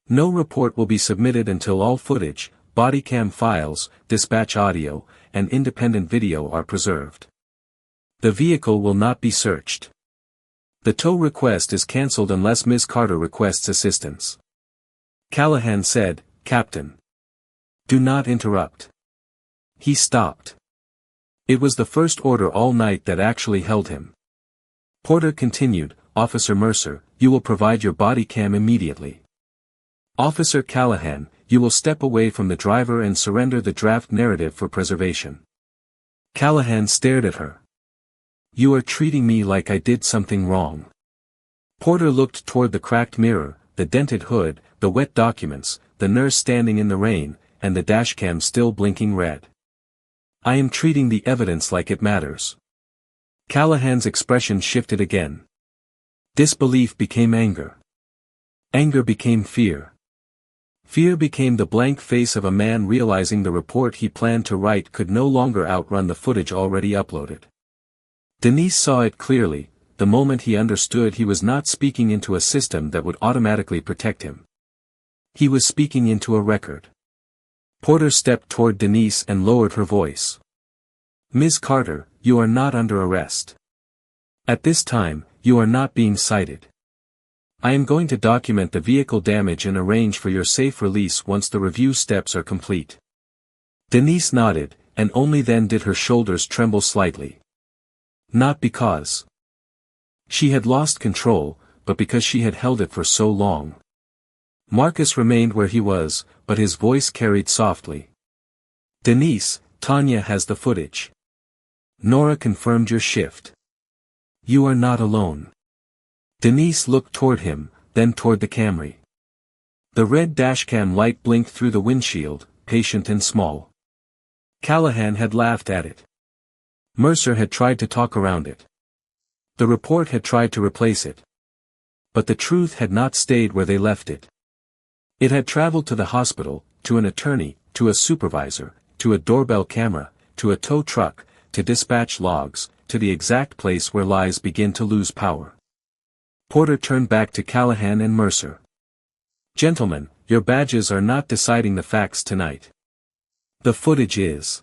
Speaker 1: No report will be submitted until all footage, body cam files, dispatch audio, and independent video are preserved. The vehicle will not be searched. The tow request is cancelled unless Ms. Carter requests assistance. Callahan said, Captain. Do not interrupt. He stopped. It was the first order all night that actually held him. Porter continued, Officer Mercer, you will provide your body cam immediately. Officer Callahan, you will step away from the driver and surrender the draft narrative for preservation. Callahan stared at her. You are treating me like I did something wrong. Porter looked toward the cracked mirror, the dented hood, the wet documents, the nurse standing in the rain, and the dashcam still blinking red. I am treating the evidence like it matters. Callahan's expression shifted again. Disbelief became anger. Anger became fear. Fear became the blank face of a man realizing the report he planned to write could no longer outrun the footage already uploaded. Denise saw it clearly, the moment he understood he was not speaking into a system that would automatically protect him. He was speaking into a record. Porter stepped toward Denise and lowered her voice. Ms. Carter, you are not under arrest. At this time, you are not being cited. I am going to document the vehicle damage and arrange for your safe release once the review steps are complete. Denise nodded, and only then did her shoulders tremble slightly. Not because she had lost control, but because she had held it for so long. Marcus remained where he was, but his voice carried softly. Denise, Tanya has the footage. Nora confirmed your shift. You are not alone. Denise looked toward him, then toward the Camry. The red dashcam light blinked through the windshield, patient and small. Callahan had laughed at it. Mercer had tried to talk around it. The report had tried to replace it. But the truth had not stayed where they left it. It had traveled to the hospital, to an attorney, to a supervisor, to a doorbell camera, to a tow truck, to dispatch logs, to the exact place where lies begin to lose power. Porter turned back to Callahan and Mercer. Gentlemen, your badges are not deciding the facts tonight. The footage is.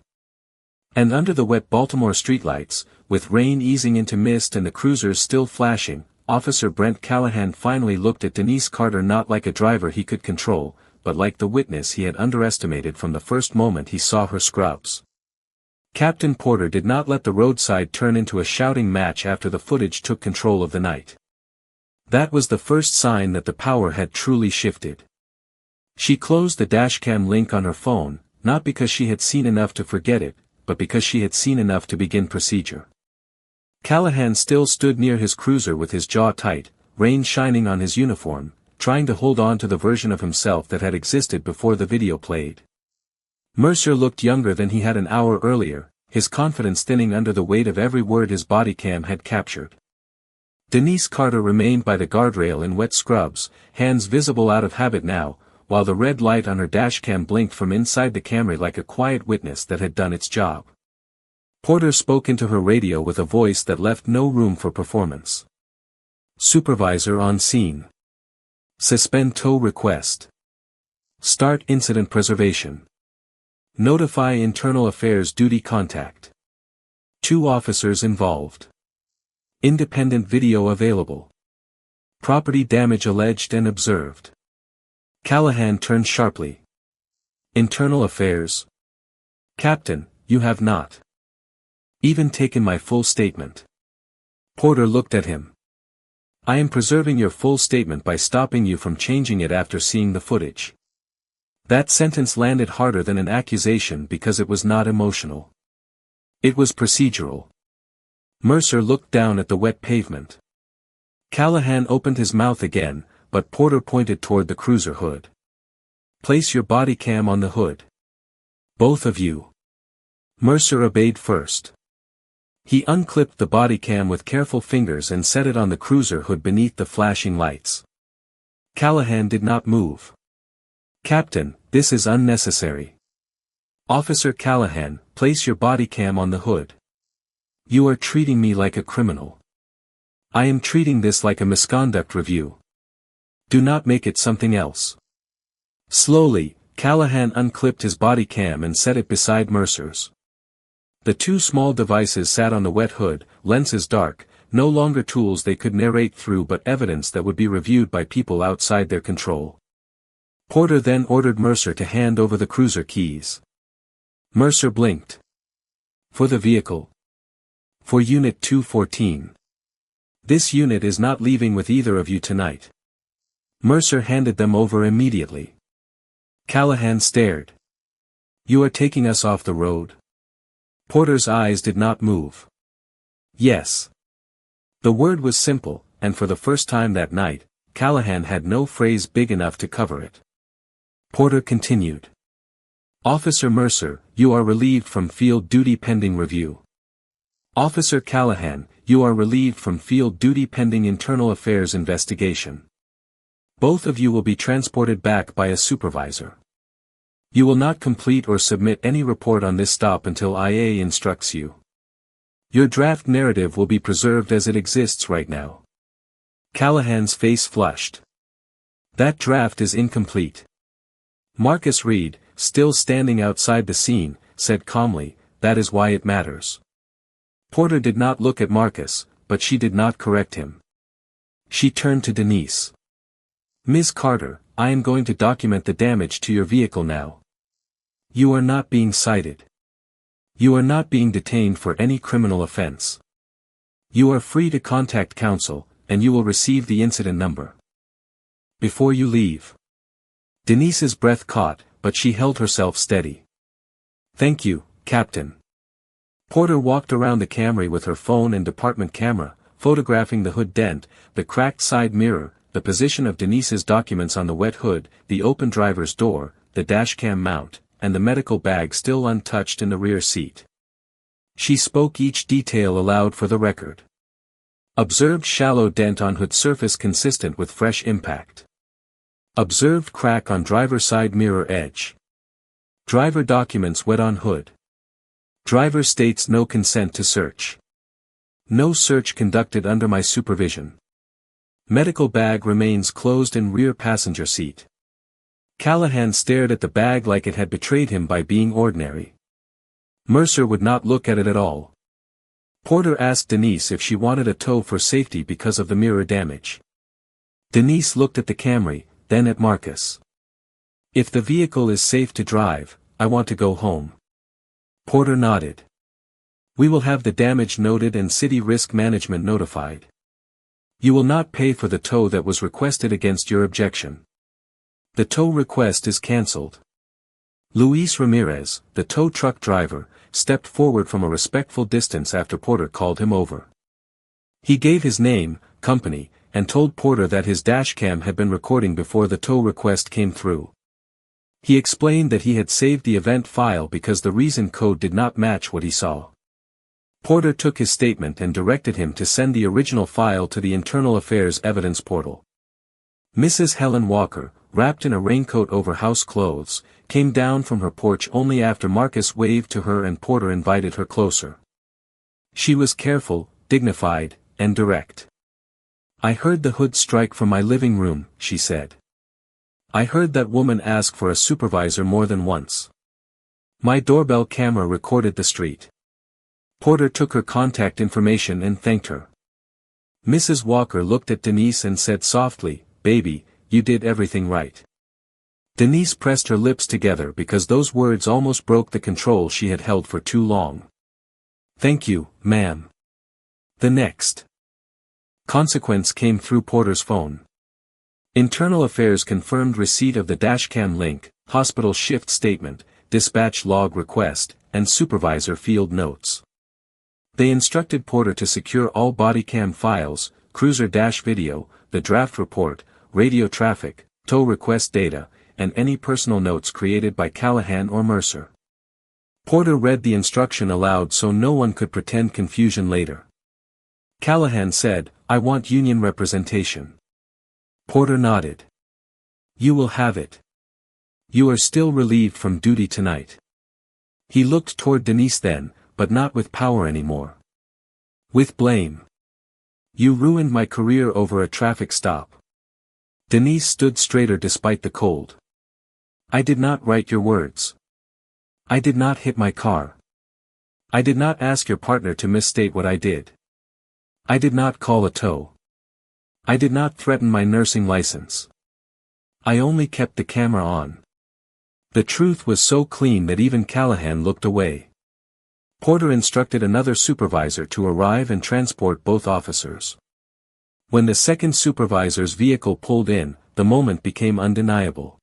Speaker 1: And under the wet Baltimore streetlights, with rain easing into mist and the cruisers still flashing, Officer Brent Callahan finally looked at Denise Carter not like a driver he could control, but like the witness he had underestimated from the first moment he saw her scrubs. Captain Porter did not let the roadside turn into a shouting match after the footage took control of the night. That was the first sign that the power had truly shifted. She closed the dashcam link on her phone, not because she had seen enough to forget it, but because she had seen enough to begin procedure. Callahan still stood near his cruiser with his jaw tight, rain shining on his uniform, trying to hold on to the version of himself that had existed before the video played. Mercer looked younger than he had an hour earlier, his confidence thinning under the weight of every word his body cam had captured. Denise Carter remained by the guardrail in wet scrubs, hands visible out of habit now, while the red light on her dashcam blinked from inside the Camry like a quiet witness that had done its job. Porter spoke into her radio with a voice that left no room for performance. Supervisor on scene. Suspend tow request. Start incident preservation. Notify internal affairs duty contact. 2 officers involved. Independent video available. Property damage alleged and observed. Callahan turned sharply. Internal affairs. Captain, you have not even taken my full statement. Porter looked at him. I am preserving your full statement by stopping you from changing it after seeing the footage. That sentence landed harder than an accusation because it was not emotional. It was procedural. Mercer looked down at the wet pavement. Callahan opened his mouth again, but Porter pointed toward the cruiser hood. Place your body cam on the hood. Both of you. Mercer obeyed first. He unclipped the body cam with careful fingers and set it on the cruiser hood beneath the flashing lights. Callahan did not move. Captain, this is unnecessary. Officer Callahan, place your body cam on the hood. You are treating me like a criminal. I am treating this like a misconduct review. Do not make it something else. Slowly, Callahan unclipped his body cam and set it beside Mercer's. The 2 small devices sat on the wet hood, lenses dark, no longer tools they could narrate through but evidence that would be reviewed by people outside their control. Porter then ordered Mercer to hand over the cruiser keys. Mercer blinked. For the vehicle. For Unit 214. This unit is not leaving with either of you tonight. Mercer handed them over immediately. Callahan stared. You are taking us off the road? Porter's eyes did not move. Yes. The word was simple, and for the first time that night, Callahan had no phrase big enough to cover it. Porter continued. Officer Mercer, you are relieved from field duty pending review. Officer Callahan, you are relieved from field duty pending internal affairs investigation. Both of you will be transported back by a supervisor. You will not complete or submit any report on this stop until IA instructs you. Your draft narrative will be preserved as it exists right now. Callahan's face flushed. That draft is incomplete. Marcus Reed, still standing outside the scene, said calmly, that is why it matters. Porter did not look at Marcus, but she did not correct him. She turned to Denise. Ms. Carter, I am going to document the damage to your vehicle now. You are not being cited. You are not being detained for any criminal offense. You are free to contact counsel, and you will receive the incident number. Before you leave. Denise's breath caught, but she held herself steady. Thank you, Captain. Porter walked around the Camry with her phone and department camera, photographing the hood dent, the cracked side mirror, the position of Denise's documents on the wet hood, the open driver's door, the dashcam mount, and the medical bag still untouched in the rear seat. She spoke each detail aloud for the record. Observed shallow dent on hood surface consistent with fresh impact. Observed crack on driver side mirror edge. Driver documents wet on hood. Driver states no consent to search. No search conducted under my supervision. Medical bag remains closed in rear passenger seat. Callahan stared at the bag like it had betrayed him by being ordinary. Mercer would not look at it at all. Porter asked Denise if she wanted a tow for safety because of the mirror damage. Denise looked at the Camry, then at Marcus. If the vehicle is safe to drive, I want to go home. Porter nodded. We will have the damage noted and city risk management notified. You will not pay for the tow that was requested against your objection. The tow request is cancelled. Luis Ramirez, the tow truck driver, stepped forward from a respectful distance after Porter called him over. He gave his name, company, and told Porter that his dashcam had been recording before the tow request came through. He explained that he had saved the event file because the reason code did not match what he saw. Porter took his statement and directed him to send the original file to the Internal Affairs Evidence Portal. Mrs. Helen Walker, wrapped in a raincoat over house clothes, came down from her porch only after Marcus waved to her and Porter invited her closer. She was careful, dignified, and direct. "I heard the hood strike from my living room," she said. "I heard that woman ask for a supervisor more than once. My doorbell camera recorded the street." Porter took her contact information and thanked her. Mrs. Walker looked at Denise and said softly, "Baby, you did everything right." Denise pressed her lips together because those words almost broke the control she had held for too long. "Thank you, ma'am." The next consequence came through Porter's phone. Internal Affairs confirmed receipt of the Dashcam link, hospital shift statement, dispatch log request, and supervisor field notes. They instructed Porter to secure all body cam files, cruiser dash video, the draft report, radio traffic, tow request data, and any personal notes created by Callahan or Mercer. Porter read the instruction aloud so no one could pretend confusion later. Callahan said, "I want union representation." Porter nodded. "You will have it. You are still relieved from duty tonight." He looked toward Denise then, but not with power anymore. With blame. "You ruined my career over a traffic stop." Denise stood straighter despite the cold. "I did not write your words. I did not hit my car. I did not ask your partner to misstate what I did. I did not call a tow. I did not threaten my nursing license. I only kept the camera on." The truth was so clean that even Callahan looked away. Porter instructed another supervisor to arrive and transport both officers. When the second supervisor's vehicle pulled in, the moment became undeniable.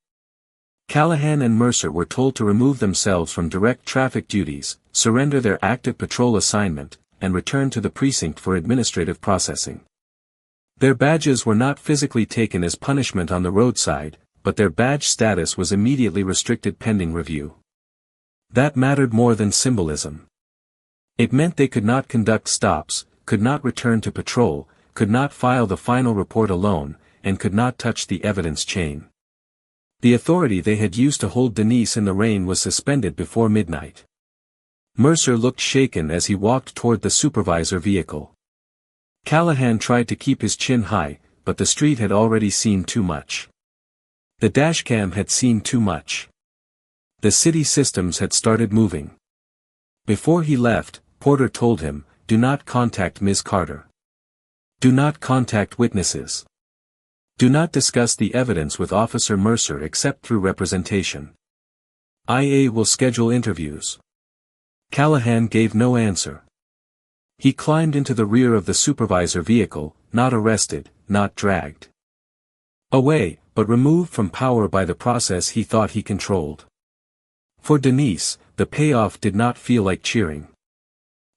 Speaker 1: Callahan and Mercer were told to remove themselves from direct traffic duties, surrender their active patrol assignment, and return to the precinct for administrative processing. Their badges were not physically taken as punishment on the roadside, but their badge status was immediately restricted pending review. That mattered more than symbolism. It meant they could not conduct stops, could not return to patrol, could not file the final report alone, and could not touch the evidence chain. The authority they had used to hold Denise in the rain was suspended before midnight. Mercer looked shaken as he walked toward the supervisor vehicle. Callahan tried to keep his chin high, but the street had already seen too much. The dashcam had seen too much. The city systems had started moving. Before he left, Porter told him, "Do not contact Ms. Carter. Do not contact witnesses. Do not discuss the evidence with Officer Mercer except through representation. IA will schedule interviews." Callahan gave no answer. He climbed into the rear of the supervisor vehicle, not arrested, not dragged away, but removed from power by the process he thought he controlled. For Denise, the payoff did not feel like cheering.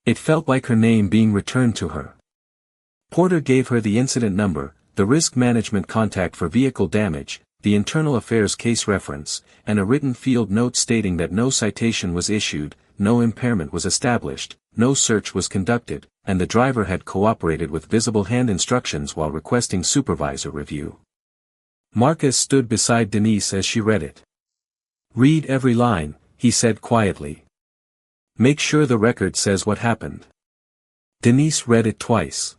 Speaker 1: It felt like her name being returned to her. Porter gave her the incident number, the risk management contact for vehicle damage, the internal affairs case reference, and a written field note stating that no citation was issued, no impairment was established, no search was conducted, and the driver had cooperated with visible hand instructions while requesting supervisor review. Marcus stood beside Denise as she read it. "Read every line," he said quietly. "Make sure the record says what happened." Denise read it twice.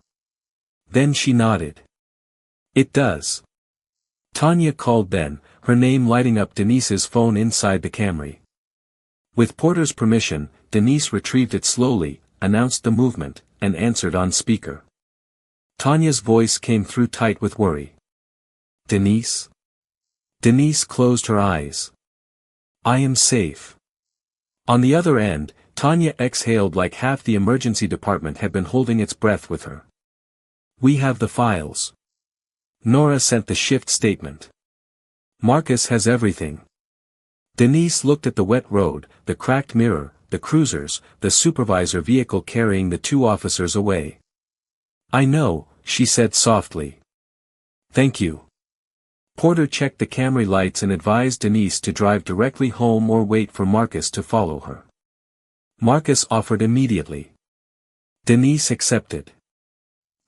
Speaker 1: Then she nodded. "It does." Tanya called then, her name lighting up Denise's phone inside the Camry. With Porter's permission, Denise retrieved it slowly, announced the movement, and answered on speaker. Tanya's voice came through tight with worry. "Denise?" Denise closed her eyes. "I am safe." On the other end, Tanya exhaled like half the emergency department had been holding its breath with her. "We have the files." Nora sent the shift statement. "Marcus has everything." Denise looked at the wet road, the cracked mirror, the cruisers, the supervisor vehicle carrying the two officers away. "I know," she said softly. "Thank you." Porter checked the Camry lights and advised Denise to drive directly home or wait for Marcus to follow her. Marcus offered immediately. Denise accepted.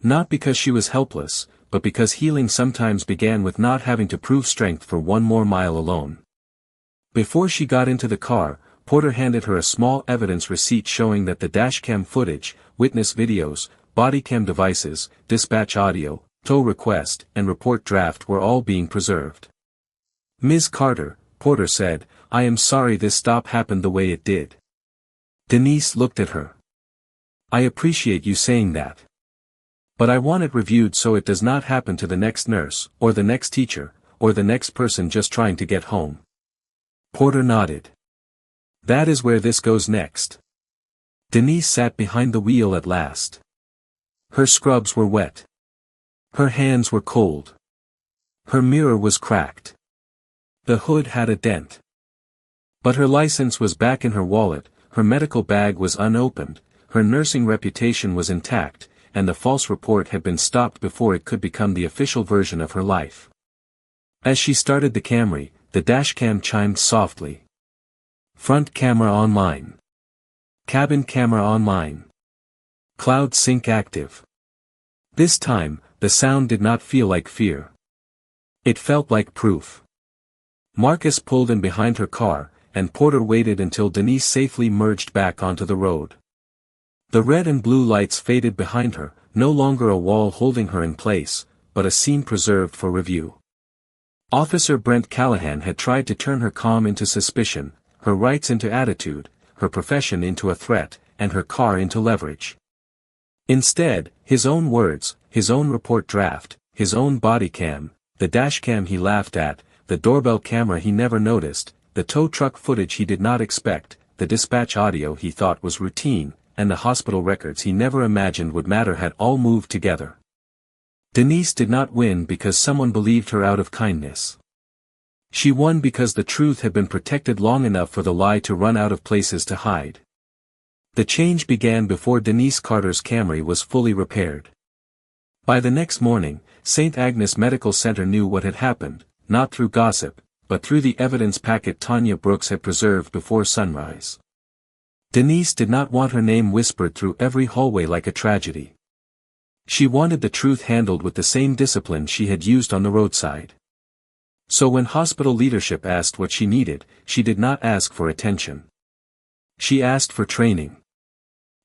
Speaker 1: Not because she was helpless, but because healing sometimes began with not having to prove strength for one more mile alone. Before she got into the car, Porter handed her a small evidence receipt showing that the dashcam footage, witness videos, bodycam devices, dispatch audio, tow request, and report draft were all being preserved. "Ms. Carter," Porter said, "I am sorry this stop happened the way it did." Denise looked at her. "I appreciate you saying that. But I want it reviewed so it does not happen to the next nurse, or the next teacher, or the next person just trying to get home." Porter nodded. "That is where this goes next." Denise sat behind the wheel at last. Her scrubs were wet. Her hands were cold. Her mirror was cracked. The hood had a dent. But her license was back in her wallet, her medical bag was unopened, her nursing reputation was intact, and the false report had been stopped before it could become the official version of her life. As she started the Camry, the dashcam chimed softly. "Front camera online. Cabin camera online. Cloud sync active." This time, the sound did not feel like fear. It felt like proof. Marcus pulled in behind her car, and Porter waited until Denise safely merged back onto the road. The red and blue lights faded behind her, no longer a wall holding her in place, but a scene preserved for review. Officer Brent Callahan had tried to turn her calm into suspicion, her rights into attitude, her profession into a threat, and her car into leverage. Instead, his own words, his own report draft, his own body cam, the dash cam he laughed at, the doorbell camera he never noticed, the tow truck footage he did not expect, the dispatch audio he thought was routine, and the hospital records he never imagined would matter had all moved together. Denise did not win because someone believed her out of kindness. She won because the truth had been protected long enough for the lie to run out of places to hide. The change began before Denise Carter's Camry was fully repaired. By the next morning, St. Agnes Medical Center knew what had happened, not through gossip, but through the evidence packet Tanya Brooks had preserved before sunrise. Denise did not want her name whispered through every hallway like a tragedy. She wanted the truth handled with the same discipline she had used on the roadside. So when hospital leadership asked what she needed, she did not ask for attention. She asked for training.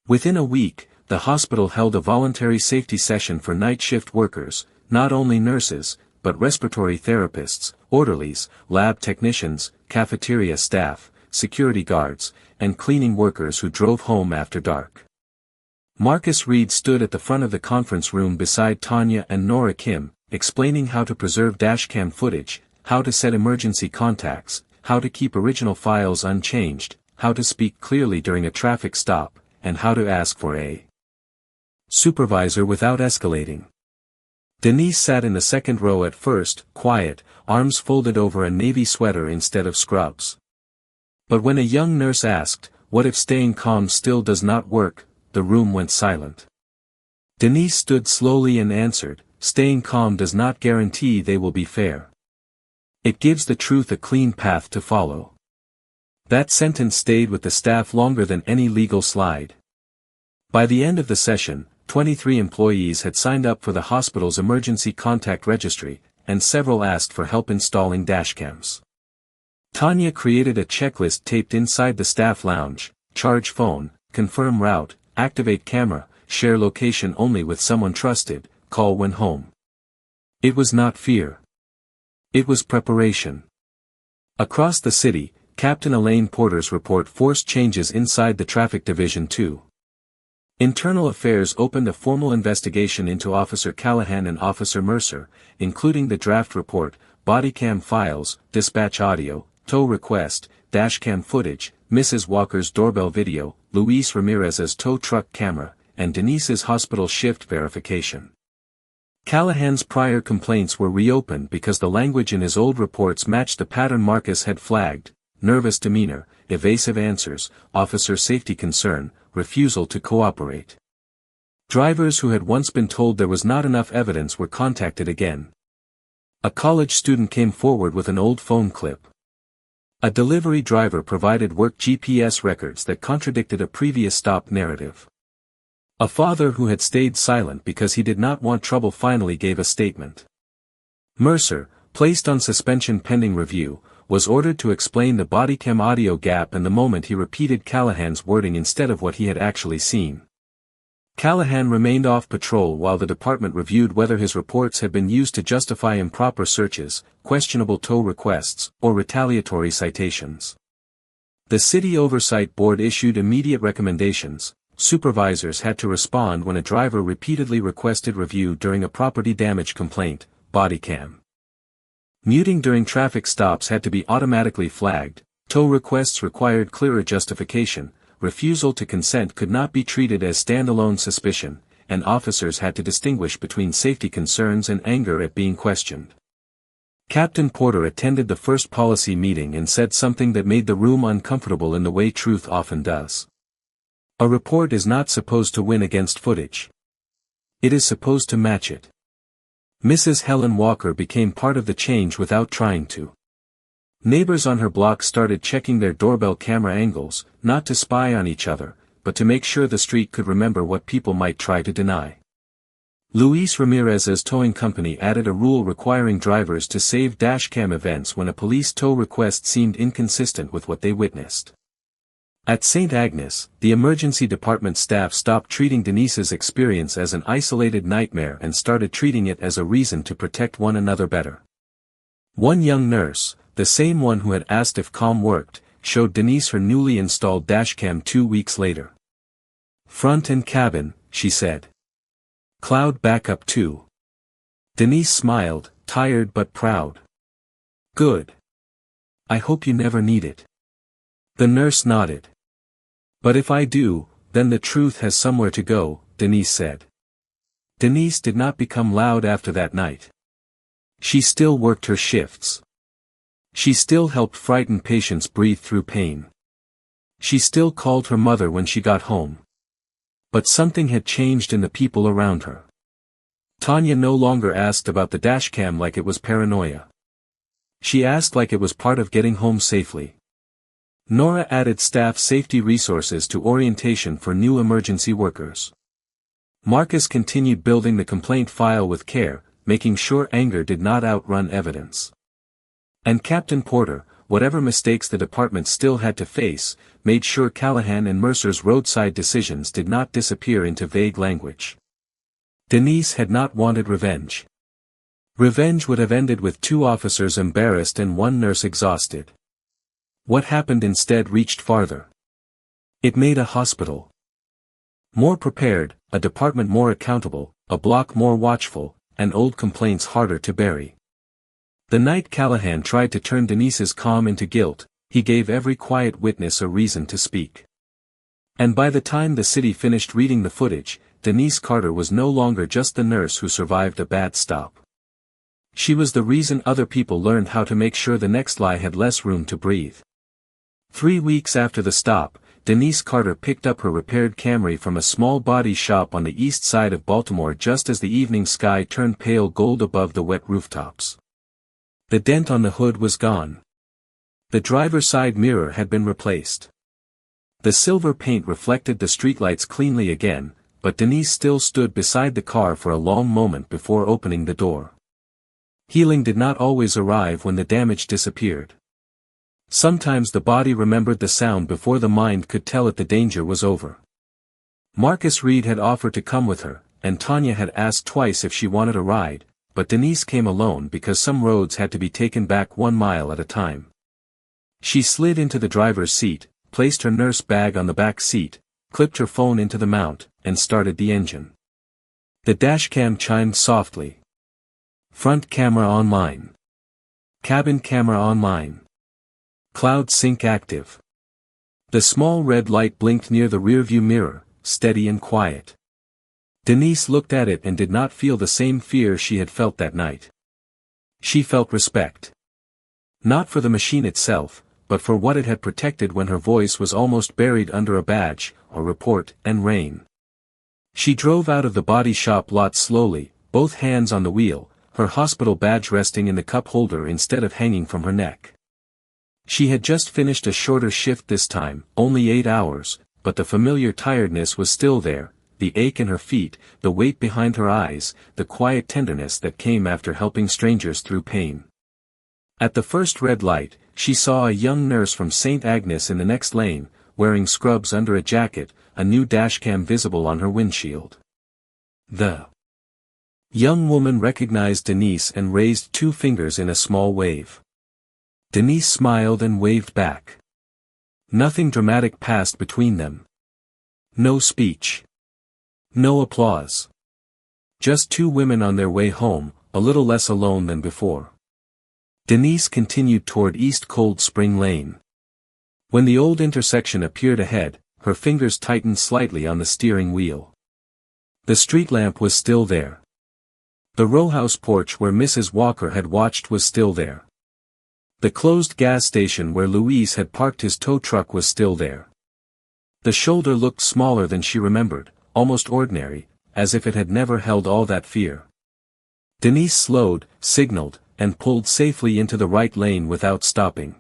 Speaker 1: Within a week, the hospital held a voluntary safety session for night shift workers, not only nurses, but respiratory therapists, orderlies, lab technicians, cafeteria staff, security guards, and cleaning workers who drove home after dark. Marcus Reed stood at the front of the conference room beside Tanya and Nora Kim, explaining how to preserve dashcam footage, how to set emergency contacts, how to keep original files unchanged, how to speak clearly during a traffic stop, and how to ask for a supervisor without escalating. Denise sat in the second row at first, quiet, arms folded over a navy sweater instead of scrubs. But when a young nurse asked, "What if staying calm still does not work?" the room went silent. Denise stood slowly and answered, "Staying calm does not guarantee they will be fair. It gives the truth a clean path to follow." That sentence stayed with the staff longer than any legal slide. By the end of the session, 23 employees had signed up for the hospital's emergency contact registry, and several asked for help installing dashcams. Tanya created a checklist taped inside the staff lounge: charge phone, confirm route, activate camera, share location only with someone trusted, call when home. It was not fear. It was preparation. Across the city, Captain Elaine Porter's report forced changes inside the traffic division too. Internal Affairs opened a formal investigation into Officer Callahan and Officer Mercer, including the draft report, bodycam files, dispatch audio, tow request, dashcam footage, Mrs. Walker's doorbell video, Luis Ramirez's tow truck camera, and Denise's hospital shift verification. Callahan's prior complaints were reopened because the language in his old reports matched the pattern Marcus had flagged: nervous demeanor, evasive answers, officer safety concern, refusal to cooperate. Drivers who had once been told there was not enough evidence were contacted again. A college student came forward with an old phone clip. A delivery driver provided work GPS records that contradicted a previous stop narrative. A father who had stayed silent because he did not want trouble finally gave a statement. Mercer, placed on suspension pending review, was ordered to explain the bodycam audio gap and the moment he repeated Callahan's wording instead of what he had actually seen. Callahan remained off patrol while the department reviewed whether his reports had been used to justify improper searches, questionable tow requests, or retaliatory citations. The City Oversight Board issued immediate recommendations. Supervisors had to respond when a driver repeatedly requested review during a property damage complaint, bodycam. Muting during traffic stops had to be automatically flagged, tow requests required clearer justification, refusal to consent could not be treated as standalone suspicion, and officers had to distinguish between safety concerns and anger at being questioned. Captain Porter attended the first policy meeting and said something that made the room uncomfortable in the way truth often does. A report is not supposed to win against footage. It is supposed to match it. Mrs. Helen Walker became part of the change without trying to. Neighbors on her block started checking their doorbell camera angles, not to spy on each other, but to make sure the street could remember what people might try to deny. Luis Ramirez's towing company added a rule requiring drivers to save dashcam events when a police tow request seemed inconsistent with what they witnessed. At St. Agnes, the emergency department staff stopped treating Denise's experience as an isolated nightmare and started treating it as a reason to protect one another better. One young nurse, the same one who had asked if calm worked, showed Denise her newly installed dashcam 2 weeks later. "Front and cabin," she said. "Cloud backup too." Denise smiled, tired but proud. "Good. I hope you never need it." The nurse nodded. "But if I do, then the truth has somewhere to go," Denise said. Denise did not become loud after that night. She still worked her shifts. She still helped frightened patients breathe through pain. She still called her mother when she got home. But something had changed in the people around her. Tanya no longer asked about the dashcam like it was paranoia. She asked like it was part of getting home safely. Nora added staff safety resources to orientation for new emergency workers. Marcus continued building the complaint file with care, making sure anger did not outrun evidence. And Captain Porter, whatever mistakes the department still had to face, made sure Callahan and Mercer's roadside decisions did not disappear into vague language. Denise had not wanted revenge. Revenge would have ended with 2 officers embarrassed and 1 nurse exhausted. What happened instead reached farther. It made a hospital more prepared, a department more accountable, a block more watchful, and old complaints harder to bury. The night Callahan tried to turn Denise's calm into guilt, he gave every quiet witness a reason to speak. And by the time the city finished reading the footage, Denise Carter was no longer just the nurse who survived a bad stop. She was the reason other people learned how to make sure the next lie had less room to breathe. 3 weeks after the stop, Denise Carter picked up her repaired Camry from a small body shop on the east side of Baltimore just as the evening sky turned pale gold above the wet rooftops. The dent on the hood was gone. The driver's side mirror had been replaced. The silver paint reflected the streetlights cleanly again, but Denise still stood beside the car for a long moment before opening the door. Healing did not always arrive when the damage disappeared. Sometimes the body remembered the sound before the mind could tell it the danger was over. Marcus Reed had offered to come with her, and Tanya had asked twice if she wanted a ride, but Denise came alone because some roads had to be taken back 1 mile at a time. She slid into the driver's seat, placed her nurse bag on the back seat, clipped her phone into the mount, and started the engine. The dashcam chimed softly. Front camera online. Cabin camera online. Cloud sync active. The small red light blinked near the rearview mirror, steady and quiet. Denise looked at it and did not feel the same fear she had felt that night. She felt respect. Not for the machine itself, but for what it had protected when her voice was almost buried under a badge, a report, and rain. She drove out of the body shop lot slowly, both hands on the wheel, her hospital badge resting in the cup holder instead of hanging from her neck. She had just finished a shorter shift this time, only 8 hours, but the familiar tiredness was still there, the ache in her feet, the weight behind her eyes, the quiet tenderness that came after helping strangers through pain. At the first red light, she saw a young nurse from St. Agnes in the next lane, wearing scrubs under a jacket, a new dashcam visible on her windshield. The young woman recognized Denise and raised 2 fingers in a small wave. Denise smiled and waved back. Nothing dramatic passed between them. No speech. No applause. Just 2 women on their way home, a little less alone than before. Denise continued toward East Cold Spring Lane. When the old intersection appeared ahead, her fingers tightened slightly on the steering wheel. The street lamp was still there. The row house porch where Mrs. Walker had watched was still there. The closed gas station where Louise had parked his tow truck was still there. The shoulder looked smaller than she remembered, almost ordinary, as if it had never held all that fear. Denise slowed, signaled, and pulled safely into the right lane without stopping.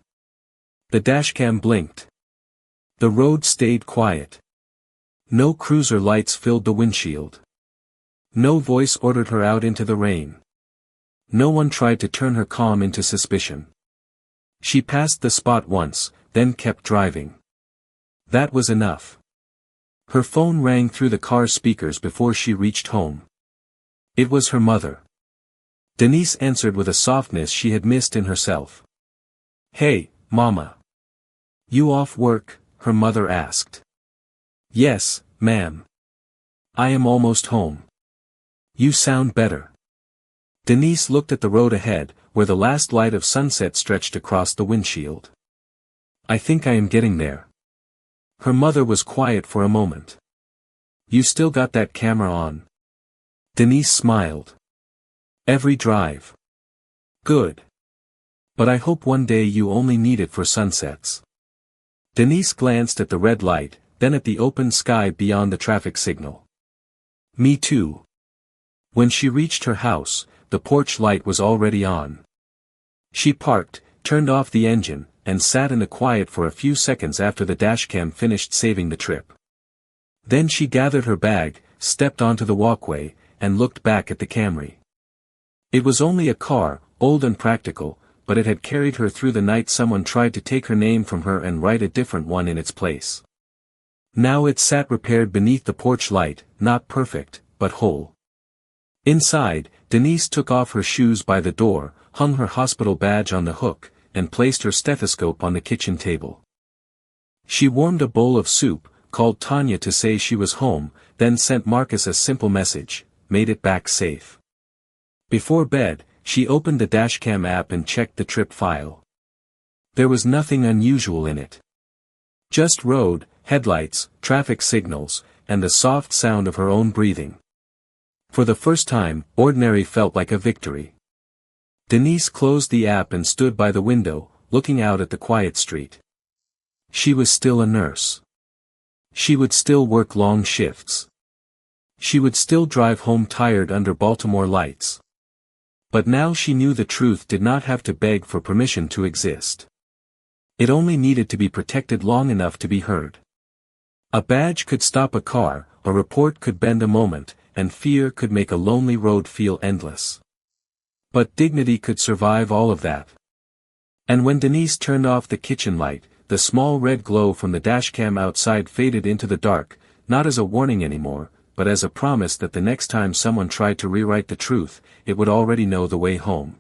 Speaker 1: The dashcam blinked. The road stayed quiet. No cruiser lights filled the windshield. No voice ordered her out into the rain. No one tried to turn her calm into suspicion. She passed the spot once, then kept driving. That was enough. Her phone rang through the car's speakers before she reached home. It was her mother. Denise answered with a softness she had missed in herself. "Hey, Mama. You off work?" her mother asked. "Yes, ma'am. I am almost home." "You sound better." Denise looked at the road ahead, where the last light of sunset stretched across the windshield. "I think I am getting there." Her mother was quiet for a moment. "You still got that camera on?" Denise smiled. "Every drive." "Good. But I hope one day you only need it for sunsets." Denise glanced at the red light, then at the open sky beyond the traffic signal. "Me too." When she reached her house, the porch light was already on. She parked, turned off the engine, and sat in the quiet for a few seconds after the dashcam finished saving the trip. Then she gathered her bag, stepped onto the walkway, and looked back at the Camry. It was only a car, old and practical, but it had carried her through the night someone tried to take her name from her and write a different one in its place. Now it sat repaired beneath the porch light, not perfect, but whole. Inside, Denise took off her shoes by the door, hung her hospital badge on the hook, and placed her stethoscope on the kitchen table. She warmed a bowl of soup, called Tanya to say she was home, then sent Marcus a simple message, made it back safe. Before bed, she opened the Dashcam app and checked the trip file. There was nothing unusual in it. Just road, headlights, traffic signals, and the soft sound of her own breathing. For the first time, ordinary felt like a victory. Denise closed the app and stood by the window, looking out at the quiet street. She was still a nurse. She would still work long shifts. She would still drive home tired under Baltimore lights. But now she knew the truth did not have to beg for permission to exist. It only needed to be protected long enough to be heard. A badge could stop a car, a report could bend a moment, and fear could make a lonely road feel endless. But dignity could survive all of that. And when Denise turned off the kitchen light, the small red glow from the dashcam outside faded into the dark, not as a warning anymore, but as a promise that the next time someone tried to rewrite the truth, it would already know the way home.